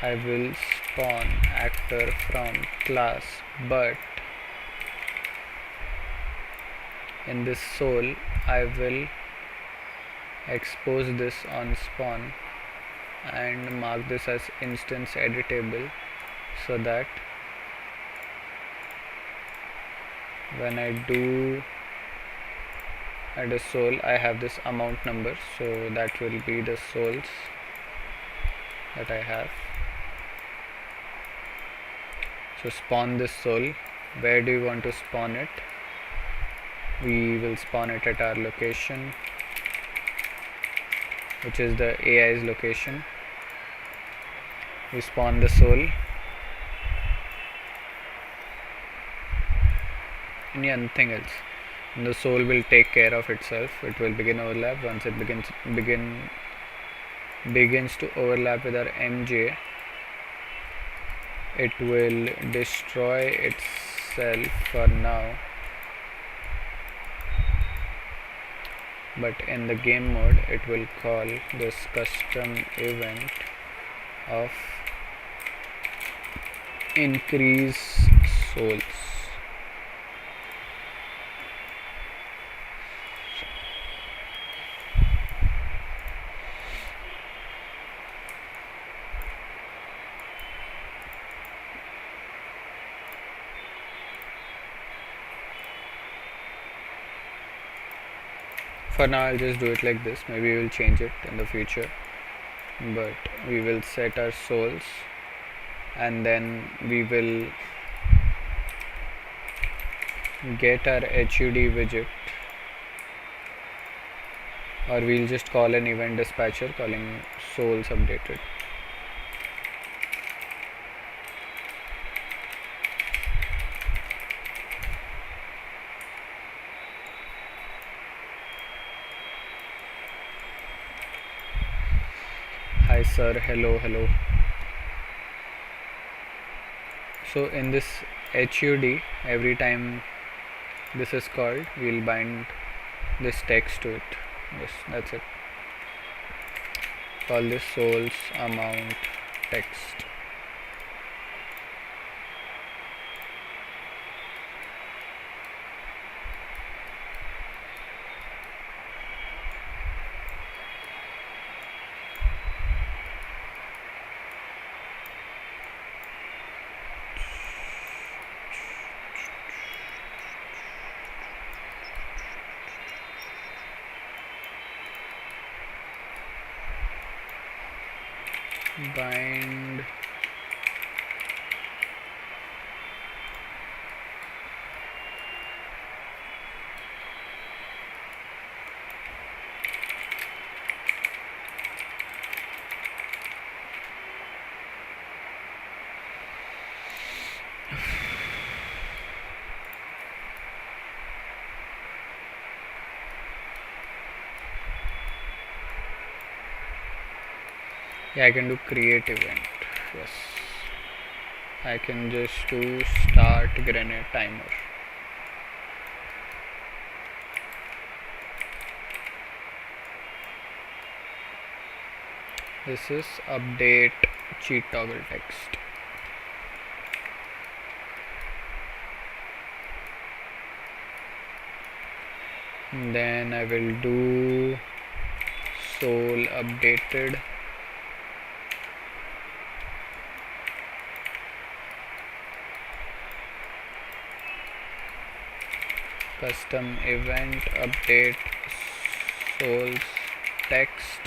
I will spawn actor from class, but in this soul I will expose this on spawn and mark this as instance editable, so that when I do add a soul, I have this amount number, so that will be the souls that I have. So spawn this soul. Where do you want to spawn it? We will spawn it at our location, which is the AI's location. We spawn the soul. And yeah, nothing else. And the soul will take care of itself. It will begin overlap. Once it begins to overlap with our MJ, it will destroy itself for now, but in the game mode it will call this custom event of increase souls. For now I'll just do it like this, maybe we'll change it in the future, but we will set our souls and then we will get our HUD widget, or we'll just call an event dispatcher calling souls updated. Hi sir, hello. So in this HUD, every time this is called, we'll bind this text to it. Yes, that's it. Call this souls amount text. Bind yeah, I can do create event. Yes, I can just do start grenade timer. This is update cheat toggle text. And then I will do soul updated. Custom event update souls text,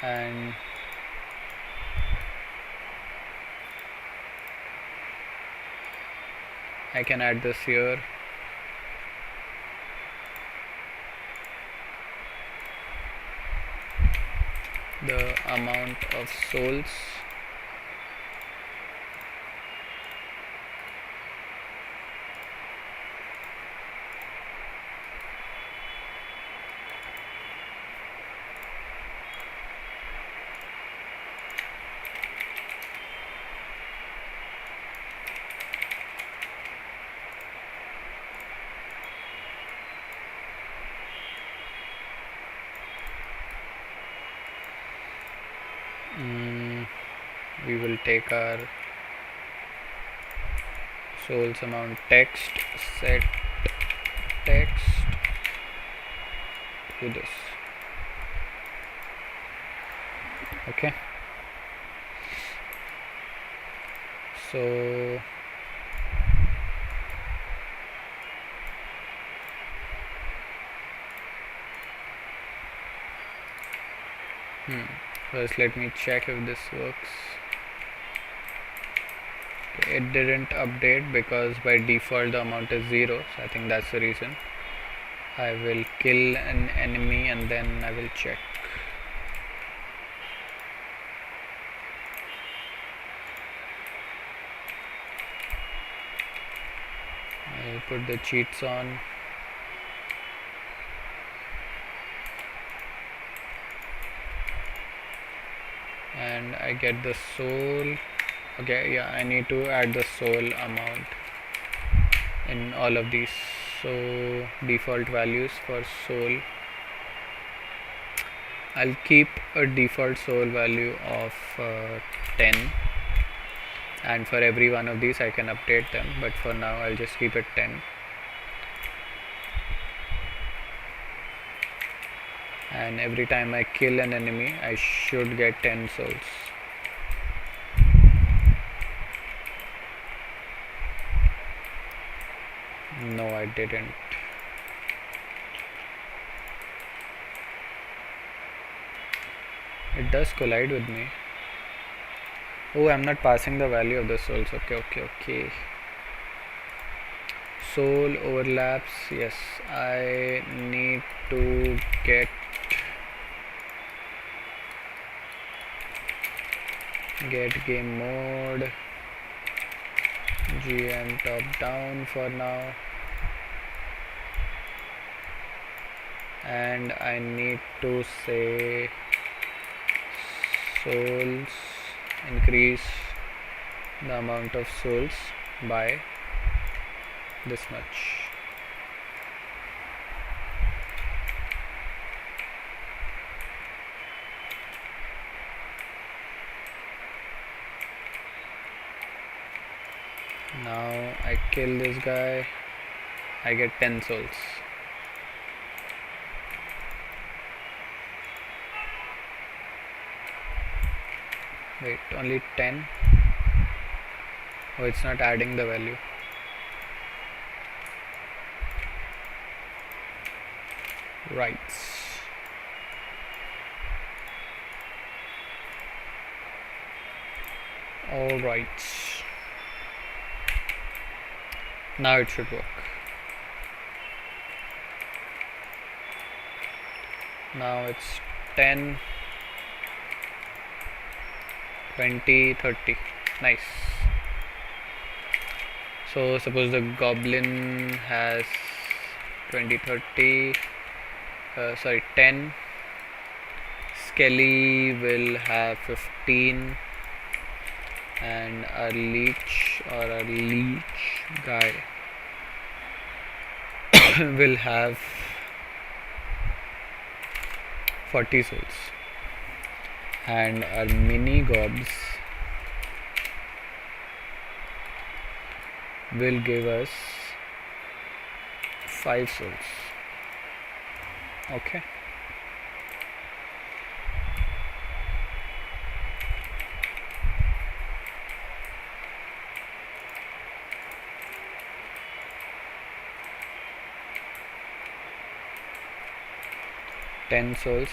and I can add this here. The amount of souls. We will take our souls amount text, set text to this. Okay, so first let me check if this works. Okay, it didn't update because by default the amount is 0, so I think that's the reason. I will kill an enemy and then I will check. I'll put the cheats on. And I get the soul. Okay, yeah, I need to add the soul amount in all of these. So default values for soul, I'll keep a default soul value of 10, and for every one of these I can update them, but for now I'll just keep it 10. And every time I kill an enemy I should get 10 souls. No, I didn't. It does collide with me. Oh, I'm not passing the value of the souls. Okay. Soul overlaps. Yes, I need to get game mode. GM top down for now. And I need to say souls, increase the amount of souls by this much. Now I kill this guy, I get 10 souls. Wait, only 10? Oh, it's not adding the value. Right. Alright. Now it should work. Now it's 10, 20, 30. Nice. So suppose the goblin has 20, 30, 10. Skelly will have 15, and our leech guy will have 40 souls, and our mini gobs will give us 5 souls. Okay. Ten souls.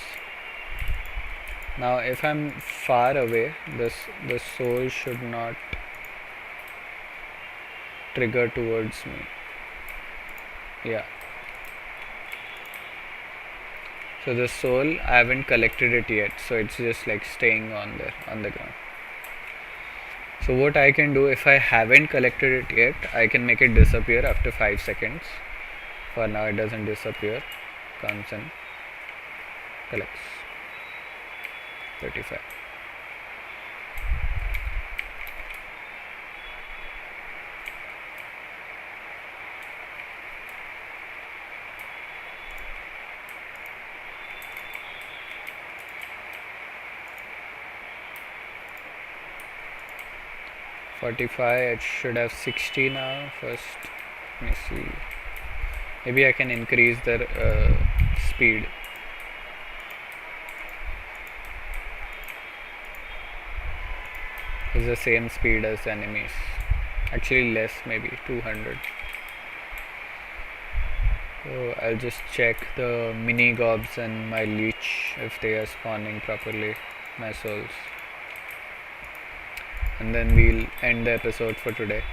Now if I'm far away, the soul should not trigger towards me. Yeah. So the soul, I haven't collected it yet, so it's just like staying on there on the ground. So what I can do, if I haven't collected it yet, I can make it disappear after 5 seconds. For now it doesn't disappear. Comes and collects 35. It should have 60 now. First, let me see. Maybe I can increase the speed. It's the same speed as enemies. Actually less, maybe 200. So I'll just check the mini gobs and my leech if they are spawning properly, my souls. And then we'll end the episode for today.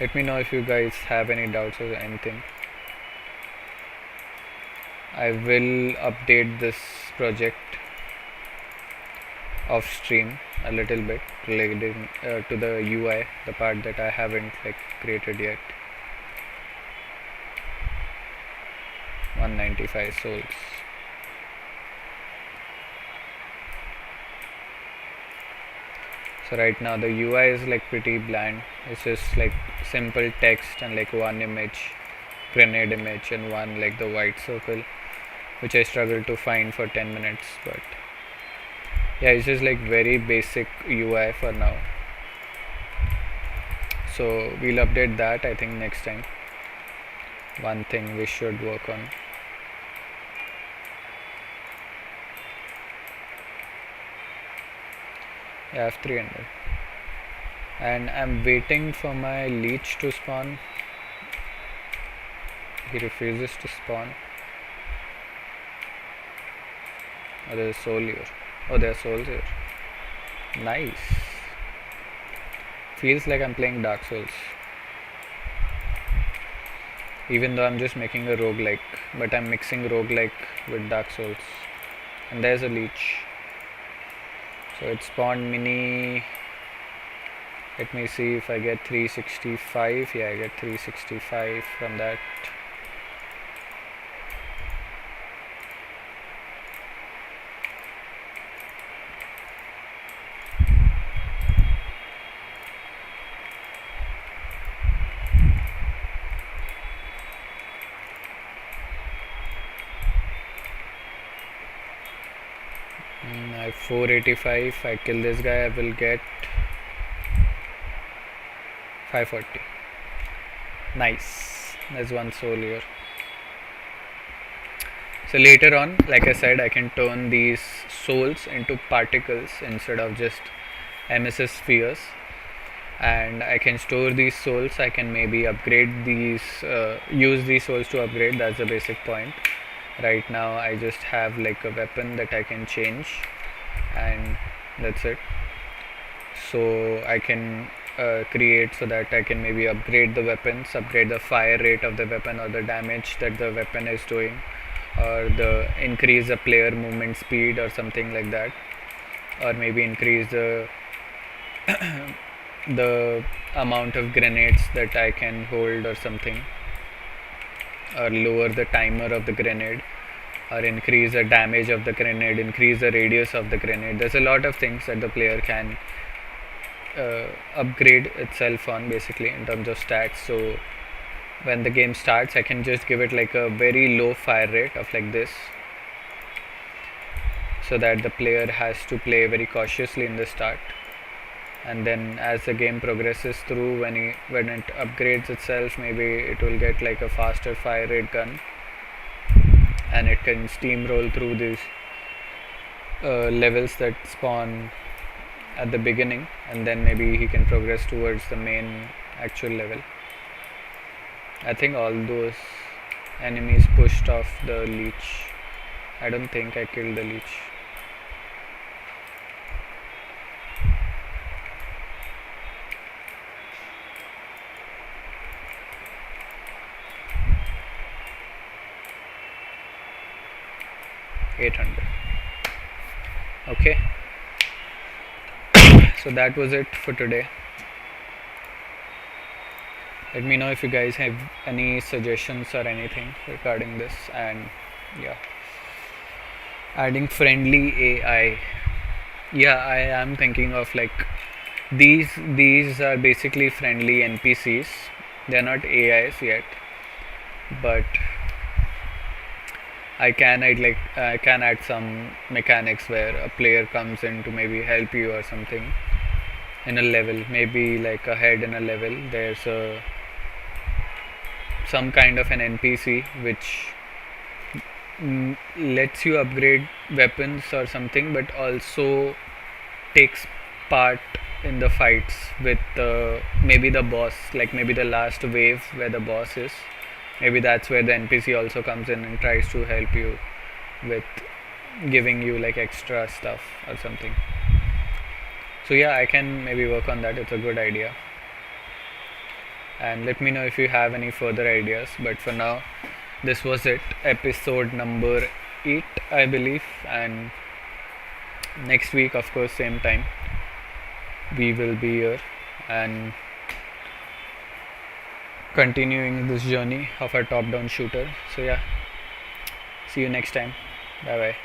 Let me know if you guys have any doubts or anything. I will update this project off stream a little bit related to the UI, the part that I haven't created yet. 195 souls. So right now the UI is pretty bland. It's just simple text and one image, grenade image, and one the white circle, which I struggled to find for 10 minutes. But yeah, it's just very basic UI for now. So we'll update that, I think, next time. One thing we should work on. I have 300 and I'm waiting for my leech to spawn. He refuses to spawn. Oh, there's a soul here. Oh, there are souls here. Nice. Feels like I'm playing Dark Souls. Even though I'm just making a roguelike, but I'm mixing roguelike with Dark Souls. And there's a leech. So it spawned mini. Let me see if I get 365. Yeah, I get 365 from that. I have 485. I kill this guy, I will get 540. Nice. There's one soul here. So later on, like I said, I can turn these souls into particles instead of just MSS spheres, and I can store these souls. I can maybe upgrade these, use these souls to upgrade. That's the basic point. Right now I just have like a weapon that I can change, and that's it. So I can create so that I can maybe upgrade the weapons, upgrade the fire rate of the weapon or the damage that the weapon is doing, or the increase the player movement speed or something like that, or maybe increase the the amount of grenades that I can hold or something, or lower the timer of the grenade, or increase the damage of the grenade, increase the radius of the grenade. There's a lot of things that the player can upgrade itself on, basically, in terms of stats. So when the game starts, I can just give it like a very low fire rate of like this, so that the player has to play very cautiously in the start, and then as the game progresses through, when it upgrades itself, maybe it will get like a faster fire rate gun, and it can steamroll through these levels that spawn at the beginning, and then maybe he can progress towards the main actual level. I think all those enemies pushed off the leech. I don't think I killed the leech. $800. Okay. So that was it for today. Let me know if you guys have any suggestions or anything regarding this. And yeah, adding friendly AI. Yeah, I am thinking of like these are basically friendly NPCs. They're not AIs yet, but I can add some mechanics where a player comes in to maybe help you or something in a level, maybe like ahead in a level. There's some kind of an NPC which lets you upgrade weapons or something, but also takes part in the fights with maybe the boss, like maybe the last wave where the boss is. Maybe that's where the NPC also comes in and tries to help you with giving you like extra stuff or something. So yeah, I can maybe work on that. It's a good idea. And let me know if you have any further ideas. But for now, this was it. Episode number 8, I believe. And next week, of course, same time, we will be here and continuing this journey of our top-down shooter. So yeah, see you next time. Bye bye.